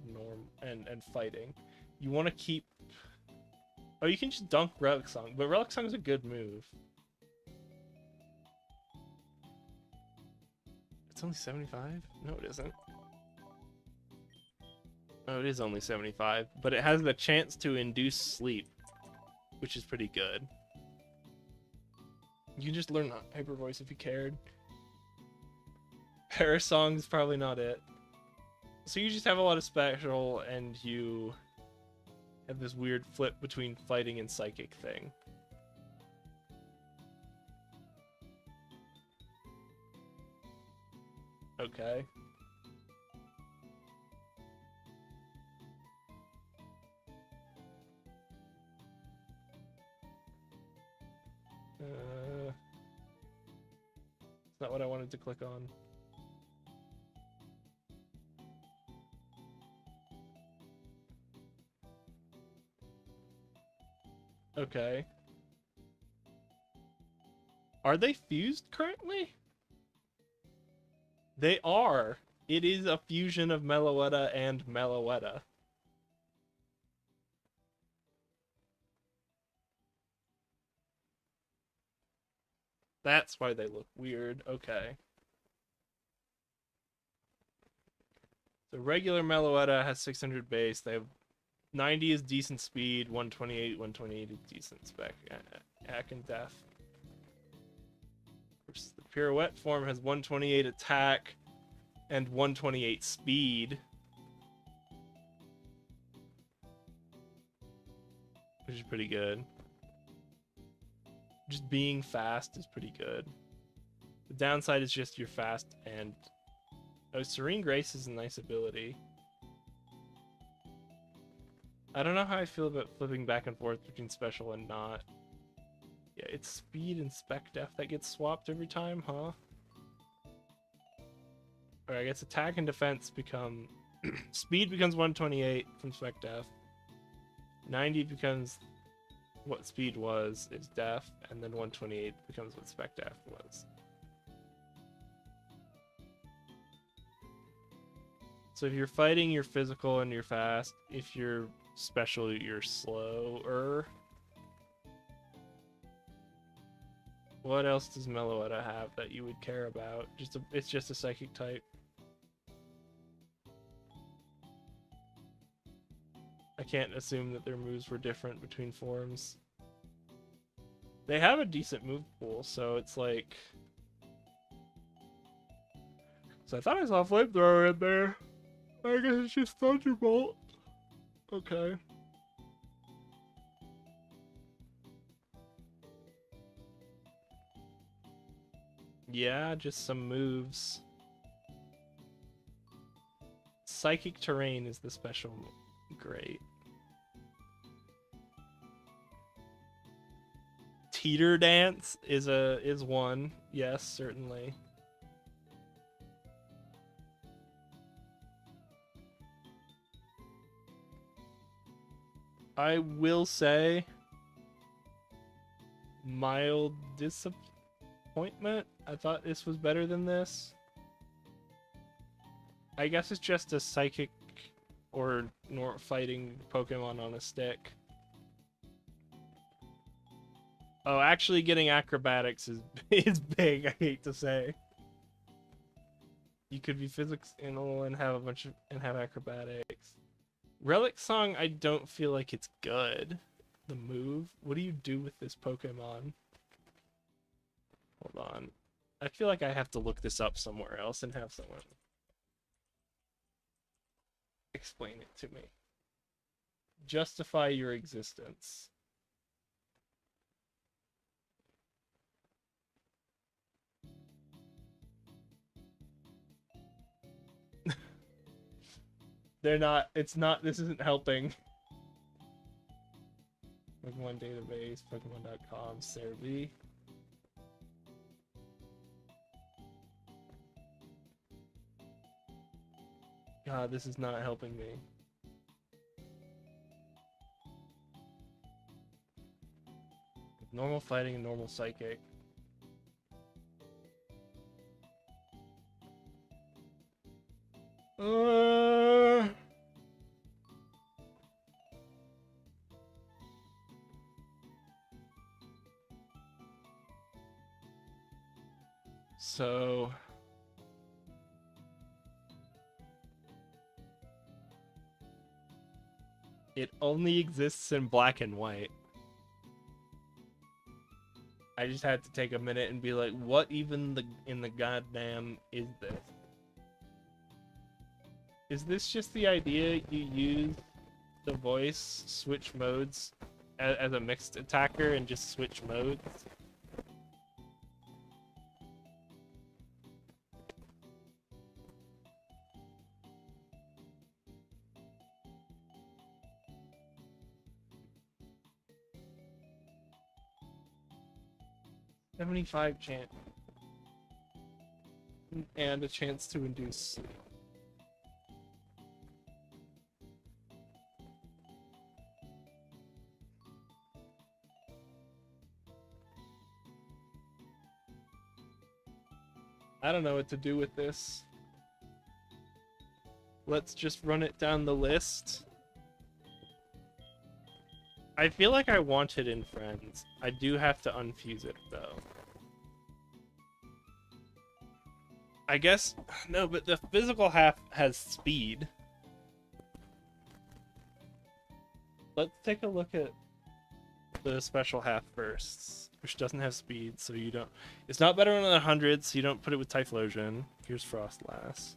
and fighting. You want to keep... Oh, you can just dunk Relic Song, but Relic Song is a good move. It's only 75? No, it isn't. Oh, it is only 75, but it has the chance to induce sleep, which is pretty good. You can just learn Hyper Voice if you cared. Paris Song is probably not it. So you just have a lot of special, and you Have this weird flip between fighting and psychic thing. Okay. It's not what I wanted to click on. Okay. Are they fused currently? They are. It is a fusion of Meloetta and Meloetta. That's why they look weird. Okay. The regular Meloetta has 600 base. They have 90 is decent speed, 128 is decent spec, attack and death. The pirouette form has 128 attack and 128 speed, which is pretty good. Just being fast is pretty good. The downside is just you're fast and... Oh, Serene Grace is a nice ability. I don't know how I feel about flipping back and forth between special and not. Yeah, it's speed and spec def that gets swapped every time, huh? Or I guess attack and defense become... Speed becomes 128 from spec def. 90 becomes what speed was, is def, and then 128 becomes what spec def was. So if you're fighting, you're physical and you're fast. If you're special, you're slower. What else does Meloetta have that you would care about? It's just a psychic type. I can't assume that their moves were different between forms. They have a decent move pool, so it's like... So I thought I saw Flamethrower in there. I guess it's just Thunderbolt. Okay. Yeah, just some moves. Psychic Terrain is the special move. Great. Teeter Dance is one. Yes, certainly. I will say mild disappointment. I thought this was better than this. I guess it's just a psychic or fighting Pokemon on a stick. Oh, actually getting acrobatics is big, I hate to say. You could be physics and have have acrobatics. Relic Song, I don't feel like it's good. The move? What do you do with this Pokemon? Hold on. I feel like I have to look this up somewhere else and have someone explain it to me. Justify your existence. They're not, this isn't helping. Pokemon database, Pokemon.com, Cerebi. God, this is not helping me. Normal fighting and normal psychic. So it only exists in black and white. I just had to take a minute and be like, what even in the goddamn is this? Is this just the idea you use the voice switch modes as a mixed attacker and just switch modes. $75 chance and a chance to induce sleep. I don't know what to do with this. Let's just run it down the list. I feel like I want it in Friends. I do have to unfuse it, though. I guess... No, but the physical half has speed. Let's take a look at the special half first, which doesn't have speed, so you don't... It's not better than 100, so you don't put it with Typhlosion. Here's Frostlass.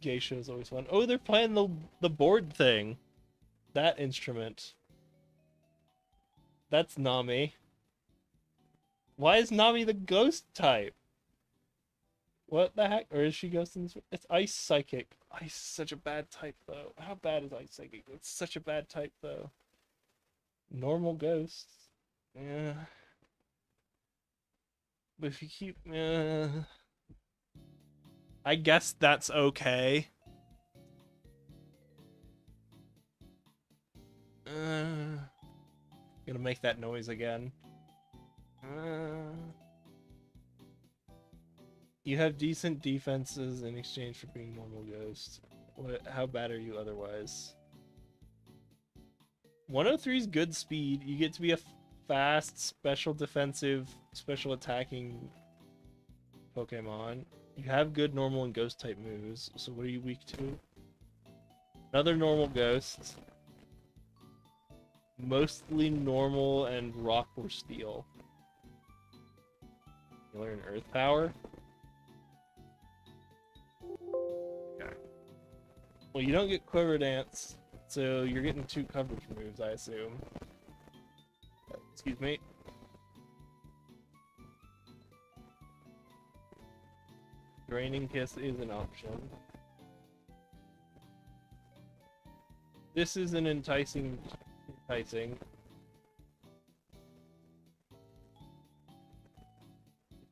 Geisha is always fun. Oh, they're playing the board thing. That instrument. That's Nami. Why is Nami the ghost type? What the heck? Or is she ghost in this? It's Ice Psychic. Ice is such a bad type, though. How bad is Ice Psychic? It's such a bad type, though. Normal ghosts. Yeah. But if you keep... I guess that's okay. Gonna make that noise again. You have decent defenses in exchange for being normal ghost. How bad are you otherwise? 103 is good speed. You get to be a fast, special defensive, special attacking Pokemon. You have good normal and ghost type moves. So what are you weak to? Another normal ghost. Mostly normal and rock or steel. You learn earth power. Okay. Well, you don't get Quiver Dance, so you're getting 2 coverage moves, I assume. Excuse me. Draining Kiss is an option. This is an enticing. If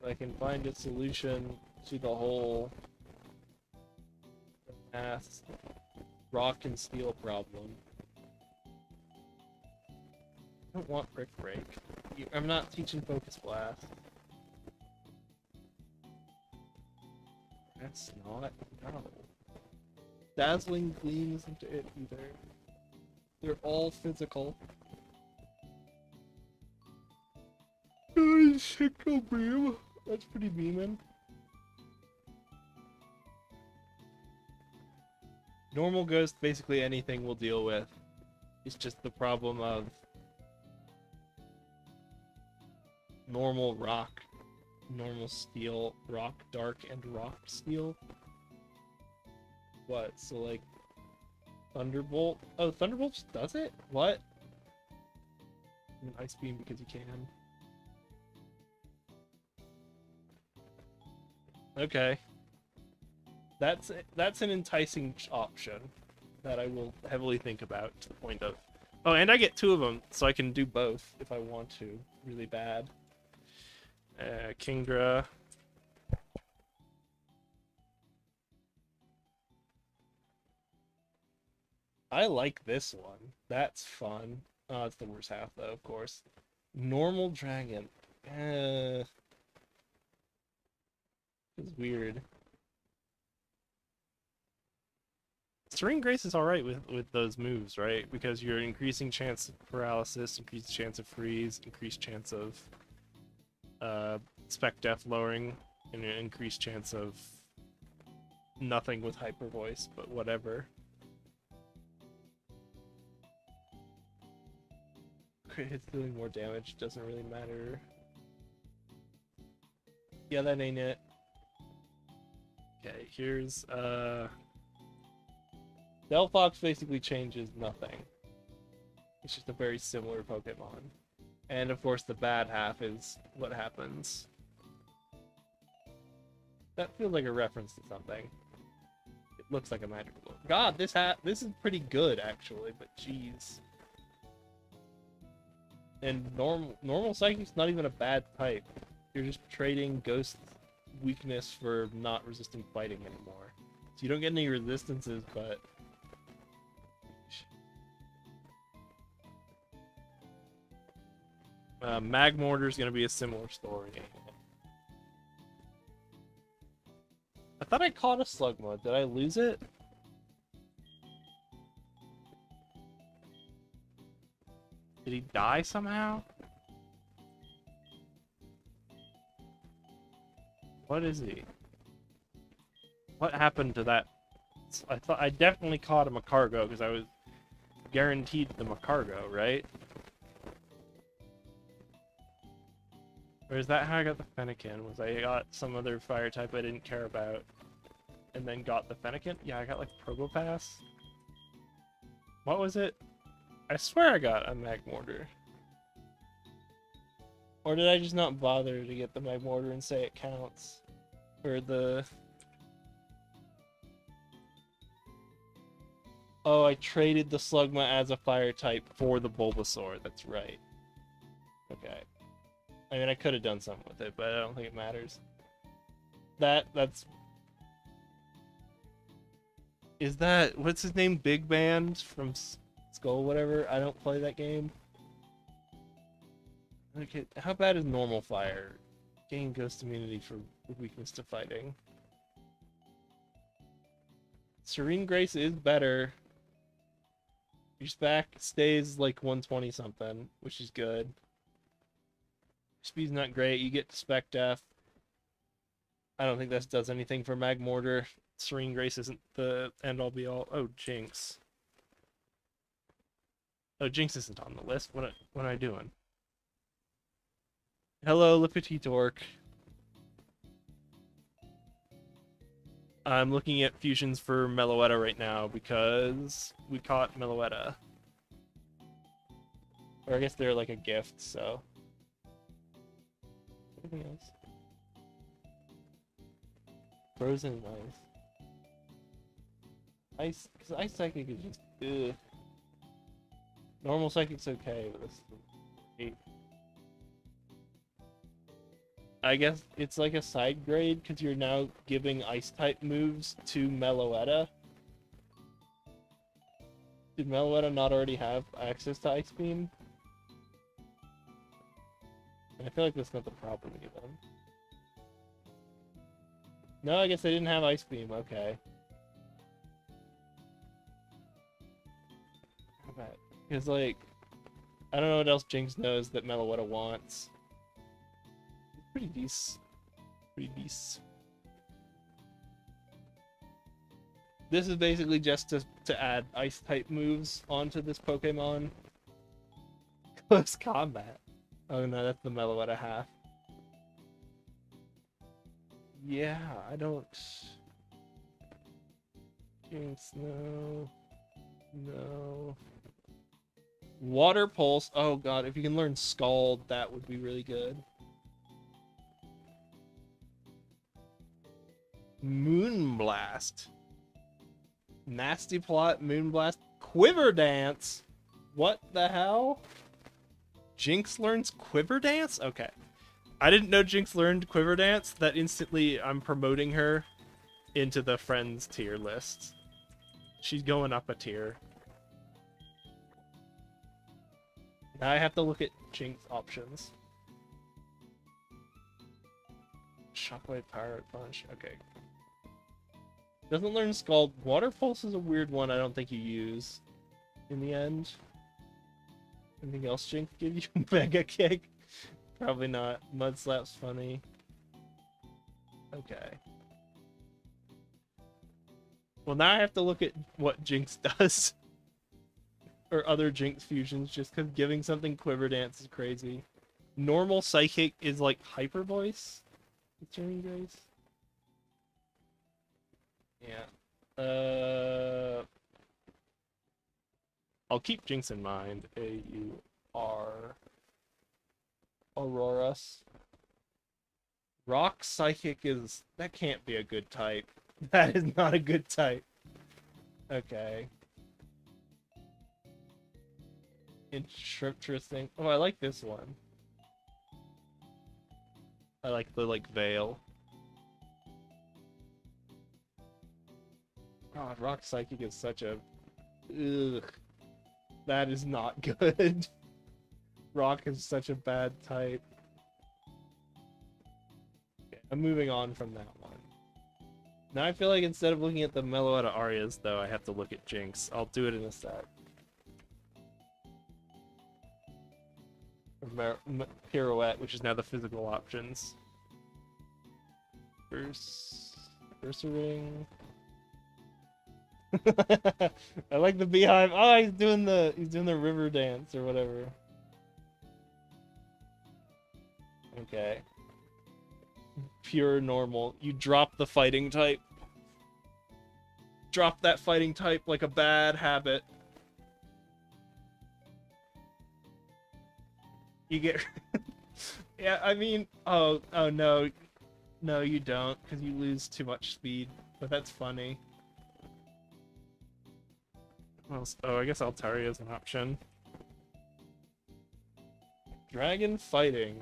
I can find a solution to the whole mass rock and steel problem. I don't want Brick Break. I'm not teaching Focus Blast. That's not. No. Dazzling Gleam isn't it either. They're all physical. Sickle Beam. That's pretty beaming. Normal Ghost, basically anything we'll deal with. It's just the problem of normal rock, normal steel, rock dark, and rock steel. What? So like Thunderbolt? Oh, Thunderbolt just does it? What? I mean, Ice Beam because you can. Okay. That's an enticing option that I will heavily think about to the point of... Oh, and I get 2 of them, so I can do both if I want to. Really bad. Kingdra. I like this one. That's fun. Oh, it's the worst half, though, of course. Normal Dragon. It's weird. Serene Grace is alright with those moves, right? Because you're increasing chance of paralysis, increased chance of freeze, increased chance of Spec Def lowering, and an increased chance of nothing with Hyper Voice, but whatever. Crit hits doing more damage, doesn't really matter. Yeah, that ain't it. Okay, here's Delphox basically changes nothing. It's just a very similar Pokemon. And of course the bad half is what happens. That feels like a reference to something. It looks like a magical book. God, this is pretty good actually, but jeez. And normal Psychic's not even a bad type. You're just trading Ghost weakness for not resisting fighting anymore. So you don't get any resistances, but Magmortar's gonna be a similar story. I thought I caught a Slugma. Did I lose it? Did he die somehow? What is he? What happened to that? I thought I definitely caught a Macargo because I was guaranteed the Macargo, right? Or is that how I got the Fennekin? Was I got some other fire type I didn't care about and then got the Fennekin? Yeah, I got like Probopass. What was it? I swear I got a Magmortar. Or did I just not bother to get the Magmortar and say it counts? For the... Oh, I traded the Slugma as a fire type for the Bulbasaur. That's right. Okay. I mean, I could have done something with it, but I don't think it matters. That's... Is that... What's his name? Big Band from Skull whatever? I don't play that game. Okay, how bad is normal fire? Gain ghost immunity for weakness to fighting. Serene Grace is better. Your spec stays like 120 something, which is good. Speed's not great. You get spec death. I don't think this does anything for Magmortar. Serene Grace isn't the end all be all. Oh, Jinx. Oh, Jinx isn't on the list. What am I doing? Hello, Le Petit Orc. I'm looking at fusions for Meloetta right now because we caught Meloetta. Or I guess they're like a gift, so. Anything else? Frozen and ice. Because Ice Psychic is just ugh. Normal Psychic's okay, but this is hate. I guess it's like a side grade because you're now giving ice type moves to Meloetta. Did Meloetta not already have access to Ice Beam? I feel like that's not the problem even. No, I guess they didn't have Ice Beam. Okay. Because, like, I don't know what else Jinx knows that Meloetta wants. Pretty decent. Pretty decent. This is basically just to add ice type moves onto this Pokemon. Close combat. Oh no, that's the Meloetta half. Yeah, I don't... Jinx, no. No. Water Pulse. Oh god, if you can learn Scald, that would be really good. Moonblast. Nasty Plot, Moonblast, Quiver Dance. What the hell? Jinx learns Quiver Dance? Okay. I didn't know Jinx learned Quiver Dance. That instantly I'm promoting her into the friends tier list. She's going up a tier. Now I have to look at Jinx options. Shockwave, Power Punch. Okay. Doesn't learn Scald. Water Pulse is a weird one I don't think you use in the end. Anything else Jinx give you? Mega Kick? Probably not. Mud Slap's funny. Okay. Well, now I have to look at what Jinx does. Or other Jinx fusions, just because giving something Quiver Dance is crazy. Normal Psychic is like Hyper Voice? Turning Grace? Yeah. I'll keep Jinx in mind. A-U-R... Auroras. Rock Psychic is... That can't be a good type. That is not a good type. Okay. Interesting. Oh, I like this one. I like the, like, veil. God, Rock Psychic is such a... Ugh. That is not good. Rock is such a bad type. Okay, I'm moving on from that one. Now I feel like instead of looking at the Meloetta Arias, though, I have to look at Jinx. I'll do it in a sec. Pirouette, which is now the physical options. Ring. I like the beehive. Oh, he's doing the river dance or whatever. Okay. Pure normal. You drop the fighting type. Drop that fighting type like a bad habit. You get... Yeah, I mean... Oh no. No, you don't, because you lose too much speed. But that's funny. Well, oh, I guess Altaria is an option. Dragon fighting.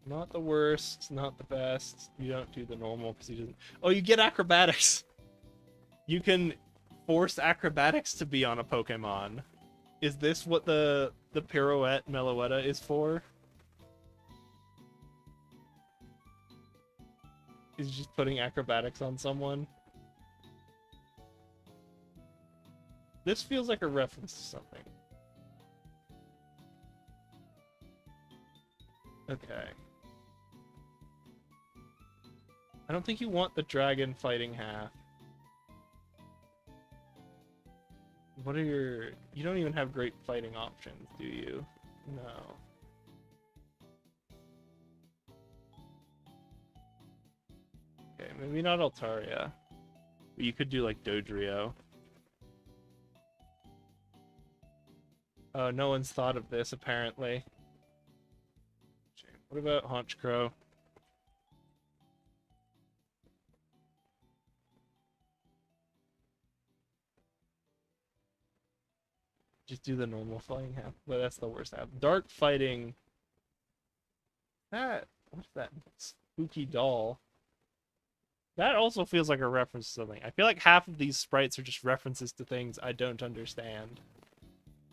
Not the worst, not the best. You don't do the normal because he doesn't... Oh, you get acrobatics! You can force acrobatics to be on a Pokemon. Is this what the Pirouette Meloetta is for? Is just putting acrobatics on someone? This feels like a reference to something. Okay. I don't think you want the dragon fighting half. What are your... You don't even have great fighting options, do you? No. Okay, maybe not Altaria. But you could do, like, Dodrio. Oh, no one's thought of this, apparently. What about Honchkrow? Just do the normal fighting half. Well, that's the worst half. Dark fighting. What's that? Spooky doll. That also feels like a reference to something. I feel like half of these sprites are just references to things I don't understand.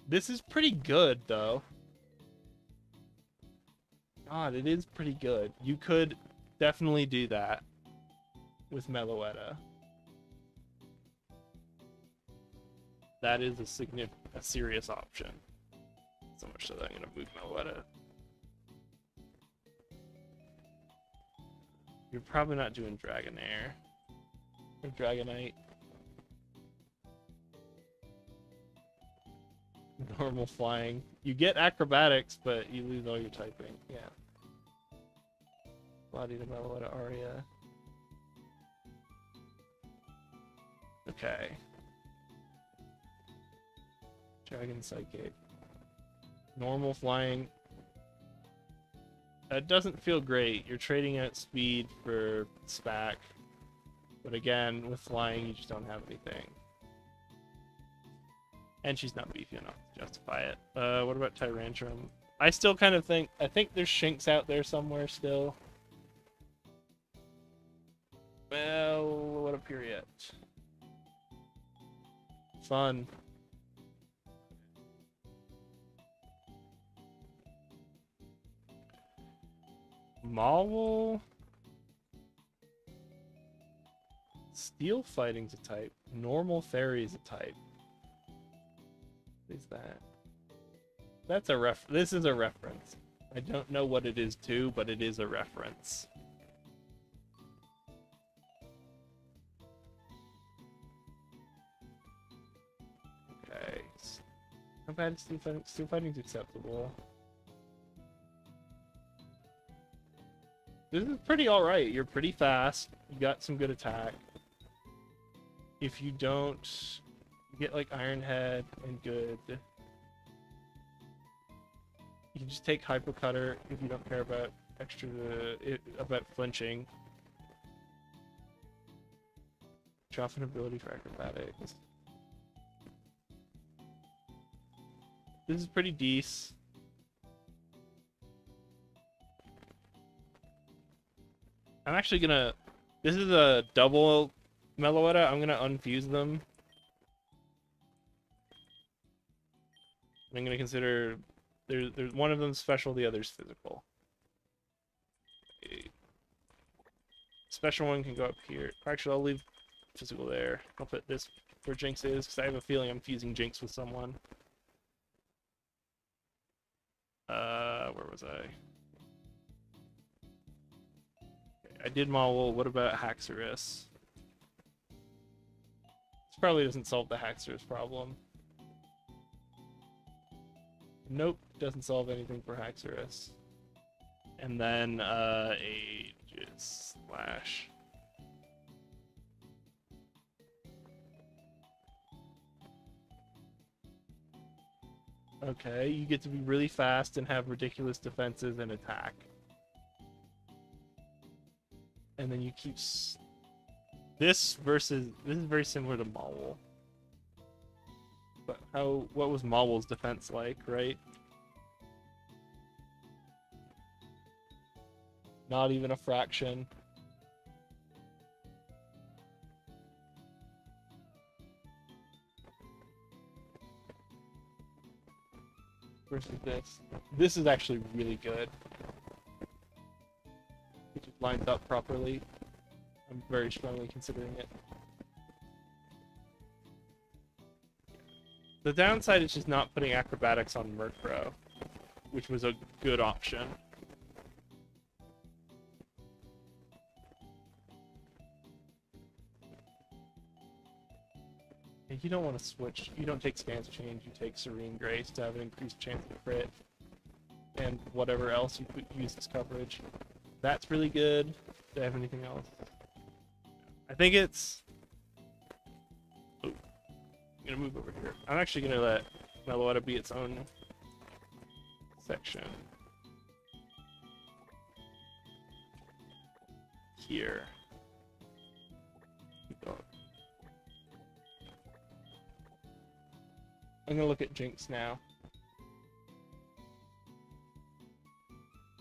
This is pretty good, though. God, it is pretty good. You could definitely do that with Meloetta. That is a serious option. So much so that I'm gonna move Meloetta. You're probably not doing Dragonair or Dragonite. Normal flying. You get acrobatics, but you lose all your typing. Yeah. Body to Meloetta Aria. Okay. Dragon Psychic. Normal flying. That doesn't feel great. You're trading out speed for SPAC. But again, with flying, you just don't have anything. And she's not beefy enough to justify it. What about Tyrantrum? I still kind of think... I think there's Shinx out there somewhere still. Well, what a period. Fun. Maul. Steel fighting's a type. Normal fairy's a type. What is that? That's a this is a reference. I don't know what it is to, but it is a reference. Okay. How bad is steel fighting? Steel fighting's acceptable. This is pretty alright. You're pretty fast. You got some good attack. If you don't, you get like Iron Head and good. You can just take Hyper Cutter if you don't care about about flinching. Drop an ability for acrobatics. This is pretty decent. I'm actually gonna. This is a double Meloetta. I'm gonna unfuse them. I'm gonna consider there's one of them special, the other's physical. Okay. Special one can go up here. Actually, I'll leave physical there. I'll put this where Jinx is because I have a feeling I'm fusing Jinx with someone. Where was I? Okay, I did Maul. What about Haxorus? This probably doesn't solve the Haxorus problem. Nope, doesn't solve anything for Haxorus. And then Aegis Slash. Okay, you get to be really fast and have ridiculous defenses and attack. And then you keep this is very similar to Maul. But what was Maul's defense like, right? Not even a fraction. Versus this. This is actually really good. It just lines up properly. I'm very strongly considering it. The downside is just not putting acrobatics on Murkrow, which was a good option. You don't want to switch. You don't take Stance Change, you take Serene Grace to have an increased chance of crit. And whatever else you use as coverage. That's really good. Do I have anything else? I think it's... Ooh. I'm gonna move over here. I'm actually gonna let Meloetta be its own section. Here. Keep going. I'm gonna look at Jinx now.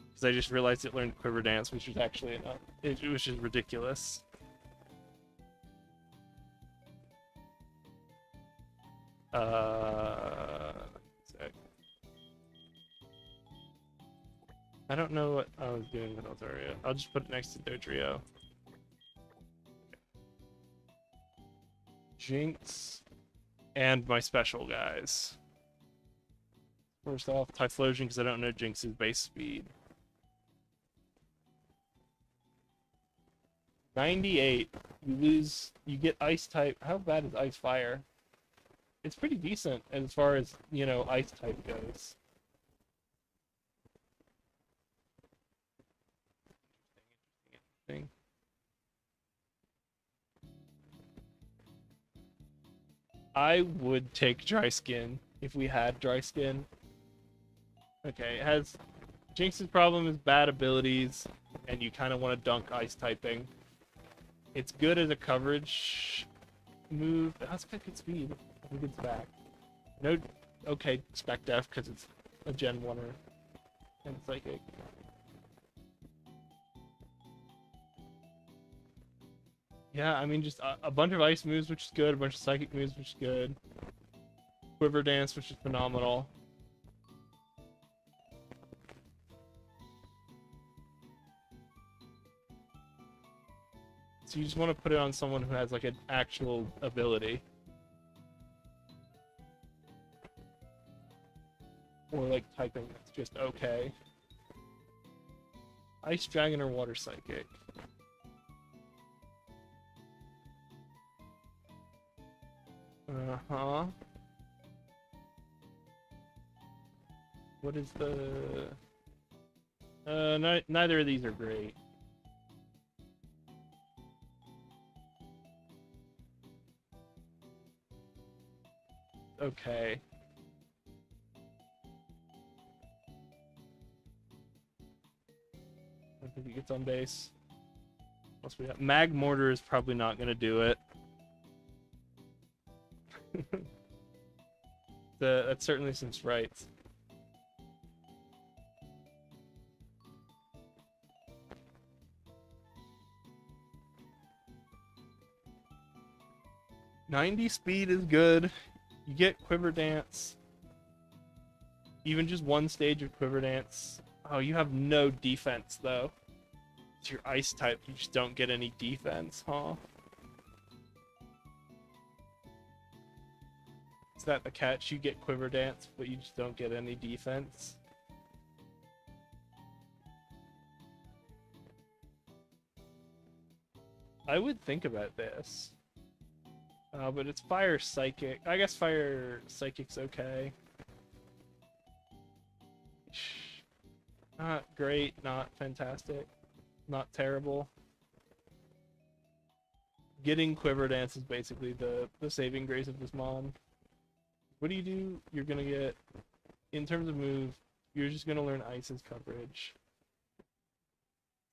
Because I just realized it learned Quiver Dance, which is actually enough. Which is ridiculous. Sec. I don't know what I was doing with Altaria. I'll just put it next to Dodrio. Jinx. And my special guys. First off, Typhlosion, because I don't know Jinx's base speed. 98. You lose. You get Ice type. How bad is Ice Fire? It's pretty decent as far as, you know, Ice type goes. Interesting. I would take Dry Skin if we had Dry Skin. Okay, it has... Jinx's problem is bad abilities, and you kind of want to dunk Ice typing. It's good as a coverage move. It has got good speed. I think it's back. No... Okay, Spec Def, because it's a Gen 1er. And Psychic. Yeah, I mean, just a bunch of ice moves, which is good, a bunch of psychic moves, which is good. Quiver Dance, which is phenomenal. So you just want to put it on someone who has, like, an actual ability. Or, like, typing that's just okay. Ice Dragon or Water Psychic? Uh-huh. What is the... neither of these are great. okay. I don't think he gets on base. Unless we have... Mag Mortar is probably not going to do it. That certainly seems right. .90 speed is good. You get Quiver Dance. Even just one stage of Quiver Dance. Oh, you have no defense, though. It's your Ice type. You just don't get any defense, huh? Is that the catch? You get Quiver Dance, but you just don't get any defense? I would think about this. But it's Fire Psychic. I guess Fire Psychic's okay. Not great, not fantastic, not terrible. Getting Quiver Dance is basically the saving grace of this mon. What do? You're gonna get, in terms of move, you're just gonna learn Ice's coverage.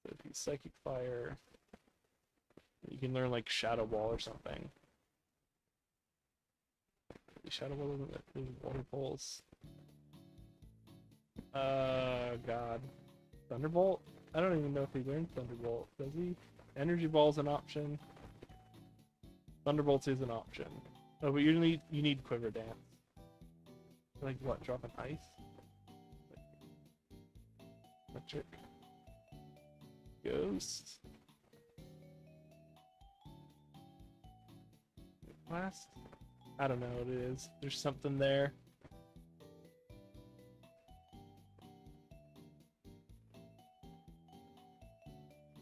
So if he's Psychic Fire, you can learn like Shadow Ball or something. Shadow Ball doesn't let water pulse. God. Thunderbolt? I don't even know if he learned Thunderbolt. Does he? Energy Ball's an option. Thunderbolt is an option. Oh, but you need Quiver Dance. Like what? Drop an ice? Electric. Ghost. Blast? I don't know what it is. There's something there.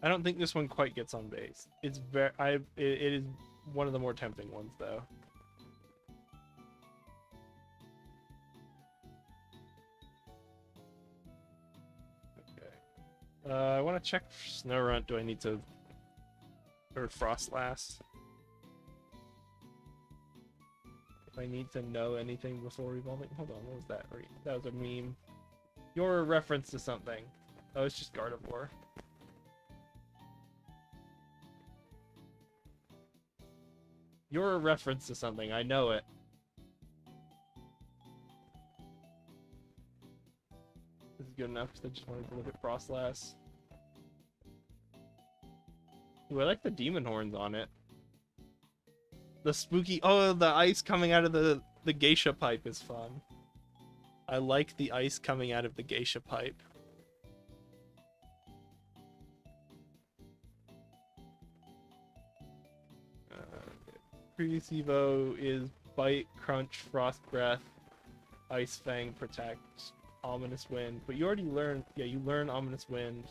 I don't think this one quite gets on base. It's very it is one of the more tempting ones though. Okay. I want to check Snorunt. Do I need to, or Frostlass? If I need to know anything before evolving. Hold on, what was that? That was a meme. Your reference to something. Oh, it's just Gardevoir. You're a reference to something, I know it. This is good enough because I just wanted to look at Frostlass. Ooh, I like the demon horns on it. The spooky... Oh, the ice coming out of the geisha pipe is fun. I like the ice coming out of the geisha pipe. Previous Evo is Bite, Crunch, Frost Breath, Ice Fang, Protect, Ominous Wind. But you already learned... Yeah, you learn Ominous Wind.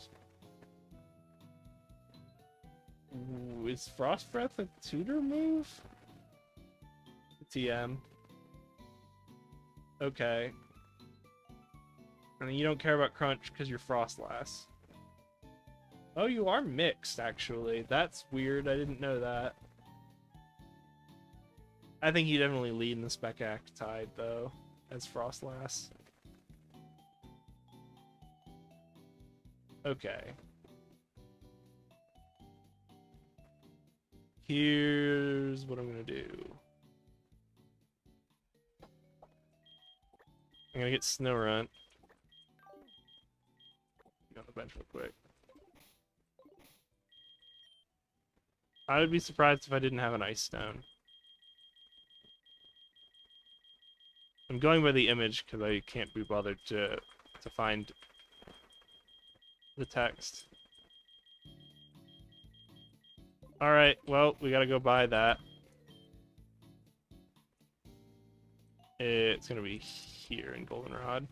Ooh, is Frost Breath a tutor move? TM. Okay. I mean, you don't care about Crunch because you're Frostlass. Oh, you are mixed, actually. That's weird. I didn't know that. I think you definitely lead in the Spec Act Tide, though, as Frostlass. Okay. Here's what I'm gonna do. I'm gonna get Snorunt. Get on the bench real quick. I would be surprised if I didn't have an Ice Stone. I'm going by the image because I can't be bothered to find the text. Alright, well, we gotta go buy that. It's gonna be here in Goldenrod.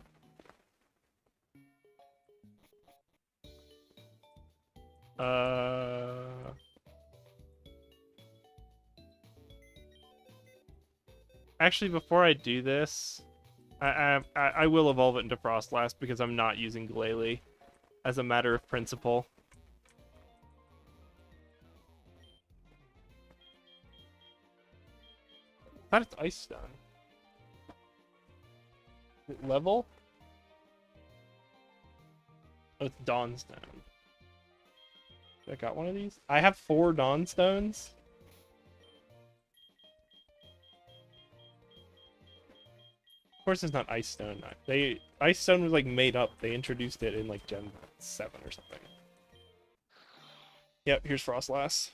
Actually, before I do this, I will evolve it into Frostlass because I'm not using Glalie as a matter of principle. I thought it's Ice Stone. Level? Oh, it's Dawnstone. I got one of these? I have 4 Dawnstones. Of course it's not Ice Stone. Ice Stone was like made up. They introduced it in like Gen 7 or something. Yep, here's Frostlass.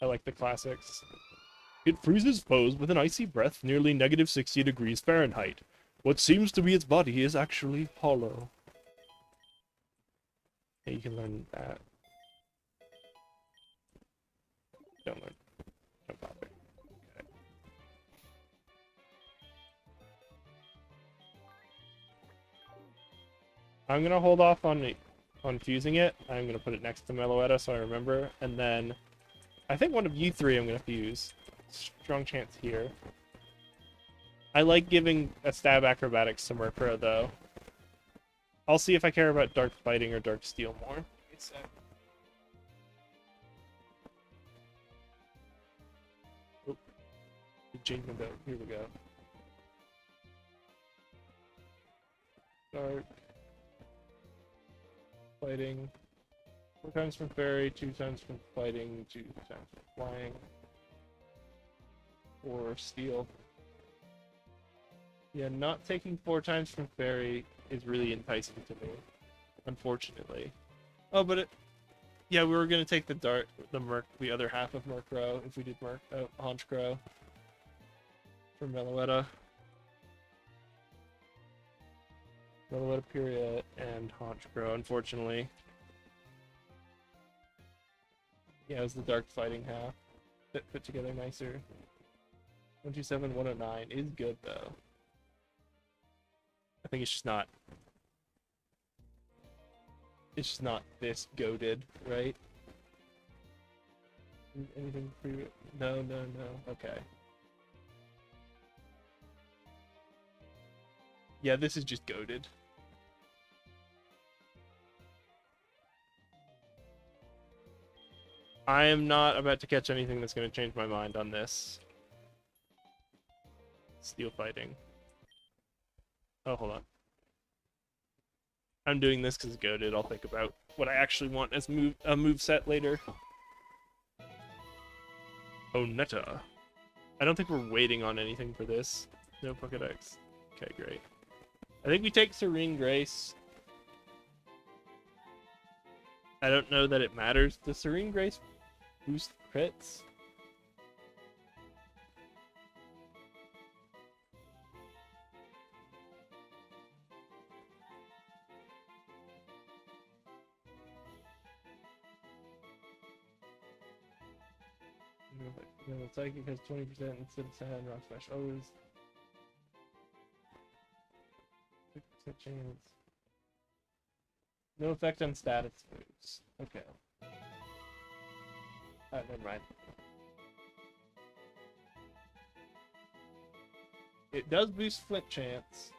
I like the classics. It freezes foes with an icy breath nearly negative 60 degrees Fahrenheit. What seems to be its body is actually hollow. Yeah, you can learn that. Don't learn. Don't bother. Okay. I'm gonna hold off on fusing it. I'm gonna put it next to Meloetta so I remember, and then I think one of you 3 I'm gonna fuse. Strong chance here. I like giving a stab acrobatics to Murkrow though. I'll see if I care about Dark Fighting or Dark Steel more. Give me a sec. Oh, change window. Here we go. Dark Fighting. 4 times from Fairy, 2 times from Fighting, 2 times from Flying. Or Steel. Yeah, not taking 4 times from Fairy is really enticing to me, unfortunately. Oh, but yeah, we were gonna take the other half of Murkrow if we did Honchkrow for Meloetta. Meloetta Period and Honchkrow, unfortunately. Yeah, it was the Dark Fighting half that put together nicer. 127, 109 is good though. I think it's just not this goated, right? Anything for you? No. Okay. Yeah, this is just goated. I am not about to catch anything that's going to change my mind on this. Steel Fighting. Oh, hold on. I'm doing this because it's goated. I'll think about what I actually want as a move set later. Onetta. I don't think we're waiting on anything for this. No Pokedex. Okay, great. I think we take Serene Grace. I don't know that it matters. Does Serene Grace boost crits? No, Psychic has 20% instead of 10. Rock Smash always 50% chance. No effect on status moves. Okay. Alright, never mind. It does boost flip chance.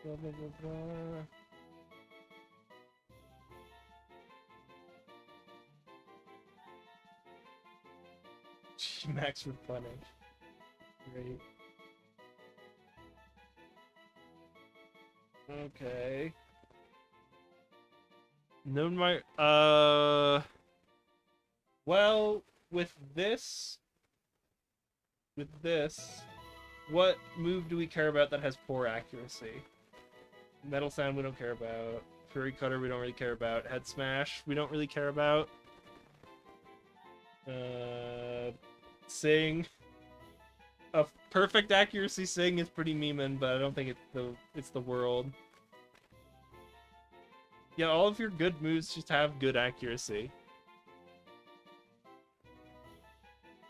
Blah, blah, blah, blah. Max replenish. Great. Okay. No, well, with this, what move do we care about that has poor accuracy? Metal Sound we don't care about. Fury Cutter we don't really care about. Head Smash we don't really care about. Sing. A perfect accuracy Sing is pretty memeing, but I don't think it's the world. Yeah, all of your good moves just have good accuracy.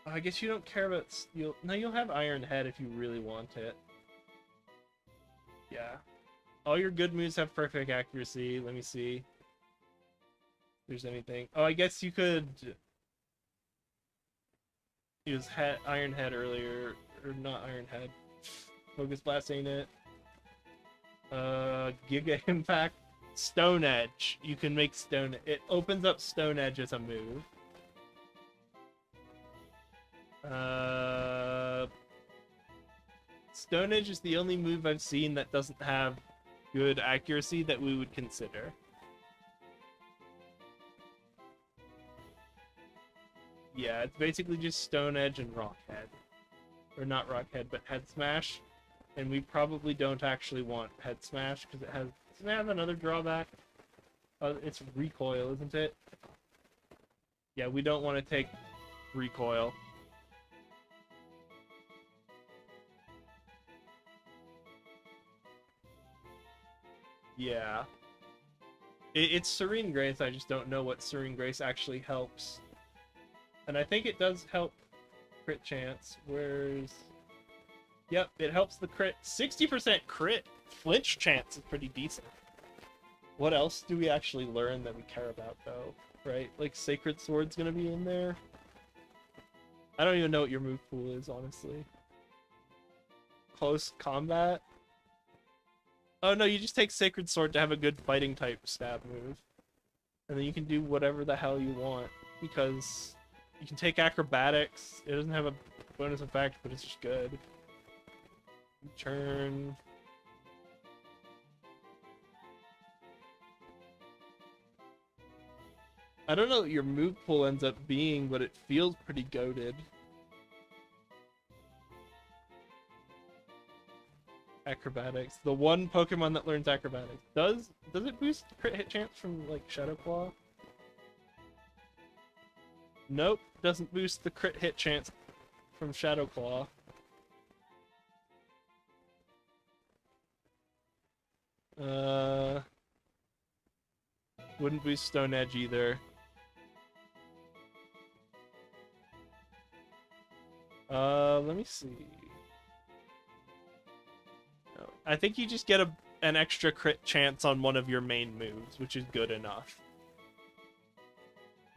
I guess you don't care about you'll have Iron Head if you really want it. Yeah. All your good moves have perfect accuracy. Let me see if there's anything. Oh, I guess you could use Iron Head earlier, or not Iron Head. Focus Blast ain't it. Giga Impact. Stone Edge. You can make Stone... It opens up Stone Edge as a move. Stone Edge is the only move I've seen that doesn't have good accuracy that we would consider. Yeah, it's basically just Stone Edge and Rock Head. Or not Rock Head, but Head Smash. And we probably don't actually want Head Smash, because it has... Doesn't it have another drawback? It's recoil, isn't it? Yeah, we don't want to take recoil. Yeah. It's Serene Grace, I just don't know what Serene Grace actually helps. And I think it does help crit chance, whereas... Yep, it helps the crit. 60% crit flinch chance is pretty decent. What else do we actually learn that we care about, though? Right? Like, Sacred Sword's gonna be in there. I don't even know what your move pool is, honestly. Close combat? Oh no, you just take Sacred Sword to have a good fighting type stab move. And then you can do whatever the hell you want. Because you can take Acrobatics. It doesn't have a bonus effect, but it's just good. Turn. I don't know what your move pool ends up being, but it feels pretty goated. Acrobatics. The one Pokemon that learns Acrobatics. Does it boost crit hit chance from, like, Shadow Claw? Nope. Doesn't boost the crit hit chance from Shadow Claw. Wouldn't boost Stone Edge either. Let me see. No, I think you just get an extra crit chance on one of your main moves, which is good enough.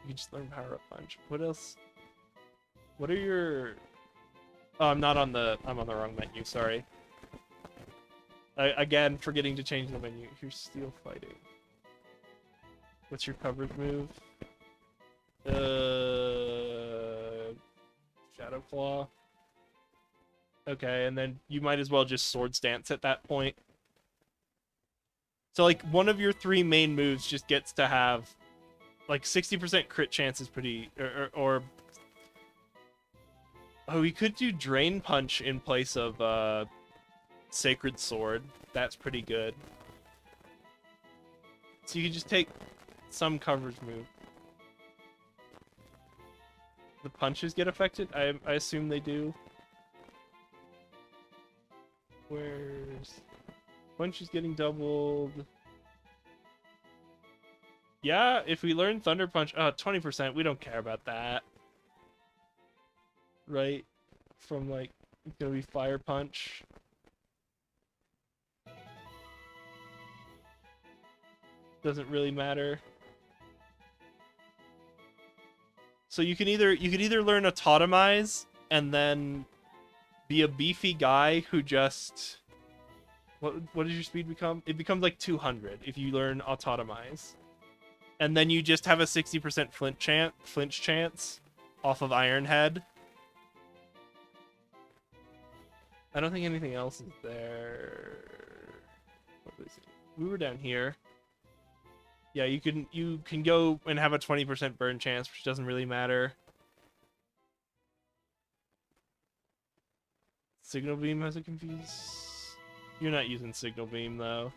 You can just learn Power Up Punch. What else? What are your... Oh, I'm on the wrong menu, sorry. Again, forgetting to change the menu. Here's Steel Fighting. What's your coverage move? Shadow Claw. Okay, and then you might as well just Swords Dance at that point. So, like, one of your three main moves just gets to have, like, 60% crit chance is pretty... Or... Oh, we could do Drain Punch in place of, Sacred Sword. That's pretty good. So you can just take some coverage move. The punches get affected? I assume they do. Where's... Punch is getting doubled. Yeah, if we learn Thunder Punch... 20%, we don't care about that. Right? From, like, it's gonna be Fire Punch. Doesn't really matter. So you can either learn Autotomize and then be a beefy guy who just... What does your speed become? It becomes like 200 if you learn Autotomize. And then you just have a 60% flinch chance off of Iron Head. I don't think anything else is there. What was it? We were down here. Yeah, you can go and have a 20% burn chance, which doesn't really matter. Signal Beam has a confuse. You're not using Signal Beam though.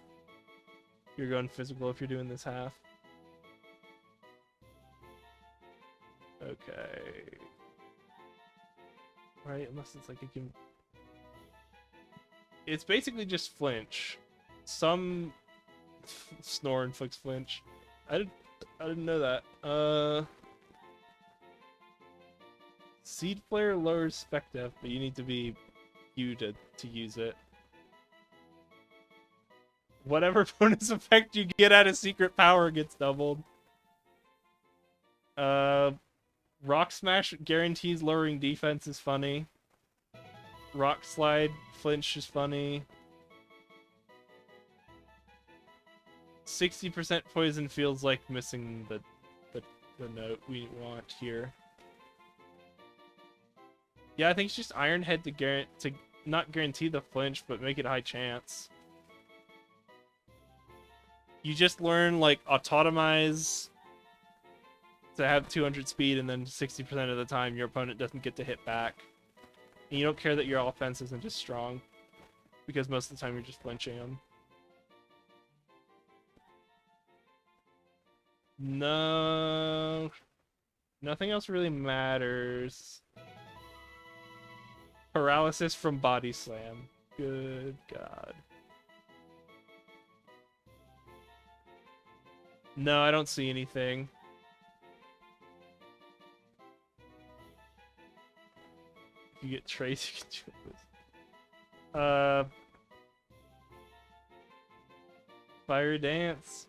You're going physical if you're doing this half. Okay. Right, unless it's like a can. It's basically just flinch. Some Snore inflicts flinch. I didn't know that. Seed Flare lowers spec def, but you need to be you to use it. Whatever bonus effect you get out of Secret Power gets doubled. Rock Smash guarantees lowering defense is funny. Rock Slide flinch is funny. 60% poison feels like missing the note we want here. Yeah, I think it's just Iron Head to not guarantee the flinch, but make it a high chance. You just learn, like, autotomize to have 200 speed, and then 60% of the time your opponent doesn't get to hit back. And you don't care that your offense isn't just strong, because most of the time you're just flinching them. No... Nothing else really matters. Paralysis from Body Slam. Good God. No, I don't see anything. If you get Trace, you can do this. Fire Dance.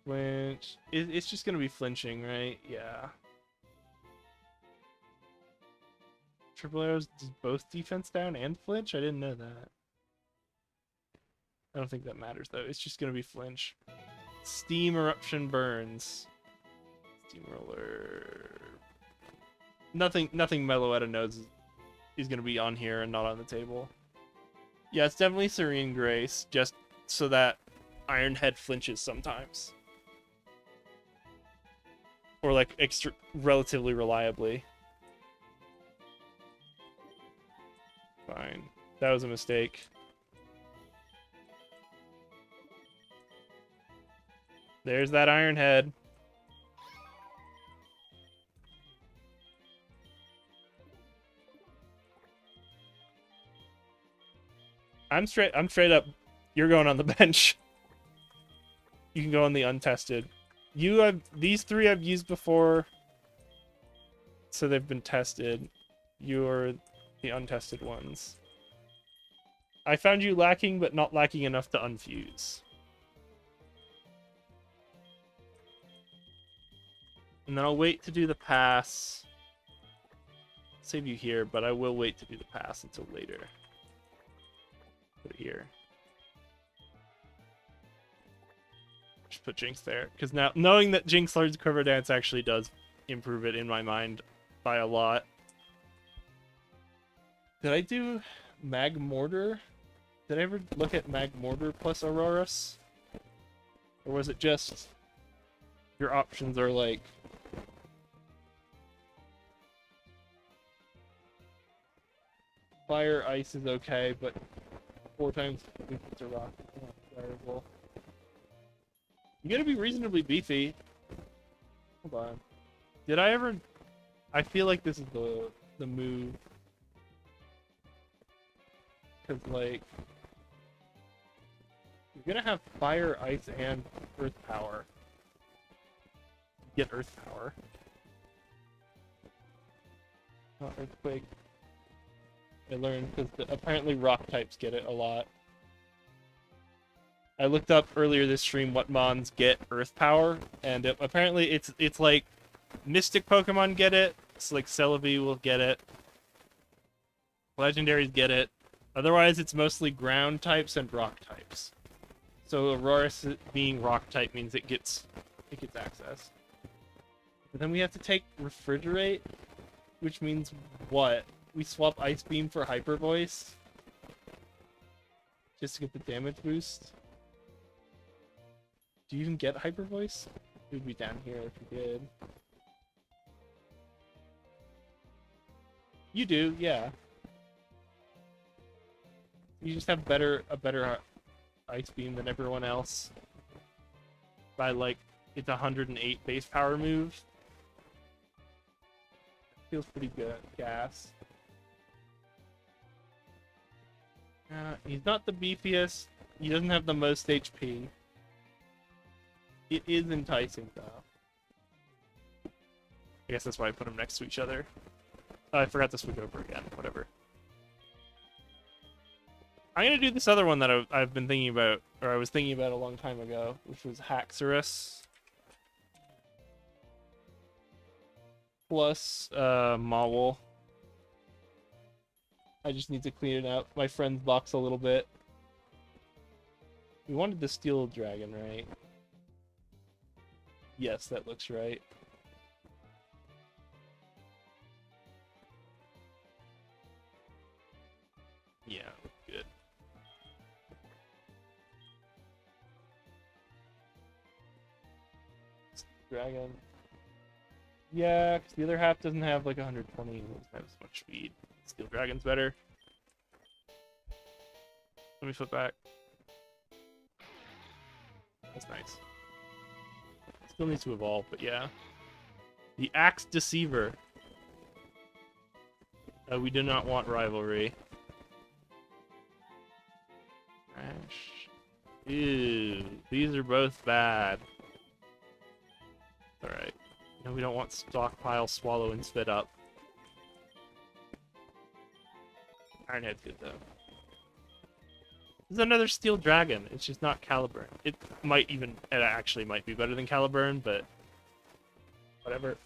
Flinch. It's just gonna be flinching, right? Yeah. Triple arrows does both defense down and flinch? I didn't know that. I don't think that matters though. It's just gonna be flinch. Steam Eruption Burns. Steamroller. Nothing Meloetta knows is gonna be on here and not on the table. Yeah, it's definitely Serene Grace, just so that Iron Head flinches sometimes. Or like relatively reliably. Fine. That was a mistake. There's that Iron Head. I'm straight up. You're going on the bench. You can go on the untested. These three I've used before, so they've been tested. You're the untested ones. I found you lacking, but not lacking enough to unfuse. And then I'll wait to do the pass. Save you here, but I will wait to do the pass until later. Put it here. Just put Jinx there, because now knowing that Jinx learns Quiver Dance actually does improve it in my mind by a lot. Did I do Mag Mortar? Did I ever look at Mag Mortar plus Auroras? Or was it just your options are like Fire Ice is okay, but 4 times weakness to rock is not desirable. You gotta be reasonably beefy. Hold on. Did I ever... I feel like this is the move. Because, like... You're gonna have Fire, Ice, and Earth Power. Get Earth Power. Not Earthquake. I learned, because apparently rock types get it a lot. I looked up earlier this stream what Mons get Earth Power, and apparently it's like Mystic Pokemon get it, so like Celebi will get it, Legendaries get it, otherwise it's mostly ground types and rock types. So Aurora being rock type means it gets access. But then we have to take Refrigerate, which means what? We swap Ice Beam for Hyper Voice? Just to get the damage boost? Do you even get Hyper Voice? It would be down here if you did. You do, yeah. You just have a better Ice Beam than everyone else. By like, it's 108 base power move. Feels pretty good. Gas. He's not the beefiest. He doesn't have the most HP. It is enticing, though. I guess that's why I put them next to each other. Oh, I forgot to switch over again. Whatever. I'm gonna do this other one that I've been thinking about, or I was thinking about a long time ago, which was Haxorus. Plus, Maul. I just need to clean out my friend's box a little bit. We wanted the steel dragon, right? Yes, that looks right. Yeah, good. Dragon. Yeah, because the other half doesn't have like 120, it doesn't have as much speed. Steel dragon's better. Let me flip back. That's nice. Still needs to evolve, but yeah. The Axe Deceiver. We do not want rivalry. Crash. Ew, these are both bad. Alright. No, we don't want stockpile, swallow, and spit up. Ironhead's good though. There's another steel dragon. It's just not Caliburn. It actually might be better than Caliburn, but whatever.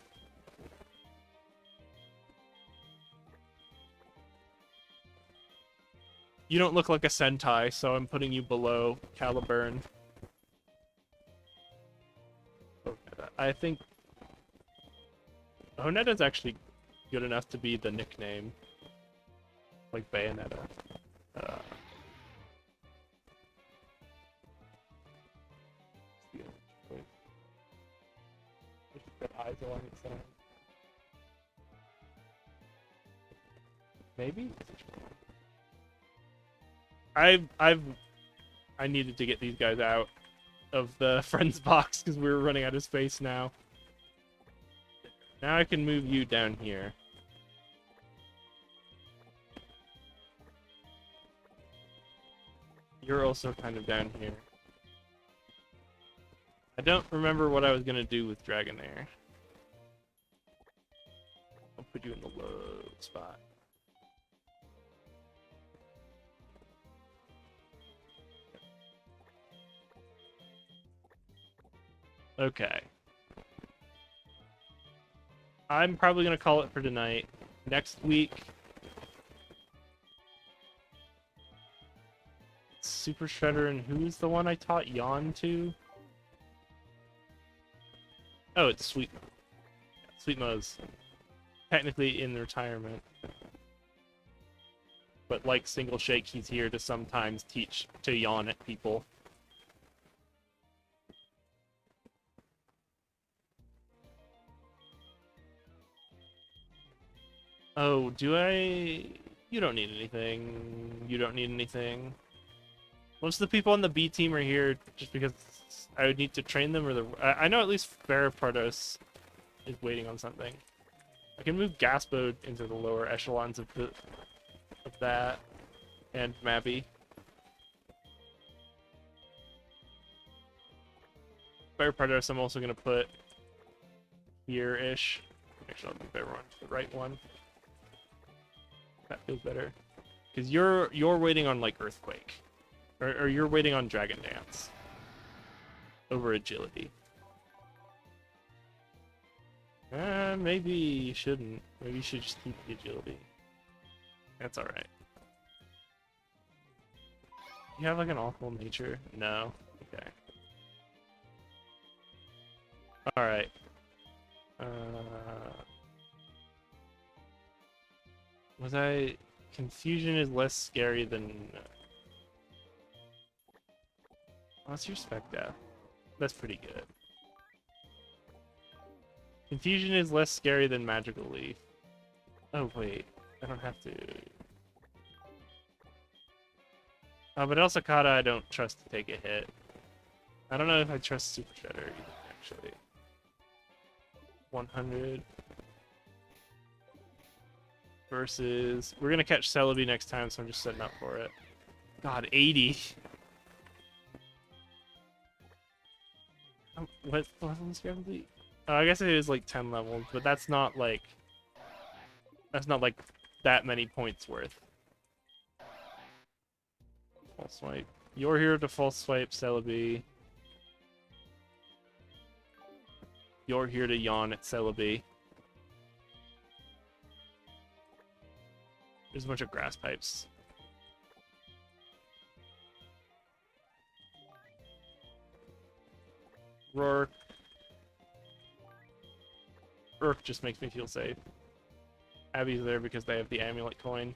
You don't look like a Sentai, so I'm putting you below Caliburn. I think Honetta's actually good enough to be the nickname. Like Bayonetta. Eyes along its side. Maybe? I needed to get these guys out of the friends box because we were running out of space now. Now I can move you down here. You're also kind of down here. I don't remember what I was gonna do with Dragonair. I'll put you in the low spot. Okay. I'm probably gonna call it for tonight. Next week, Super Shredder, and who's the one I taught Yawn to? Oh, it's Sweet. Sweet Mo's. Technically in retirement. But like Single Shake, he's here to sometimes teach to yawn at people. Oh, do I... You don't need anything. You don't need anything. Most of the people on the B team are here just because I would need to train them, or I know at least Pardos is waiting on something. I can move Gaspo into the lower echelons of that, and Mabby. Pardos I'm also gonna put here-ish. Actually, I'll move everyone to the right one. That feels better. Because you're waiting on like Earthquake. Or you're waiting on Dragon Dance. Over Agility. Maybe you shouldn't. Maybe you should just keep the Agility. That's alright. You have like an awful nature? No. Okay. Alright. Was I... Confusion is less scary than... What's your spec death? That's pretty good. Confusion is less scary than Magical Leaf. Oh wait, I don't have to... Oh, but El Sakata I don't trust to take a hit. I don't know if I trust Super Shredder either, actually. 100... Versus... We're gonna catch Celebi next time, so I'm just setting up for it. God, 80! What level is Gravity? I guess it is like 10 levels, but that's not like that many points worth. False swipe. You're here to false swipe Celebi. You're here to yawn at Celebi. There's a bunch of grass pipes. Rourke. Rourke just makes me feel safe. Abby's there because they have the amulet coin.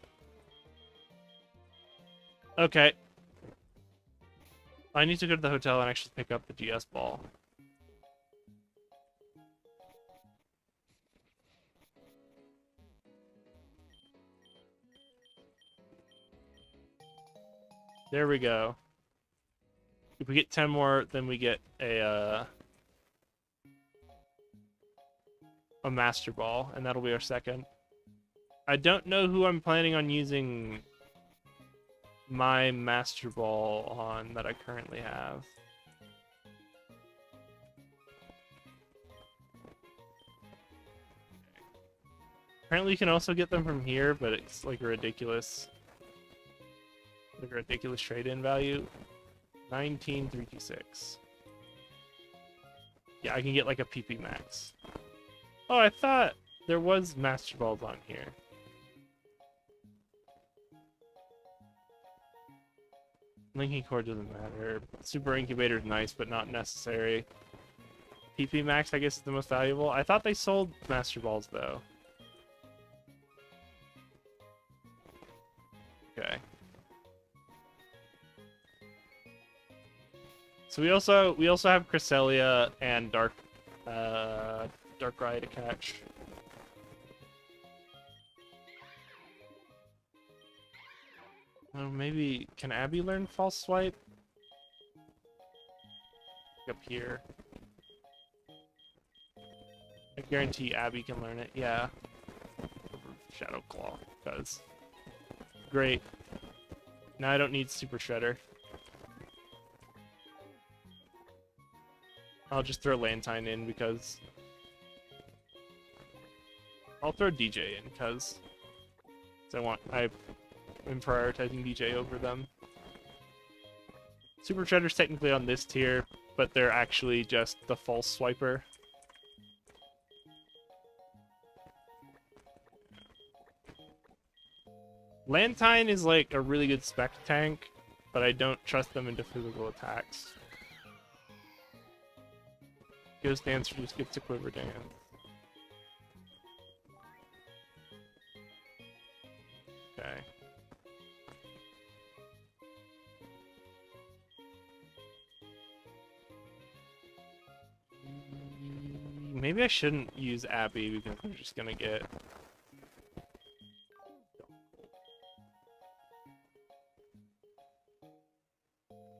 Okay. I need to go to the hotel and actually pick up the GS ball. There we go. If we get 10 more, then we get a Master Ball, and that'll be our second. I don't know who I'm planning on using my Master Ball on that I currently have. Apparently you can also get them from here, but it's like a ridiculous trade-in value. 19,326. Yeah, I can get like a PP Max. Oh, I thought there was Master Balls on here. Linking Core doesn't matter. Super Incubator is nice, but not necessary. PP Max, I guess, is the most valuable. I thought they sold Master Balls, though. Okay. So we also have Cresselia and Darkrai to catch. Oh, maybe can Abby learn False Swipe? Up here. I guarantee Abby can learn it. Yeah. Shadow Claw does. Great. Now I don't need Super Shredder. I'll just throw Lantine in because I'll throw DJ in because I'm prioritizing DJ over them. Super Shredder's technically on this tier, but they're actually just the false swiper. Lantine is like a really good spec tank, but I don't trust them into physical attacks. Ghost Dancer just gets to Quiver Dance. Okay. Maybe I shouldn't use Abby because I'm just gonna get...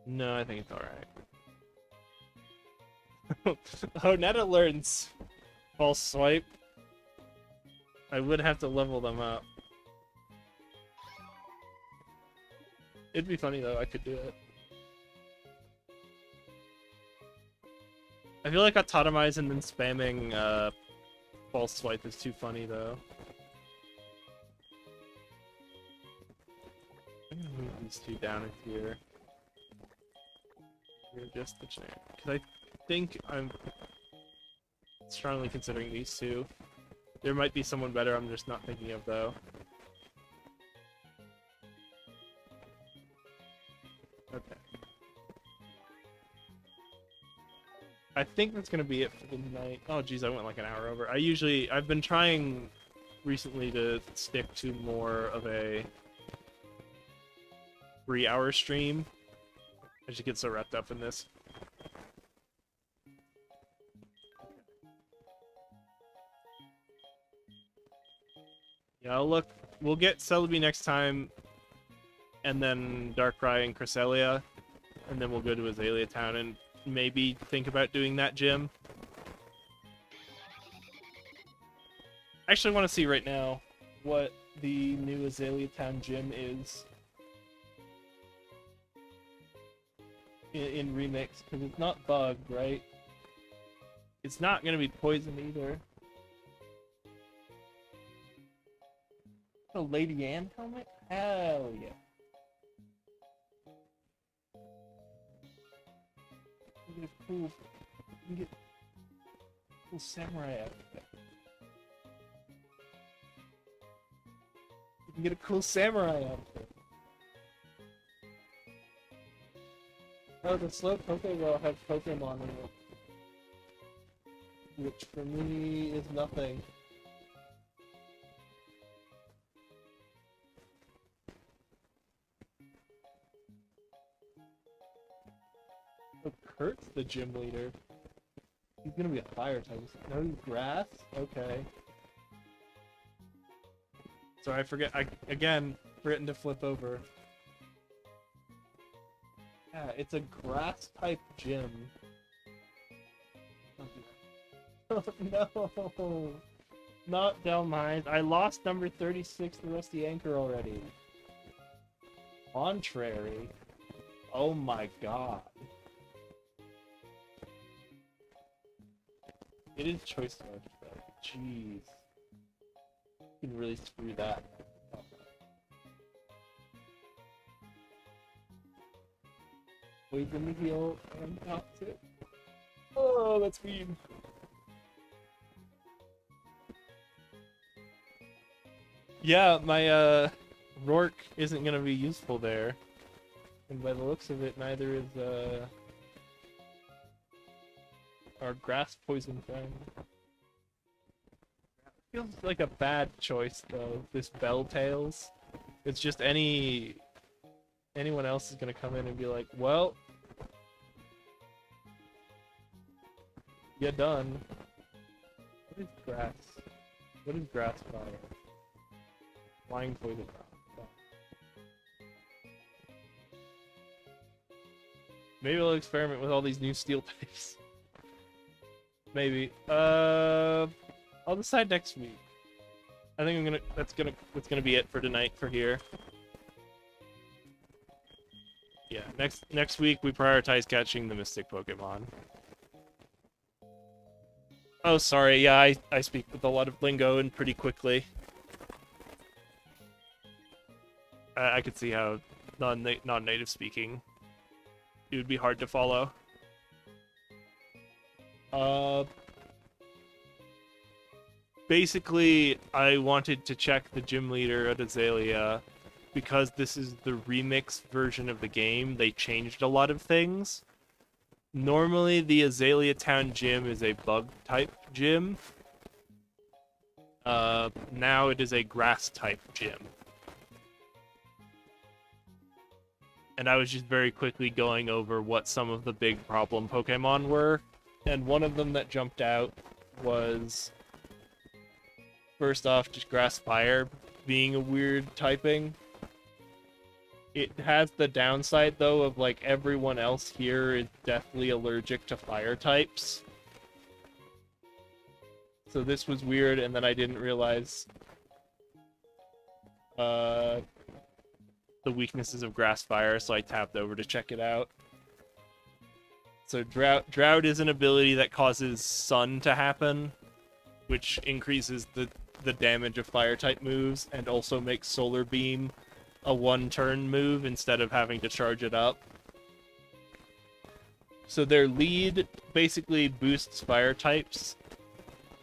No, I think it's alright. Oh, Netta learns False Swipe. I would have to level them up. It'd be funny though, I could do it. I feel like Autotomize and then spamming False Swipe is too funny though. I'm gonna move these two down in here. You're just the champ. Because I think I'm strongly considering these two. There might be someone better I'm just not thinking of though. Okay. I think that's gonna be it for the night. Oh geez, I went like an hour over. I've been trying recently to stick to more of a 3-hour stream. I just get so wrapped up in this. Yeah, look, we'll get Celebi next time, and then Darkrai and Cresselia, and then we'll go to Azalea Town and maybe think about doing that gym. I actually want to see right now what the new Azalea Town gym is in Remix, because it's not bugged, right? It's not going to be poisoned either. A Lady Anne helmet? Hell yeah. You get a cool, you get a cool samurai outfit. You can get a cool samurai outfit. Oh, the slow Pokeball have Pokemon in it. Which for me is nothing. Oh, Kurt's the gym leader. He's gonna be a fire type. No grass? Okay. Sorry, I forget. Again, forgetting to flip over. Yeah, it's a grass type gym. Oh no! Not Delmines. I lost number 36, the Rusty Anchor already. Contrary. Oh my god. It is choice mode, though. Jeez. You can really screw that. Poison heal and toxic. Oh, that's mean. Yeah, my Rourke isn't gonna be useful there. And by the looks of it, neither is our grass poison friend. Feels like a bad choice though, this Belltails. It's just anyone else is gonna come in and be like, well, you're done. What is grass? What is grass fire? Flying poison. Maybe I'll experiment with all these new steel types. Maybe. I'll decide next week. I think that's gonna be it for tonight for here. Yeah, next week we prioritize catching the Mystic Pokemon. Oh, sorry. Yeah, I speak with a lot of lingo and pretty quickly. I could see how non-native speaking, it would be hard to follow. Basically, I wanted to check the gym leader at Azalea because this is the remix version of the game. They changed a lot of things. Normally, the Azalea Town gym is a bug-type gym. Now it is a grass-type gym. And I was just very quickly going over what some of the big problem Pokemon were. And one of them that jumped out was, first off, just Grass Fire being a weird typing. It has the downside, though, of, like, everyone else here is deathly allergic to fire types. So this was weird, and then I didn't realize the weaknesses of Grass Fire, so I tapped over to check it out. So Drought is an ability that causes Sun to happen, which increases the damage of Fire-type moves, and also makes Solar Beam a one-turn move instead of having to charge it up. So their lead basically boosts Fire types,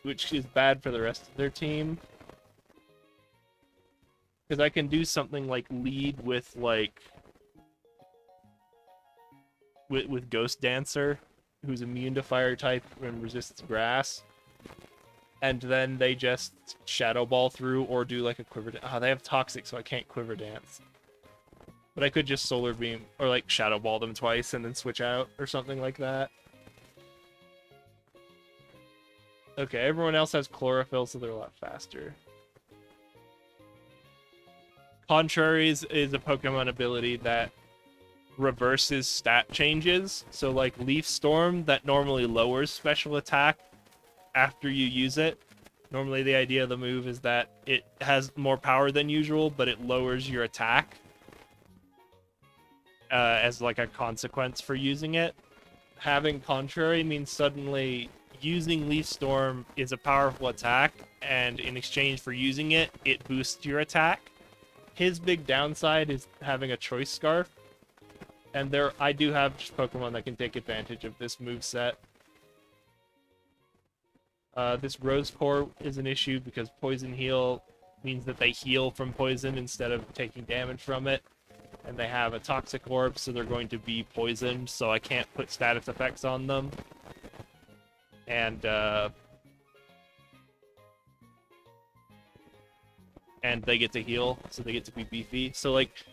which is bad for the rest of their team. Because I can do something like lead with, like, with Ghost Dancer, who's immune to fire type and resists grass. And then they just Shadow Ball through or do like a Quiver Dance. Ah, they have Toxic, so I can't Quiver Dance. But I could just Solar Beam or like Shadow Ball them twice and then switch out or something like that. Okay, everyone else has Chlorophyll, so they're a lot faster. Contraries is a Pokemon ability that reverses stat changes. So like Leaf Storm, that normally lowers special attack after you use it. Normally the idea of the move is that it has more power than usual, but it lowers your attack as like a consequence for using it. Having Contrary means suddenly using Leaf Storm is a powerful attack, and in exchange for using it, it boosts your attack. His big downside is having a Choice Scarf, and I do have Pokemon that can take advantage of this moveset. This Rose Core is an issue because Poison Heal means that they heal from poison instead of taking damage from it. And they have a toxic orb, so they're going to be poisoned, so I can't put status effects on them. And they get to heal, so they get to be beefy. So, like,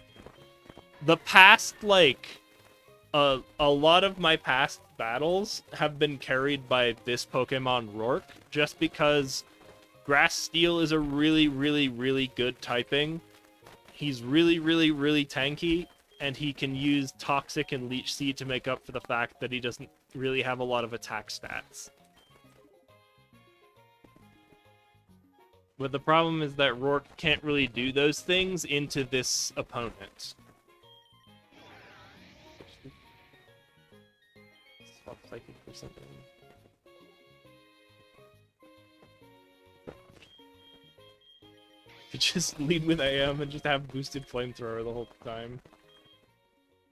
the past, like, a lot of my past battles have been carried by this Pokemon Rourke, just because Grass Steel is a really, really, really good typing. He's really, really, really tanky, and he can use Toxic and Leech Seed to make up for the fact that he doesn't really have a lot of attack stats. But the problem is that Rourke can't really do those things into this opponent. Swap Psychic for something. Could just lead with AM and just have boosted Flamethrower the whole time.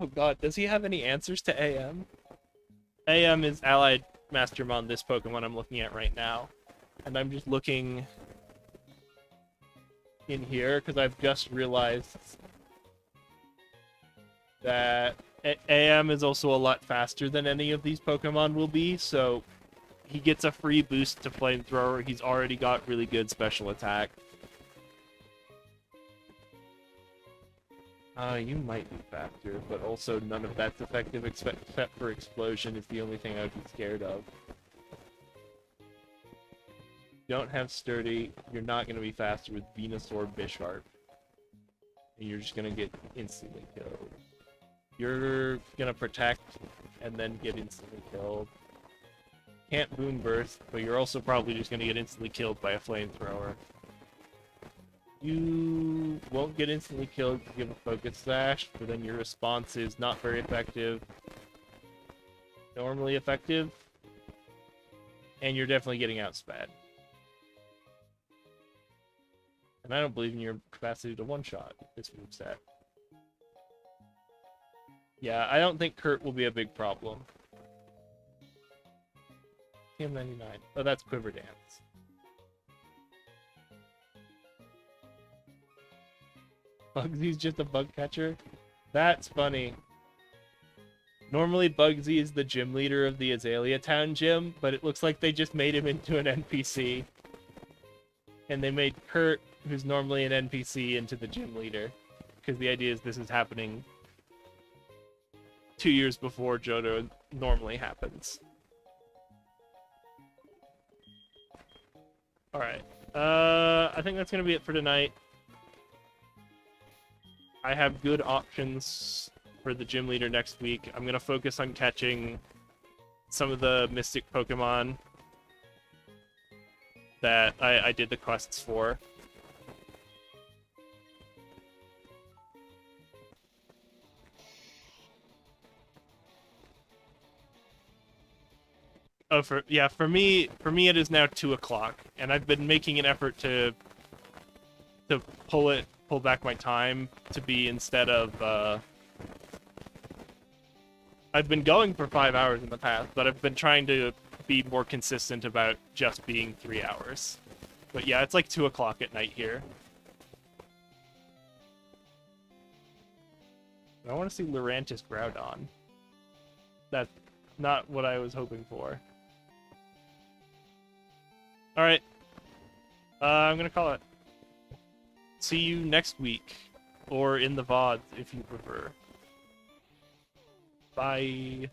Oh god, does he have any answers to AM? AM is Allied Mastermon, this Pokemon I'm looking at right now. And I'm just looking in here because I've just realized that AM is also a lot faster than any of these Pokemon will be, so he gets a free boost to Flamethrower. He's already got really good special attack. You might be faster, but also none of that's effective except for Explosion is the only thing I would be scared of. Don't have Sturdy, you're not going to be faster with Venusaur Bisharp. And you're just going to get instantly killed. You're going to Protect, and then get instantly killed. Can't Boon Burst, but you're also probably just going to get instantly killed by a Flamethrower. You won't get instantly killed if you give a Focus Sash, but then your response is not very effective. Normally effective. And you're definitely getting outspat. And I don't believe in your capacity to one-shot this moveset. Yeah, I don't think Kurt will be a big problem. TM99. Oh, that's Quiver Dance. Bugsy's just a bug catcher? That's funny. Normally Bugsy is the gym leader of the Azalea Town gym, but it looks like they just made him into an NPC. And they made Kurt, who's normally an NPC, into the gym leader. Because the idea is this is happening 2 years before Johto normally happens. Alright. I think that's going to be it for tonight. I have good options for the gym leader next week. I'm going to focus on catching some of the Mystic Pokemon that I did the quests for. Oh, for me it is now 2 o'clock, and I've been making an effort to pull back my time to be instead of I've been going for 5 hours in the past, but I've been trying to be more consistent about just being 3 hours. But yeah, it's like 2 o'clock at night here. I want to see Lurantis Groudon. That's not what I was hoping for. Alright. I'm gonna call it. See you next week. Or in the VODs, if you prefer. Bye.